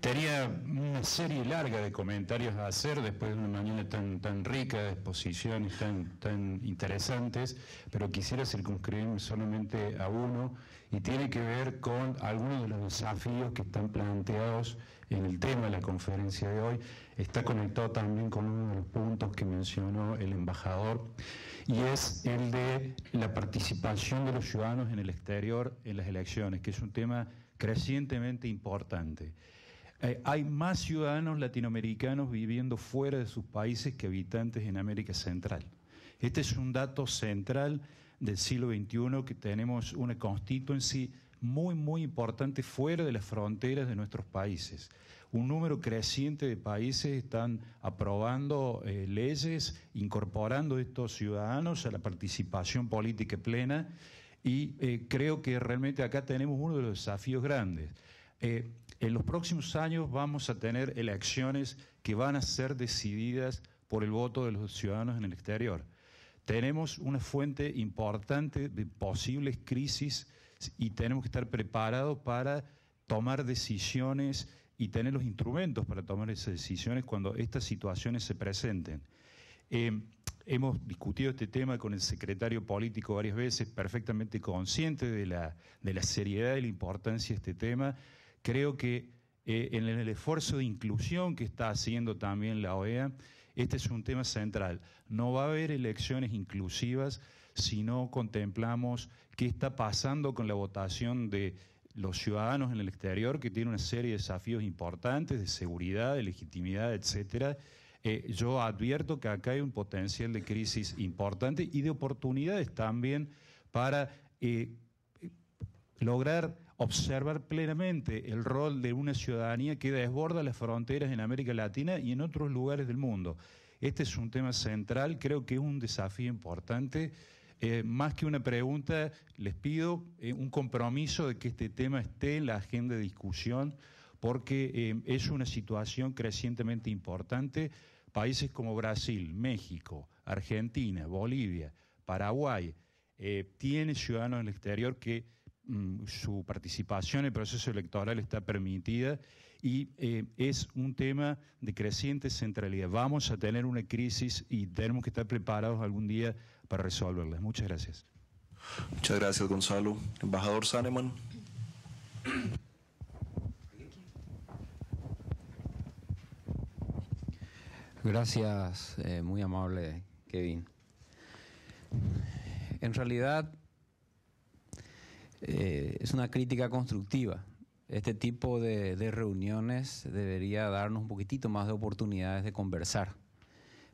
Tenía una serie larga de comentarios a hacer después de una mañana tan rica de exposiciones tan interesantes, pero quisiera circunscribirme solamente a uno y tiene que ver con algunos de los desafíos que están planteados en el tema de la conferencia de hoy. Está conectado también con uno de los puntos que mencionó el embajador y es el de la participación de los ciudadanos en el exterior en las elecciones, que es un tema crecientemente importante. Hay más ciudadanos latinoamericanos viviendo fuera de sus países que habitantes en América Central. Este es un dato central del siglo XXI, que tenemos una constituency muy, muy importante fuera de las fronteras de nuestros países. Un número creciente de países están aprobando leyes, incorporando a estos ciudadanos a la participación política plena, y creo que realmente acá tenemos uno de los desafíos grandes. En los próximos años vamos a tener elecciones que van a ser decididas por el voto de los ciudadanos en el exterior. Tenemos una fuente importante de posibles crisis y tenemos que estar preparados para tomar decisiones y tener los instrumentos para tomar esas decisiones cuando estas situaciones se presenten. Hemos discutido este tema con el secretario político varias veces, perfectamente consciente de la seriedad y la importancia de este tema. Creo que en el esfuerzo de inclusión que está haciendo también la OEA, este es un tema central. No va a haber elecciones inclusivas si no contemplamos qué está pasando con la votación de los ciudadanos en el exterior, que tiene una serie de desafíos importantes de seguridad, de legitimidad, etcétera. Yo advierto que acá hay un potencial de crisis importante y de oportunidades también para lograr observar plenamente el rol de una ciudadanía que desborda las fronteras en América Latina y en otros lugares del mundo. Este es un tema central, creo que es un desafío importante. Más que una pregunta, les pido un compromiso de que este tema esté en la agenda de discusión, porque es una situación crecientemente importante. Países como Brasil, México, Argentina, Bolivia, Paraguay, tienen ciudadanos en el exterior que su participación en el proceso electoral está permitida, y es un tema de creciente centralidad. Vamos a tener una crisis y tenemos que estar preparados algún día para resolverla. Muchas gracias. Muchas gracias, Gonzalo. Embajador Saneman. Gracias, muy amable, Kevin. En realidad, es una crítica constructiva. Este tipo de reuniones debería darnos un poquitito más de oportunidades de conversar,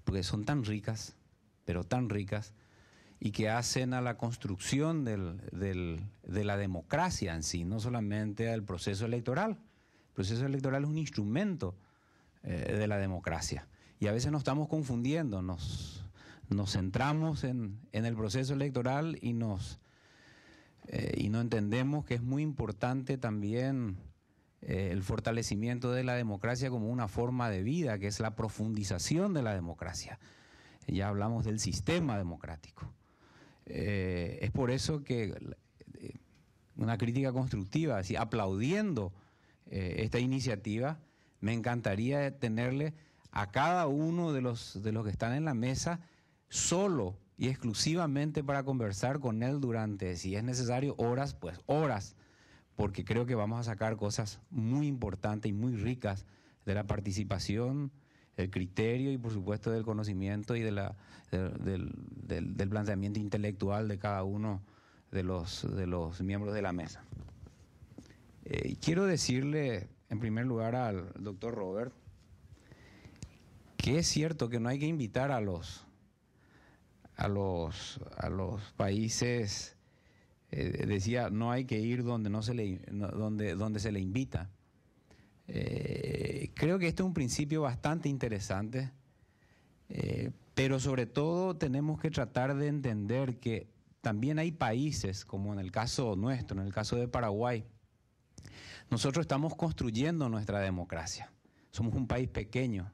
porque son tan ricas, pero tan ricas, y que hacen a la construcción de la democracia en sí, no solamente al proceso electoral. El proceso electoral es un instrumento de la democracia, y a veces nos estamos confundiendo, nos centramos en el proceso electoral y no entendemos que es muy importante también el fortalecimiento de la democracia como una forma de vida, que es la profundización de la democracia. Ya hablamos del sistema democrático. Es por eso que una crítica constructiva, así, aplaudiendo esta iniciativa, me encantaría tenerle a cada uno de los que están en la mesa solo y exclusivamente para conversar con él durante, si es necesario, horas, pues horas, porque creo que vamos a sacar cosas muy importantes y muy ricas de la participación, el criterio y por supuesto del conocimiento y del planteamiento intelectual de cada uno de los miembros de la mesa. Quiero decirle en primer lugar al doctor Robert que es cierto que no hay que invitar a los países, decía, no hay que ir donde donde se le invita. Creo que este es un principio bastante interesante, pero sobre todo tenemos que tratar de entender que también hay países, como en el caso nuestro, en el caso de Paraguay, nosotros estamos construyendo nuestra democracia. Somos un país pequeño.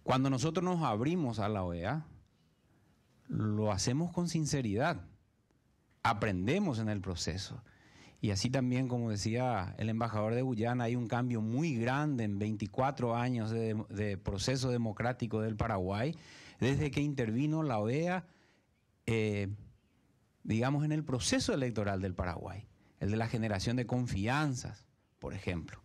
Cuando nosotros nos abrimos a la OEA, lo hacemos con sinceridad, aprendemos en el proceso. Y así también, como decía el embajador de Guyana, hay un cambio muy grande en 24 años de proceso democrático del Paraguay, desde que intervino la OEA, digamos, en el proceso electoral del Paraguay, el de la generación de confianzas, por ejemplo.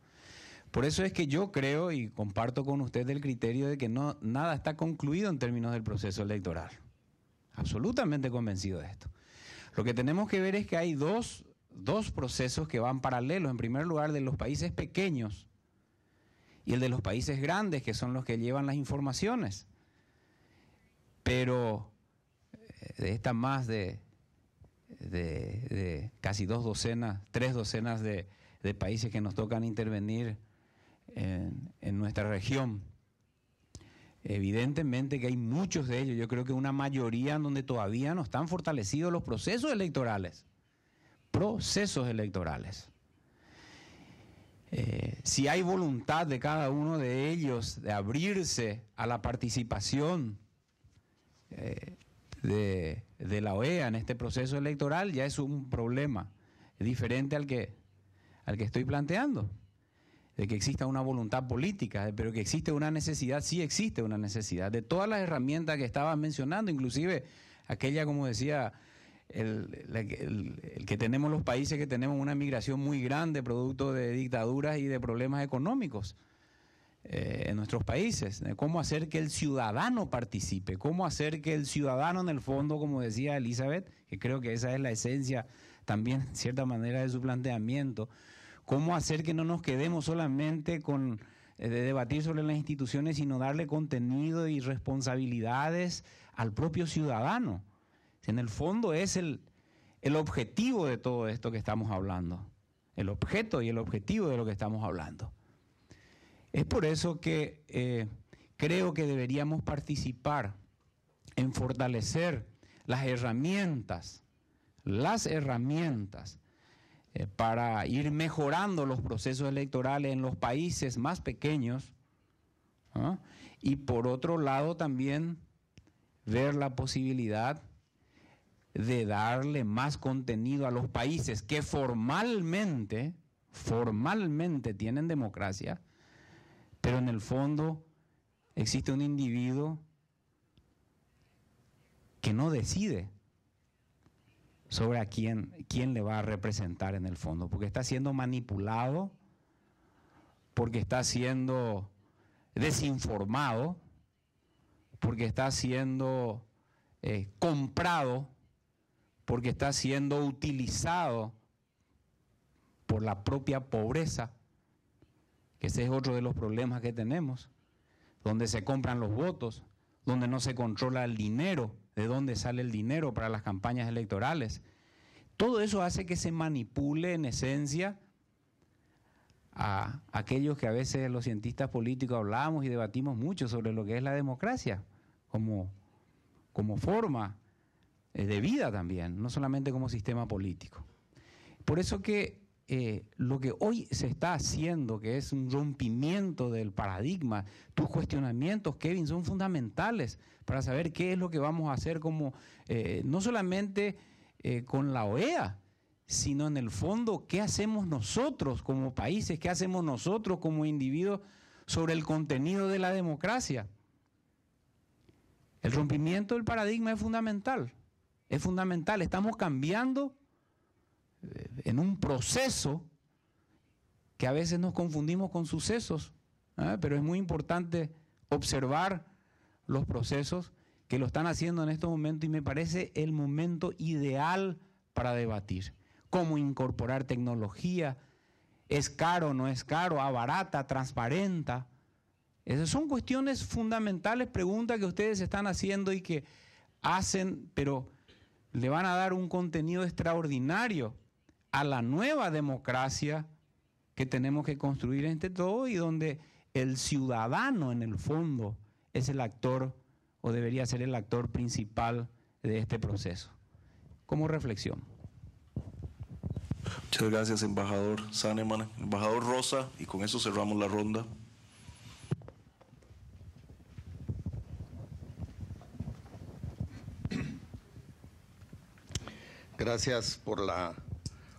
Por eso es que yo creo y comparto con usted el criterio de que nada está concluido en términos del proceso electoral. Absolutamente convencido de esto. Lo que tenemos que ver es que hay dos procesos que van paralelos. En primer lugar, de los países pequeños, y el de los países grandes, que son los que llevan las informaciones. Pero de estas más de casi 3 docenas de países que nos tocan intervenir en nuestra región, evidentemente que hay muchos de ellos, yo creo que una mayoría en donde todavía no están fortalecidos los procesos electorales. Si hay voluntad de cada uno de ellos de abrirse a la participación de la OEA en este proceso electoral, ya es un problema diferente al que estoy planteando, de que exista una voluntad política, pero que existe una necesidad, sí existe una necesidad, de todas las herramientas que estabas mencionando, inclusive aquella, como decía, el que tenemos los países que tenemos una migración muy grande, producto de dictaduras y de problemas económicos en nuestros países. Cómo hacer que el ciudadano participe, cómo hacer que el ciudadano, en el fondo, como decía Elizabeth, que creo que esa es la esencia también, en cierta manera, de su planteamiento, cómo hacer que no nos quedemos solamente con de debatir sobre las instituciones, sino darle contenido y responsabilidades al propio ciudadano. En el fondo es el objetivo de todo esto que estamos hablando, el objeto y el objetivo de lo que estamos hablando. Es por eso que creo que deberíamos participar en fortalecer las herramientas para ir mejorando los procesos electorales en los países más pequeños, ¿no? Y por otro lado también ver la posibilidad de darle más contenido a los países que formalmente tienen democracia, pero en el fondo existe un individuo que no decide sobre a quién le va a representar en el fondo, porque está siendo manipulado, porque está siendo desinformado, porque está siendo comprado, porque está siendo utilizado por la propia pobreza, que ese es otro de los problemas que tenemos, donde se compran los votos, donde no se controla el dinero, de dónde sale el dinero para las campañas electorales. Todo eso hace que se manipule en esencia a aquellos que a veces los cientistas políticos hablamos y debatimos mucho sobre lo que es la democracia como forma de vida también, no solamente como sistema político. Por eso que lo que hoy se está haciendo, que es un rompimiento del paradigma, tus cuestionamientos, Kevin, son fundamentales para saber qué es lo que vamos a hacer como, no solamente con la OEA, sino en el fondo, qué hacemos nosotros como países, qué hacemos nosotros como individuos sobre el contenido de la democracia. El rompimiento del paradigma es fundamental. Es fundamental, estamos cambiando en un proceso que a veces nos confundimos con sucesos, pero es muy importante observar los procesos que lo están haciendo en este momento y me parece el momento ideal para debatir. Cómo incorporar tecnología, es caro, no es caro, abarata, transparenta. Esas son cuestiones fundamentales, preguntas que ustedes están haciendo y que hacen, pero le van a dar un contenido extraordinario a la nueva democracia que tenemos que construir entre todos y donde el ciudadano en el fondo es el actor o debería ser el actor principal de este proceso. Como reflexión. Muchas gracias, embajador Saneman. Embajador Rosa, y con eso cerramos la ronda. Gracias por la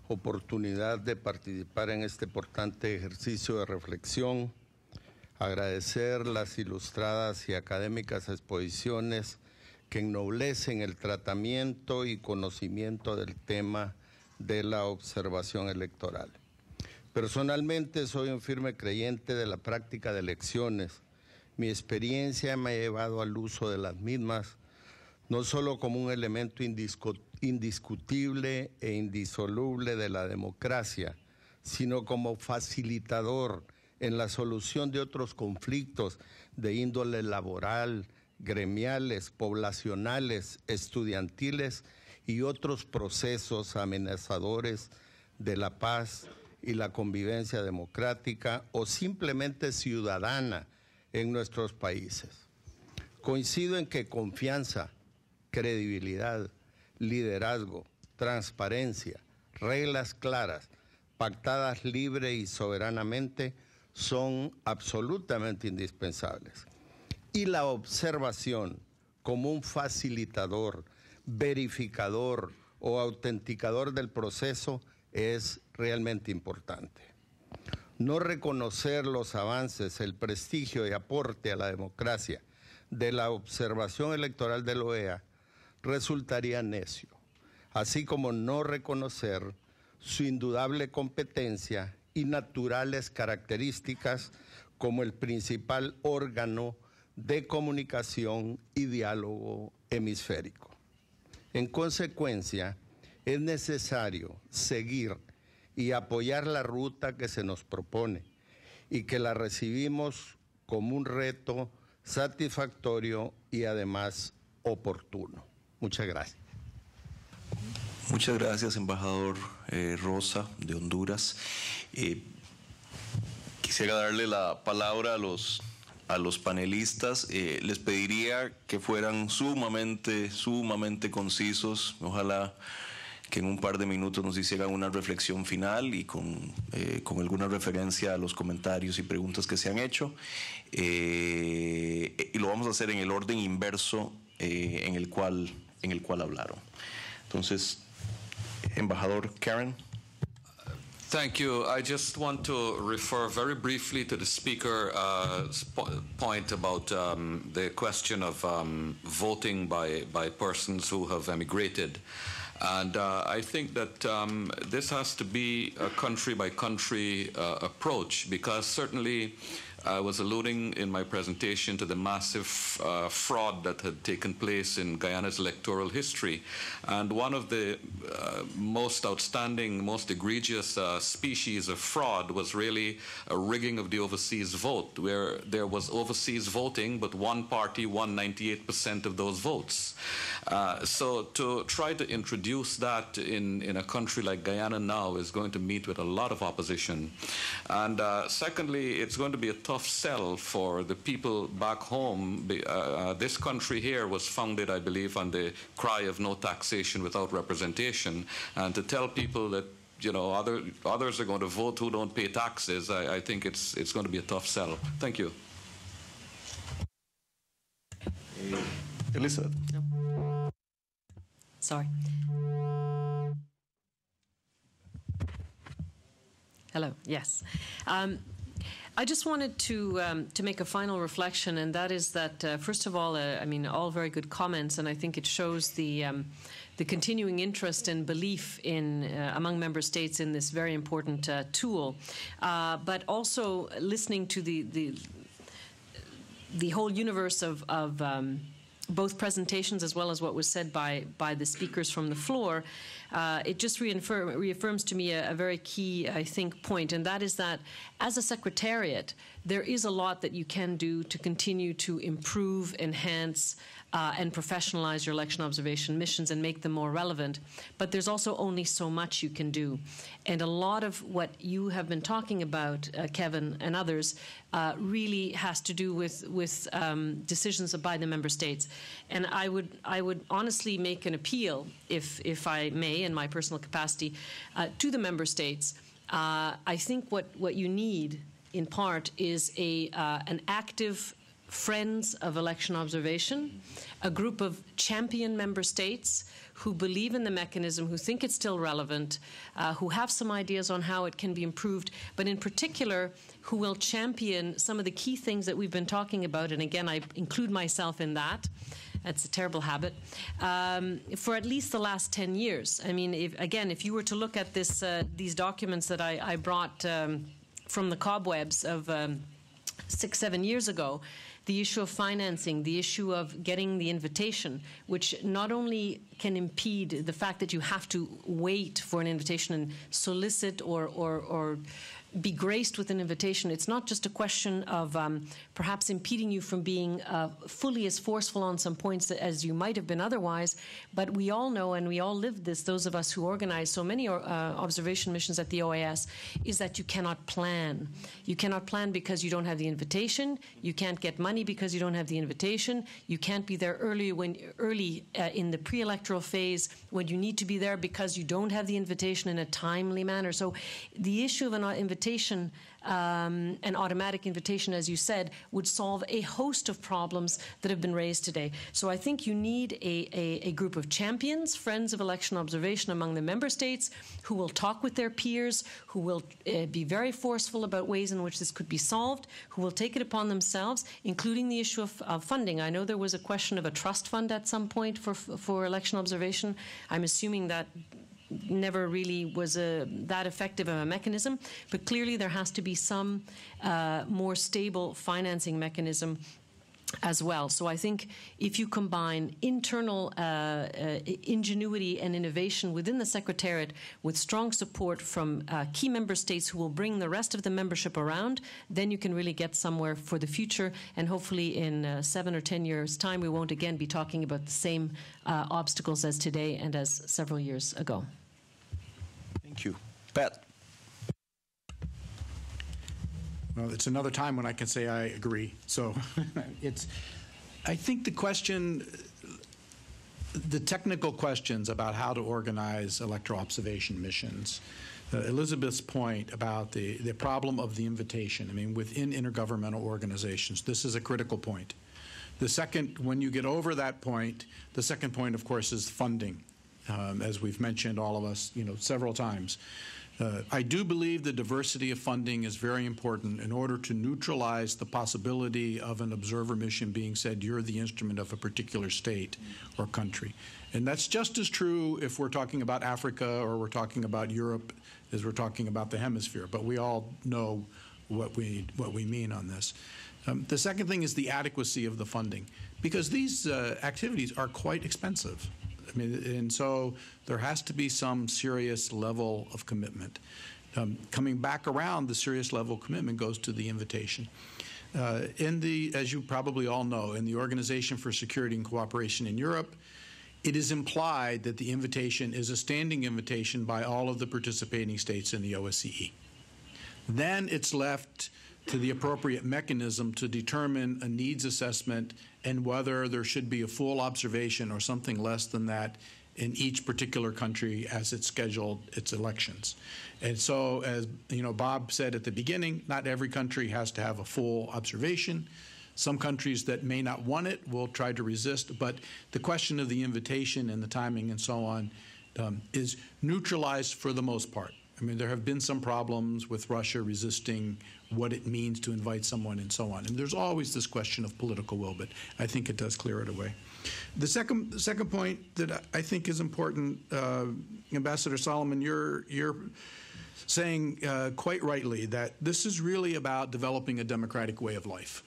oportunidad de participar en este importante ejercicio de reflexión. Agradecer las ilustradas y académicas exposiciones que ennoblecen el tratamiento y conocimiento del tema de la observación electoral. Personalmente soy un firme creyente de la práctica de elecciones. Mi experiencia me ha llevado al uso de las mismas, no solo como un elemento indiscutible e indisoluble de la democracia, sino como facilitador en la solución de otros conflictos de índole laboral, gremiales, poblacionales, estudiantiles y otros procesos amenazadores de la paz y la convivencia democrática o simplemente ciudadana en nuestros países. Coincido en que confianza, credibilidad, liderazgo, transparencia, reglas claras, pactadas libre y soberanamente, son absolutamente indispensables. Y la observación como un facilitador, verificador o autenticador del proceso es realmente importante. No reconocer los avances, el prestigio y aporte a la democracia de la observación electoral de la OEA resultaría necio, así como no reconocer su indudable competencia y naturales características como el principal órgano de comunicación y diálogo hemisférico. En consecuencia, es necesario seguir y apoyar la ruta que se nos propone y que la recibimos como un reto satisfactorio y además oportuno. Muchas gracias. Muchas gracias, embajador Rosa, de Honduras. Quisiera darle la palabra a los panelistas. Les pediría que fueran sumamente concisos. Ojalá que en un par de minutos nos hicieran una reflexión final y con alguna referencia a los comentarios y preguntas que se han hecho. Y lo vamos a hacer en el orden inverso en el cual hablaron. Entonces, embajador Karen. Thank you. I just want to refer very briefly to the speaker's point about the question of voting by persons who have emigrated. And I think that this has to be a country-by-country approach, because certainly I was alluding in my presentation to the massive fraud that had taken place in Guyana's electoral history. And one of the most outstanding, most egregious species of fraud was really a rigging of the overseas vote, where there was overseas voting, but one party won 98% of those votes. So to try to introduce that in a country like Guyana now is going to meet with a lot of opposition. And secondly, it's going to be a tough sell for the people back home. This country here was founded, I believe, on the cry of no taxation without representation. And to tell people that, you know, others are going to vote who don't pay taxes, I think it's going to be a tough sell. Thank you. Elizabeth. No. Sorry. Hello. Yes. I just wanted to make a final reflection, and that is that first of all, I mean, all very good comments, and I think it shows the continuing interest and belief in among member states in this very important tool, but also listening to the whole universe of both presentations as well as what was said by the speakers from the floor. It just reaffirms to me a very key, I think, point, and that is that as a secretariat, there is a lot that you can do to continue to improve, enhance, and professionalize your election observation missions and make them more relevant. But there's also only so much you can do. And a lot of what you have been talking about, Kevin and others, really has to do with decisions by the member states. And I would honestly make an appeal, if I may, in my personal capacity, to the member states. I think what you need, in part, is an active Friends of Election Observation, a group of champion member states who believe in the mechanism, who think it's still relevant, who have some ideas on how it can be improved, but in particular, who will champion some of the key things that we've been talking about, and again, I include myself in that. That's a terrible habit, for at least the last 10 years. I mean, if you were to look at these documents that I brought from the cobwebs of 6-7 years ago, the issue of financing, the issue of getting the invitation, which not only can impede the fact that you have to wait for an invitation and solicit or be graced with an invitation, it's not just a question of perhaps impeding you from being fully as forceful on some points as you might have been otherwise, but we all know, and we all lived this, those of us who organize so many observation missions at the OAS, is that you cannot plan. You cannot plan because you don't have the invitation. You can't get money because you don't have the invitation. You can't be there early in the pre-electoral phase when you need to be there because you don't have the invitation in a timely manner. So the issue of an invitation, an automatic invitation, as you said, would solve a host of problems that have been raised today. So I think you need a group of champions, friends of election observation among the member states, who will talk with their peers, who will be very forceful about ways in which this could be solved, who will take it upon themselves, including the issue of funding. I know there was a question of a trust fund at some point for election observation. I'm assuming that never really was that effective of a mechanism, but clearly there has to be some more stable financing mechanism as well. So I think if you combine internal ingenuity and innovation within the Secretariat with strong support from key member states who will bring the rest of the membership around, then you can really get somewhere for the future, and hopefully in 7 or 10 years' time we won't again be talking about the same obstacles as today and as several years ago. Thank you. Pat. Well, it's another time when I can say I agree. So I think the question, the technical questions about how to organize electoral observation missions, Elizabeth's point about the problem of the invitation, I mean, within intergovernmental organizations, this is a critical point. The second, when you get over that point, the second point, of course, is funding, as we've mentioned, all of us, several times. I do believe the diversity of funding is very important in order to neutralize the possibility of an observer mission being said you're the instrument of a particular state or country. And that's just as true if we're talking about Africa or we're talking about Europe as we're talking about the hemisphere. But we all know what we mean on this. The second thing is the adequacy of the funding, because these activities are quite expensive. I mean, and so there has to be some serious level of commitment. Coming back around, the serious level of commitment goes to the invitation. As you probably all know, in the Organization for Security and Cooperation in Europe, it is implied that the invitation is a standing invitation by all of the participating states in the OSCE. Then it's left to the appropriate mechanism to determine a needs assessment and whether there should be a full observation or something less than that in each particular country as it scheduled its elections. And so, as Bob said at the beginning, not every country has to have a full observation. Some countries that may not want it will try to resist, but the question of the invitation and the timing and so on is neutralized for the most part. I mean, there have been some problems with Russia resisting what it means to invite someone and so on. And there's always this question of political will, but I think it does clear it away. The second point that I think is important, Ambassador Solomon, you're saying quite rightly that this is really about developing a democratic way of life.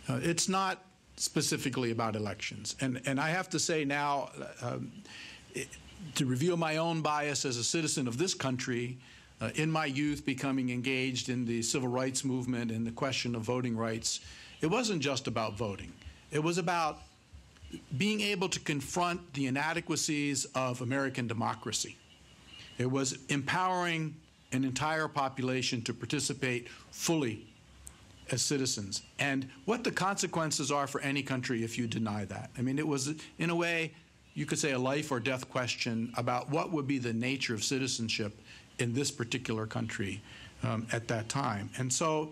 It's not specifically about elections. And I have to say now, to reveal my own bias as a citizen of this country, in my youth becoming engaged in the civil rights movement and the question of voting rights, it wasn't just about voting. It was about being able to confront the inadequacies of American democracy. It was empowering an entire population to participate fully as citizens, and what the consequences are for any country if you deny that. I mean, it was, in a way, you could say a life or death question about what would be the nature of citizenship in this particular country at that time. And so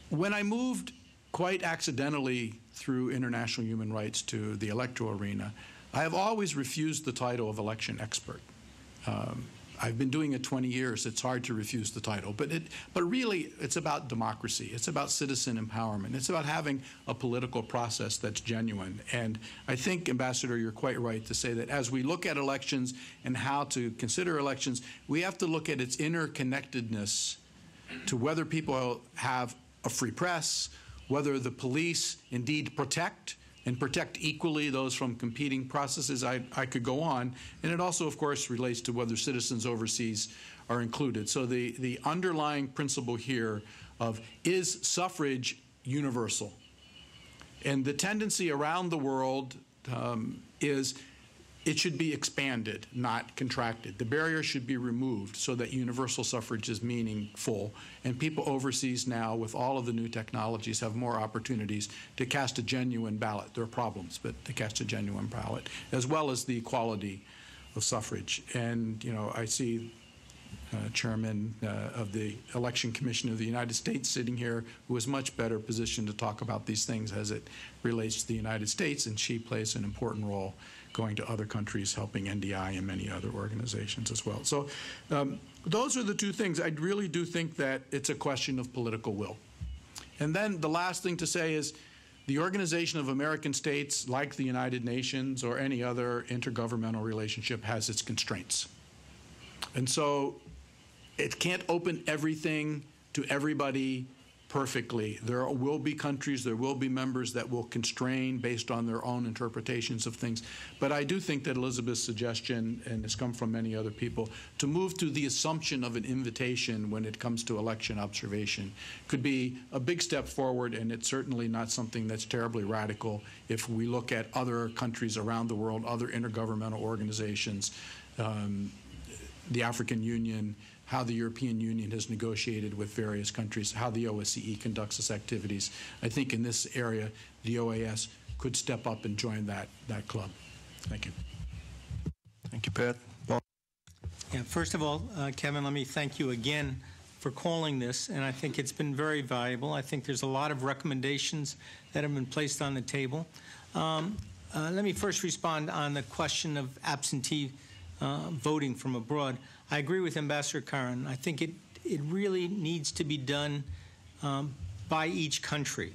when I moved quite accidentally through international human rights to the electoral arena, I have always refused the title of election expert. I've been doing it 20 years. It's hard to refuse the title. But really, it's about democracy. It's about citizen empowerment. It's about having a political process that's genuine. And I think, Ambassador, you're quite right to say that as we look at elections and how to consider elections, we have to look at its interconnectedness to whether people have a free press, whether the police indeed protect equally those from competing processes. I could go on. And it also, of course, relates to whether citizens overseas are included. So the underlying principle here of is suffrage universal? And the tendency around the world is it should be expanded, not contracted. The barrier should be removed so that universal suffrage is meaningful. And people overseas now, with all of the new technologies, have more opportunities to cast a genuine ballot. There are problems, but to cast a genuine ballot, as well as the equality of suffrage. And, you know, I see Chairman of the Election Commission of the United States sitting here, who is much better positioned to talk about these things as it relates to the United States, and she plays an important role going to other countries, helping NDI and many other organizations as well. So those are the two things. I really do think that it's a question of political will. And then the last thing to say is the Organization of American States, like the United Nations or any other intergovernmental relationship, has its constraints. And so it can't open everything to everybody perfectly. There will be countries, there will be members that will constrain based on their own interpretations of things. But I do think that Elizabeth's suggestion, and it's come from many other people, to move to the assumption of an invitation when it comes to election observation could be a big step forward, and it's certainly not something that's terribly radical if we look at other countries around the world, other intergovernmental organizations, the African Union, how the European Union has negotiated with various countries, how the OSCE conducts its activities. I think in this area, the OAS could step up and join that club. Thank you. Thank you, Pat. Yeah, first of all, Kevin, let me thank you again for calling this, and I think it's been very valuable. I think there's a lot of recommendations that have been placed on the table. Let me first respond on the question of absentee voting from abroad. I agree with Ambassador Karan. I think it really needs to be done by each country,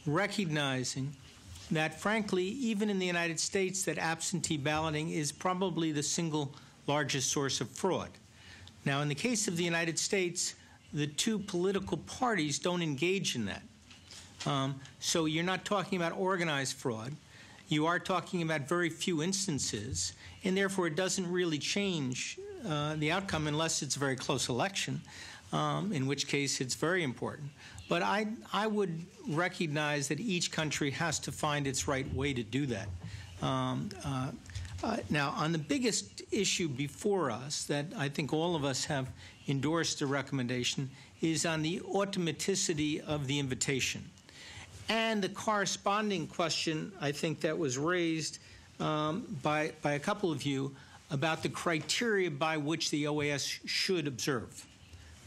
recognizing that, frankly, even in the United States, that absentee balloting is probably the single largest source of fraud. Now, in the case of the United States, the two political parties don't engage in that. So you're not talking about organized fraud. You are talking about very few instances, and therefore it doesn't really change the outcome unless it's a very close election, in which case it's very important. But I would recognize that each country has to find its right way to do that. Now, on the biggest issue before us that I think all of us have endorsed the recommendation is on the automaticity of the invitation. And the corresponding question, I think, that was raised by a couple of you about the criteria by which the OAS should observe.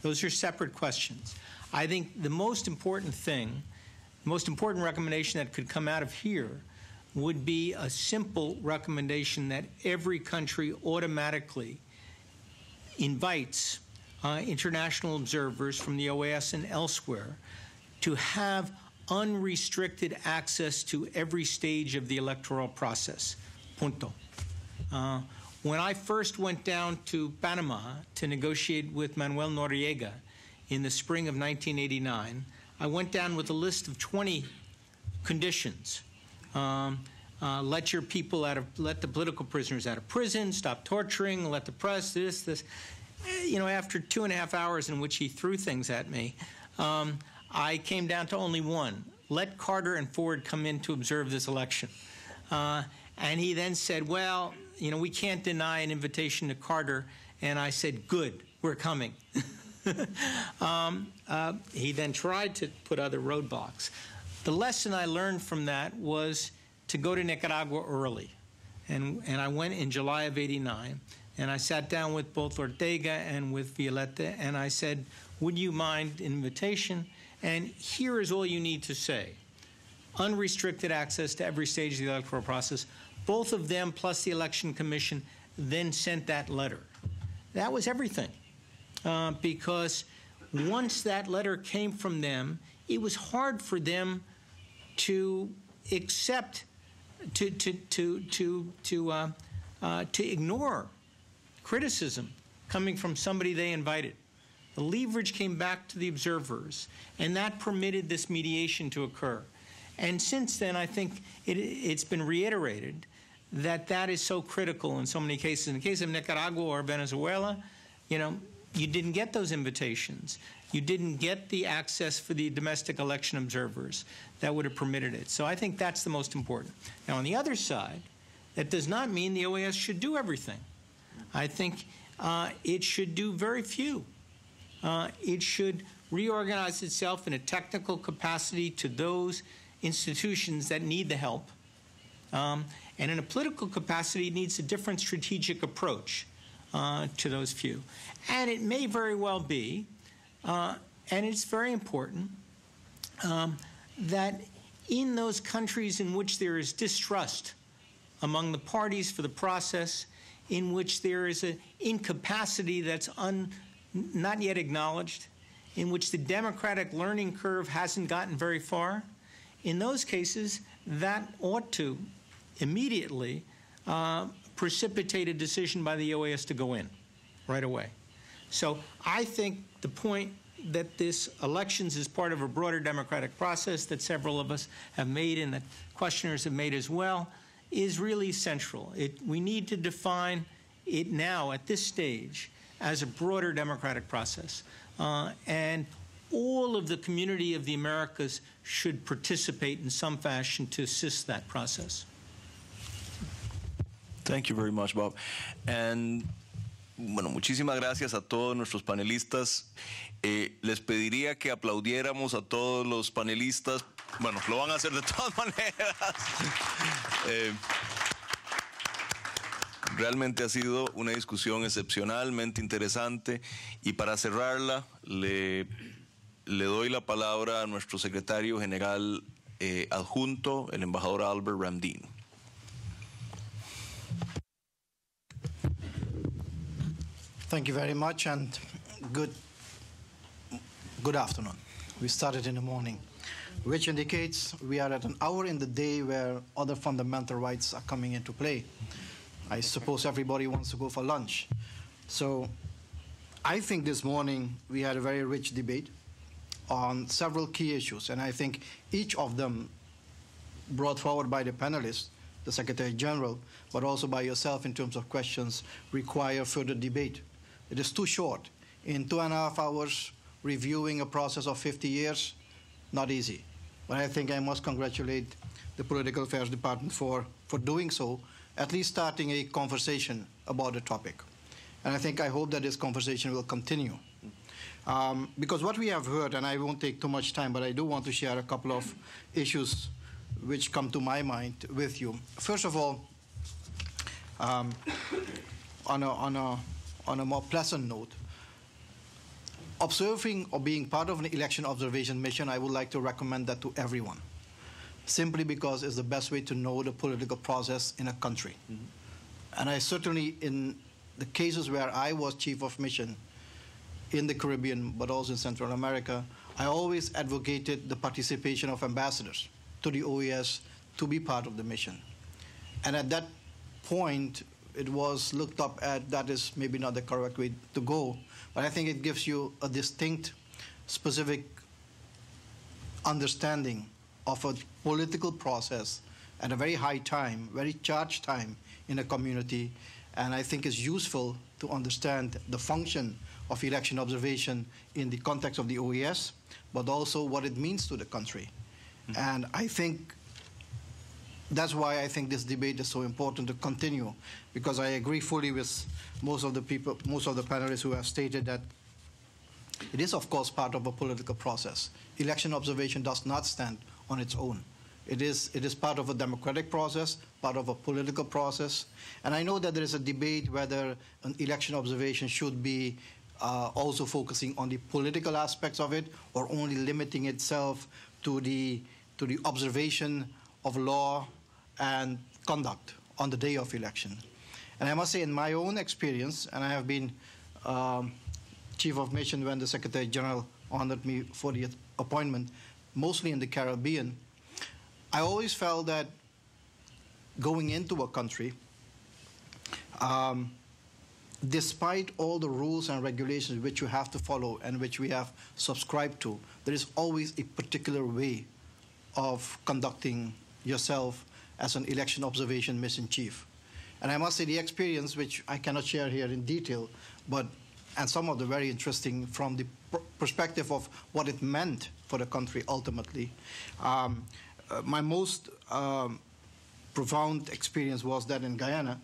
Those are separate questions. I think the most important thing, the most important recommendation that could come out of here would be a simple recommendation that every country automatically invites international observers from the OAS and elsewhere to have unrestricted access to every stage of the electoral process. Punto. When I first went down to Panama to negotiate with Manuel Noriega in the spring of 1989, I went down with a list of 20 conditions. Let your people let the political prisoners out of prison, stop torturing, let the press, this. You know, after 2.5 hours in which he threw things at me, I came down to only one. Let Carter and Ford come in to observe this election. And he then said, well, you know, we can't deny an invitation to Carter. And I said, good, we're coming. He then tried to put other roadblocks. The lesson I learned from that was to go to Nicaragua early. And I went in July of '89. And I sat down with both Ortega and with Violeta. And I said, would you mind an invitation? And here is all you need to say. Unrestricted access to every stage of the electoral process. Both of them, plus the Election Commission, then sent that letter. That was everything. Because once that letter came from them, it was hard for them to accept, to ignore criticism coming from somebody they invited. The leverage came back to the observers, and that permitted this mediation to occur. And since then, I think it's been reiterated that that is so critical in so many cases. In the case of Nicaragua or Venezuela, you know, you didn't get those invitations. You didn't get the access for the domestic election observers that would have permitted it. So I think that's the most important. Now, on the other side, that does not mean the OAS should do everything. I think it should do very few. It should reorganize itself in a technical capacity to those institutions that need the help. And in a political capacity, it needs a different strategic approach to those few. And it may very well be, and it's very important, that in those countries in which there is distrust among the parties for the process, in which there is an incapacity that's not yet acknowledged, in which the democratic learning curve hasn't gotten very far, in those cases, that ought to immediately precipitate a decision by the OAS to go in right away. So I think the point that this elections is part of a broader democratic process that several of us have made and that questioners have made as well is really central. We need to define it now at this stage as a broader democratic process. And all of the community of the Americas should participate in some fashion to assist that process. Thank you very much, Bob. And bueno, muchísimas gracias a todos nuestros panelistas. Les pediría que aplaudiéramos a todos los panelistas. Bueno, lo van a hacer de todas maneras. Realmente ha sido una discusión excepcionalmente interesante y para cerrarla le doy la palabra a nuestro secretario general adjunto, el embajador Albert Ramdin. Thank you very much, and good afternoon. We started in the morning, which indicates we are at an hour in the day where other fundamental rights are coming into play. I suppose everybody wants to go for lunch. So I think this morning we had a very rich debate on several key issues, and I think each of them brought forward by the panelists, the Secretary General, but also by yourself in terms of questions, require further debate. It is too short. In 2.5 hours, reviewing a process of 50 years, not easy. But I think I must congratulate the Political Affairs Department for doing so, at least starting a conversation about the topic. And I hope that this conversation will continue. Because what we have heard, and I won't take too much time, but I do want to share a couple of issues which come to my mind with you. First of all, on a more pleasant note, observing or being part of an election observation mission, I would like to recommend that to everyone, simply because it's the best way to know the political process in a country. Mm-hmm. And I certainly, in the cases where I was chief of mission in the Caribbean, but also in Central America, I always advocated the participation of ambassadors to the OAS to be part of the mission. And at that point, it was looked up at that is maybe not the correct way to go, but I think it gives you a distinct, specific understanding of a political process at a very high time, very charged time in a community, and I think it's useful to understand the function of election observation in the context of the OAS, but also what it means to the country. Mm-hmm. And I think that's why I think this debate is so important to continue, because I agree fully with most of the people, most of the panelists who have stated that it is, of course, part of a political process. Election observation does not stand on its own. It is part of a democratic process, part of a political process. And I know that there is a debate whether an election observation should be also focusing on the political aspects of it, or only limiting itself to the observation of law and conduct on the day of election. And I must say, in my own experience, and I have been chief of mission when the Secretary General honored me for the appointment, mostly in the Caribbean, I always felt that going into a country, despite all the rules and regulations which you have to follow and which we have subscribed to, there is always a particular way of conducting yourself as an election observation mission chief. And I must say the experience, which I cannot share here in detail, but and some of the very interesting from the perspective of what it meant for the country ultimately. My most profound experience was that in Guyana,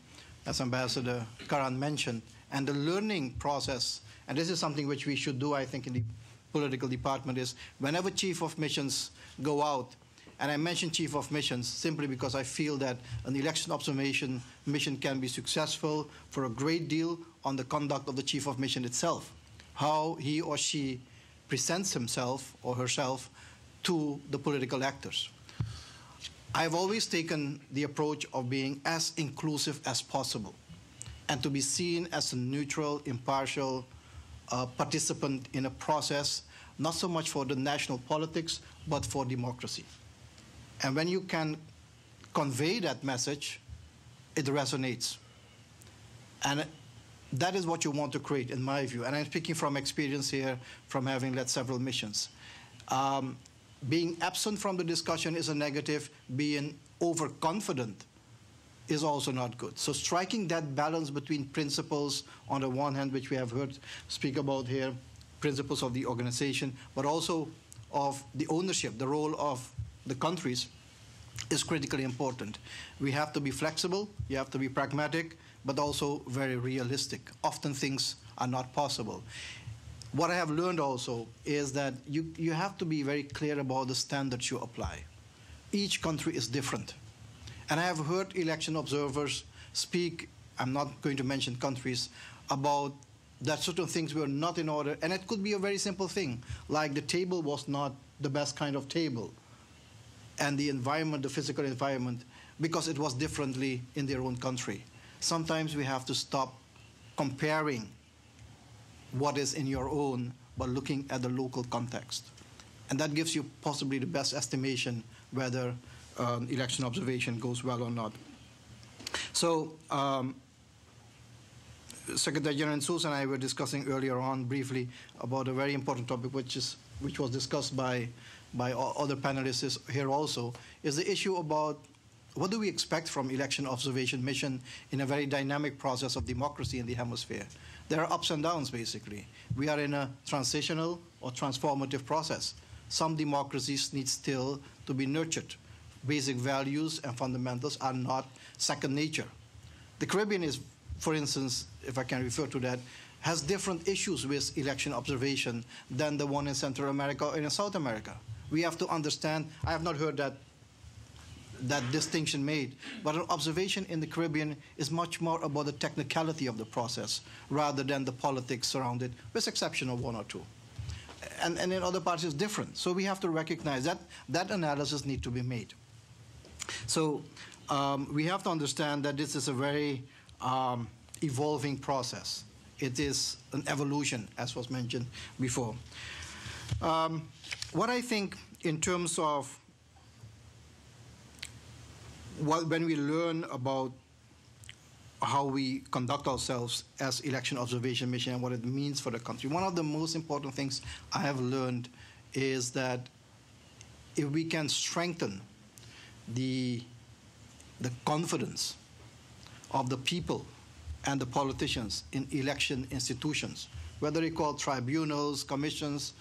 as Ambassador Karan mentioned, and the learning process, and this is something which we should do, I think, in the political department, is whenever chief of missions go out, and I mention chief of missions simply because I feel that an election observation mission can be successful for a great deal on the conduct of the chief of mission itself, how he or she presents himself or herself to the political actors. I've always taken the approach of being as inclusive as possible and to be seen as a neutral, impartial participant in a process, not so much for the national politics, but for democracy. And when you can convey that message, it resonates. And that is what you want to create, in my view. And I'm speaking from experience here, from having led several missions. Being absent from the discussion is a negative. Being overconfident is also not good. So striking that balance between principles, on the one hand, which we have heard speak about here, principles of the organization, but also of the ownership, the role of the countries, is critically important. We have to be flexible, you have to be pragmatic, but also very realistic. Often things are not possible. What I have learned also is that you have to be very clear about the standards you apply. Each country is different. And I have heard election observers speak, I'm not going to mention countries, about that certain things were not in order. And it could be a very simple thing, like the table was not the best kind of table, and the environment, the physical environment, because it was differently in their own country. Sometimes we have to stop comparing what is in your own, but looking at the local context. And that gives you possibly the best estimation whether election observation goes well or not. So Secretary General Sousa and I were discussing earlier on briefly about a very important topic which was discussed by other panelists here also, is the issue about what do we expect from election observation mission in a very dynamic process of democracy in the hemisphere. There are ups and downs, basically. We are in a transitional or transformative process. Some democracies need still to be nurtured. Basic values and fundamentals are not second nature. The Caribbean is, for instance, if I can refer to that, has different issues with election observation than the one in Central America or in South America. We have to understand, I have not heard that distinction made, but an observation in the Caribbean is much more about the technicality of the process rather than the politics around it, with exception of one or two. And in other parts it's different. So we have to recognize that analysis needs to be made. So we have to understand that this is a very evolving process. It is an evolution, as was mentioned before. What I think in terms of when we learn about how we conduct ourselves as election observation mission and what it means for the country, one of the most important things I have learned is that if we can strengthen the confidence of the people and the politicians in election institutions, whether you call tribunals, commissions,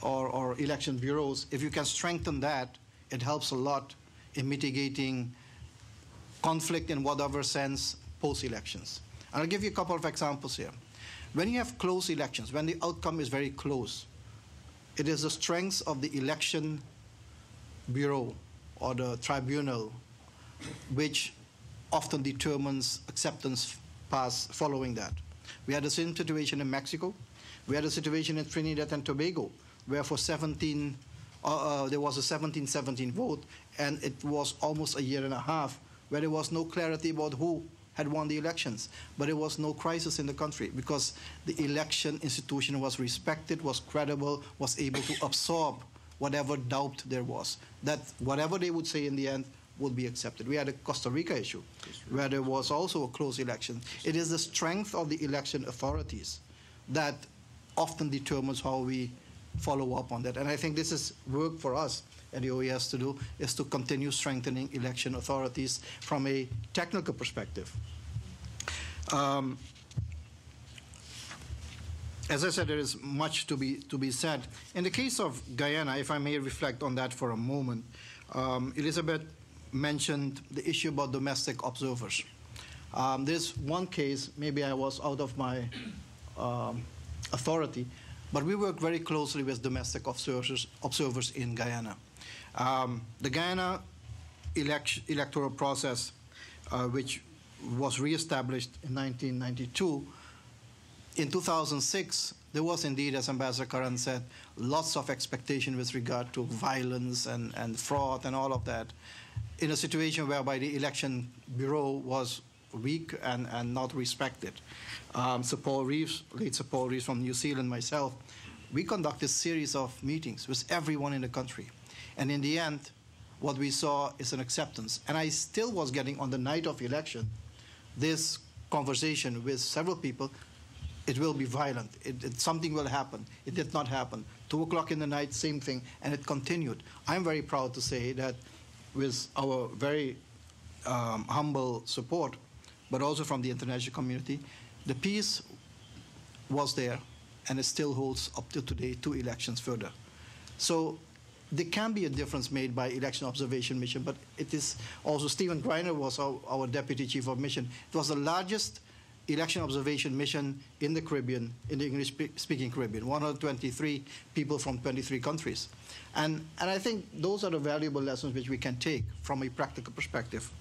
or election bureaus, if you can strengthen that, it helps a lot in mitigating conflict in whatever sense post-elections. And I'll give you a couple of examples here. When you have close elections, when the outcome is very close, it is the strength of the election bureau or the tribunal which often determines acceptance pass following that. We had the same situation in Mexico. We had a situation in Trinidad and Tobago where for there was a 17-17 vote, and it was almost a year and a half where there was no clarity about who had won the elections. But there was no crisis in the country because the election institution was respected, was credible, was able to absorb whatever doubt there was, that whatever they would say in the end would be accepted. We had a Costa Rica issue where there was also a close election. It is the strength of the election authorities that often determines how we follow up on that. And I think this is work for us at the OES to do, is to continue strengthening election authorities from a technical perspective. as I said, there is much to be said. In the case of Guyana, if I may reflect on that for a moment, Elizabeth mentioned the issue about domestic observers. There's one case, maybe I was out of my authority, but we work very closely with domestic observers in Guyana. The Guyana electoral process, which was reestablished in 1992, in 2006, there was indeed, as Ambassador Karan said, lots of expectation with regard to violence and fraud and all of that, in a situation whereby the election bureau was weak and not respected. Sir Paul Reeves, late Sir Paul Reeves from New Zealand, myself, we conducted a series of meetings with everyone in the country. And in the end, what we saw is an acceptance. And I still was getting, on the night of election, this conversation with several people. It will be violent. Something will happen. It did not happen. 2 o'clock in the night, same thing, and it continued. I'm very proud to say that with our very humble support, but also from the international community, the peace was there, and it still holds up to today, 2 elections further. So there can be a difference made by election observation mission, but it is also, Stephen Greiner was our deputy chief of mission. It was the largest election observation mission in the Caribbean, in the English-speaking Caribbean, 123 people from 23 countries. And I think those are the valuable lessons which we can take from a practical perspective.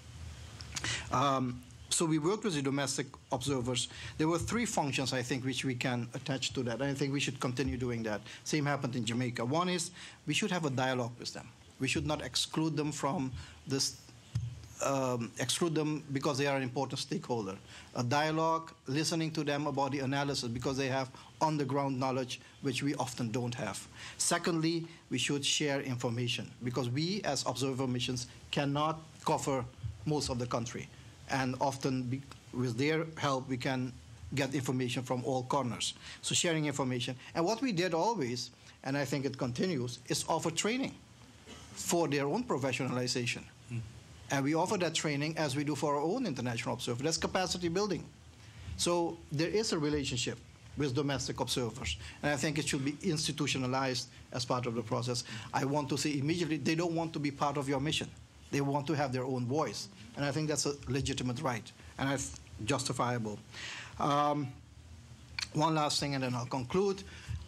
So we worked with the domestic observers. There were 3 functions, I think, which we can attach to that. And I think we should continue doing that. Same happened in Jamaica. One is we should have a dialogue with them. We should not exclude them from this, exclude them because they are an important stakeholder. A dialogue, listening to them about the analysis because they have on-the-ground knowledge which we often don't have. Secondly, we should share information because we as observer missions cannot cover most of the country. And often with their help we can get information from all corners. So sharing information. And what we did always, and I think it continues, is offer training for their own professionalization. And we offer that training as we do for our own international observers. That's capacity building. So there is a relationship with domestic observers. And I think it should be institutionalized as part of the process. I want to say immediately, they don't want to be part of your mission. They want to have their own voice. And I think that's a legitimate right, and it's justifiable. One last thing, and then I'll conclude.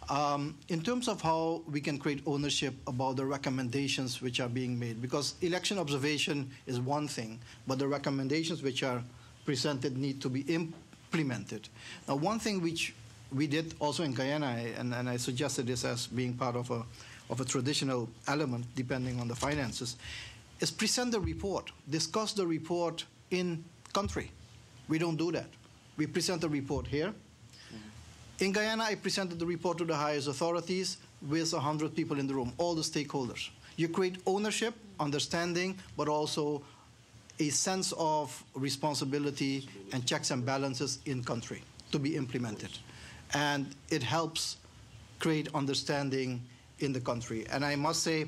In terms of how we can create ownership about the recommendations which are being made, because election observation is one thing, but the recommendations which are presented need to be implemented. Now, one thing which we did also in Guyana, and I suggested this as being part of a traditional element, depending on the finances, is present the report, discuss the report in country. We don't do that. We present the report here. In Guyana, I presented the report to the highest authorities with 100 people in the room, all the stakeholders. You create ownership, understanding, but also a sense of responsibility and checks and balances in country to be implemented. And it helps create understanding in the country. And I must say,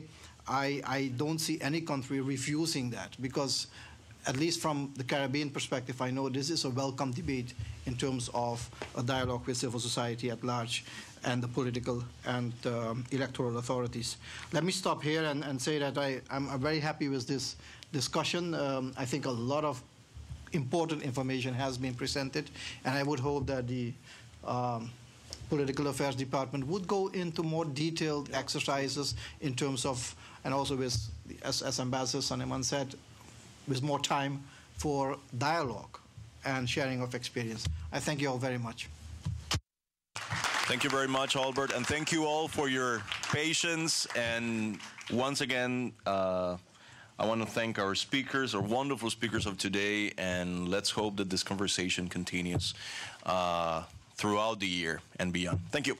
I don't see any country refusing that because, at least from the Caribbean perspective, I know this is a welcome debate in terms of a dialogue with civil society at large and the political and electoral authorities. Let me stop here and say that I'm very happy with this discussion. I think a lot of important information has been presented, and I would hope that the Political Affairs Department would go into more detailed exercises in terms of, and also with, as Ambassador Saneman said, with more time for dialogue and sharing of experience. I thank you all very much. Thank you very much, Albert, and thank you all for your patience. And once again, I want to thank our speakers, our wonderful speakers of today, and let's hope that this conversation continues throughout the year and beyond. Thank you.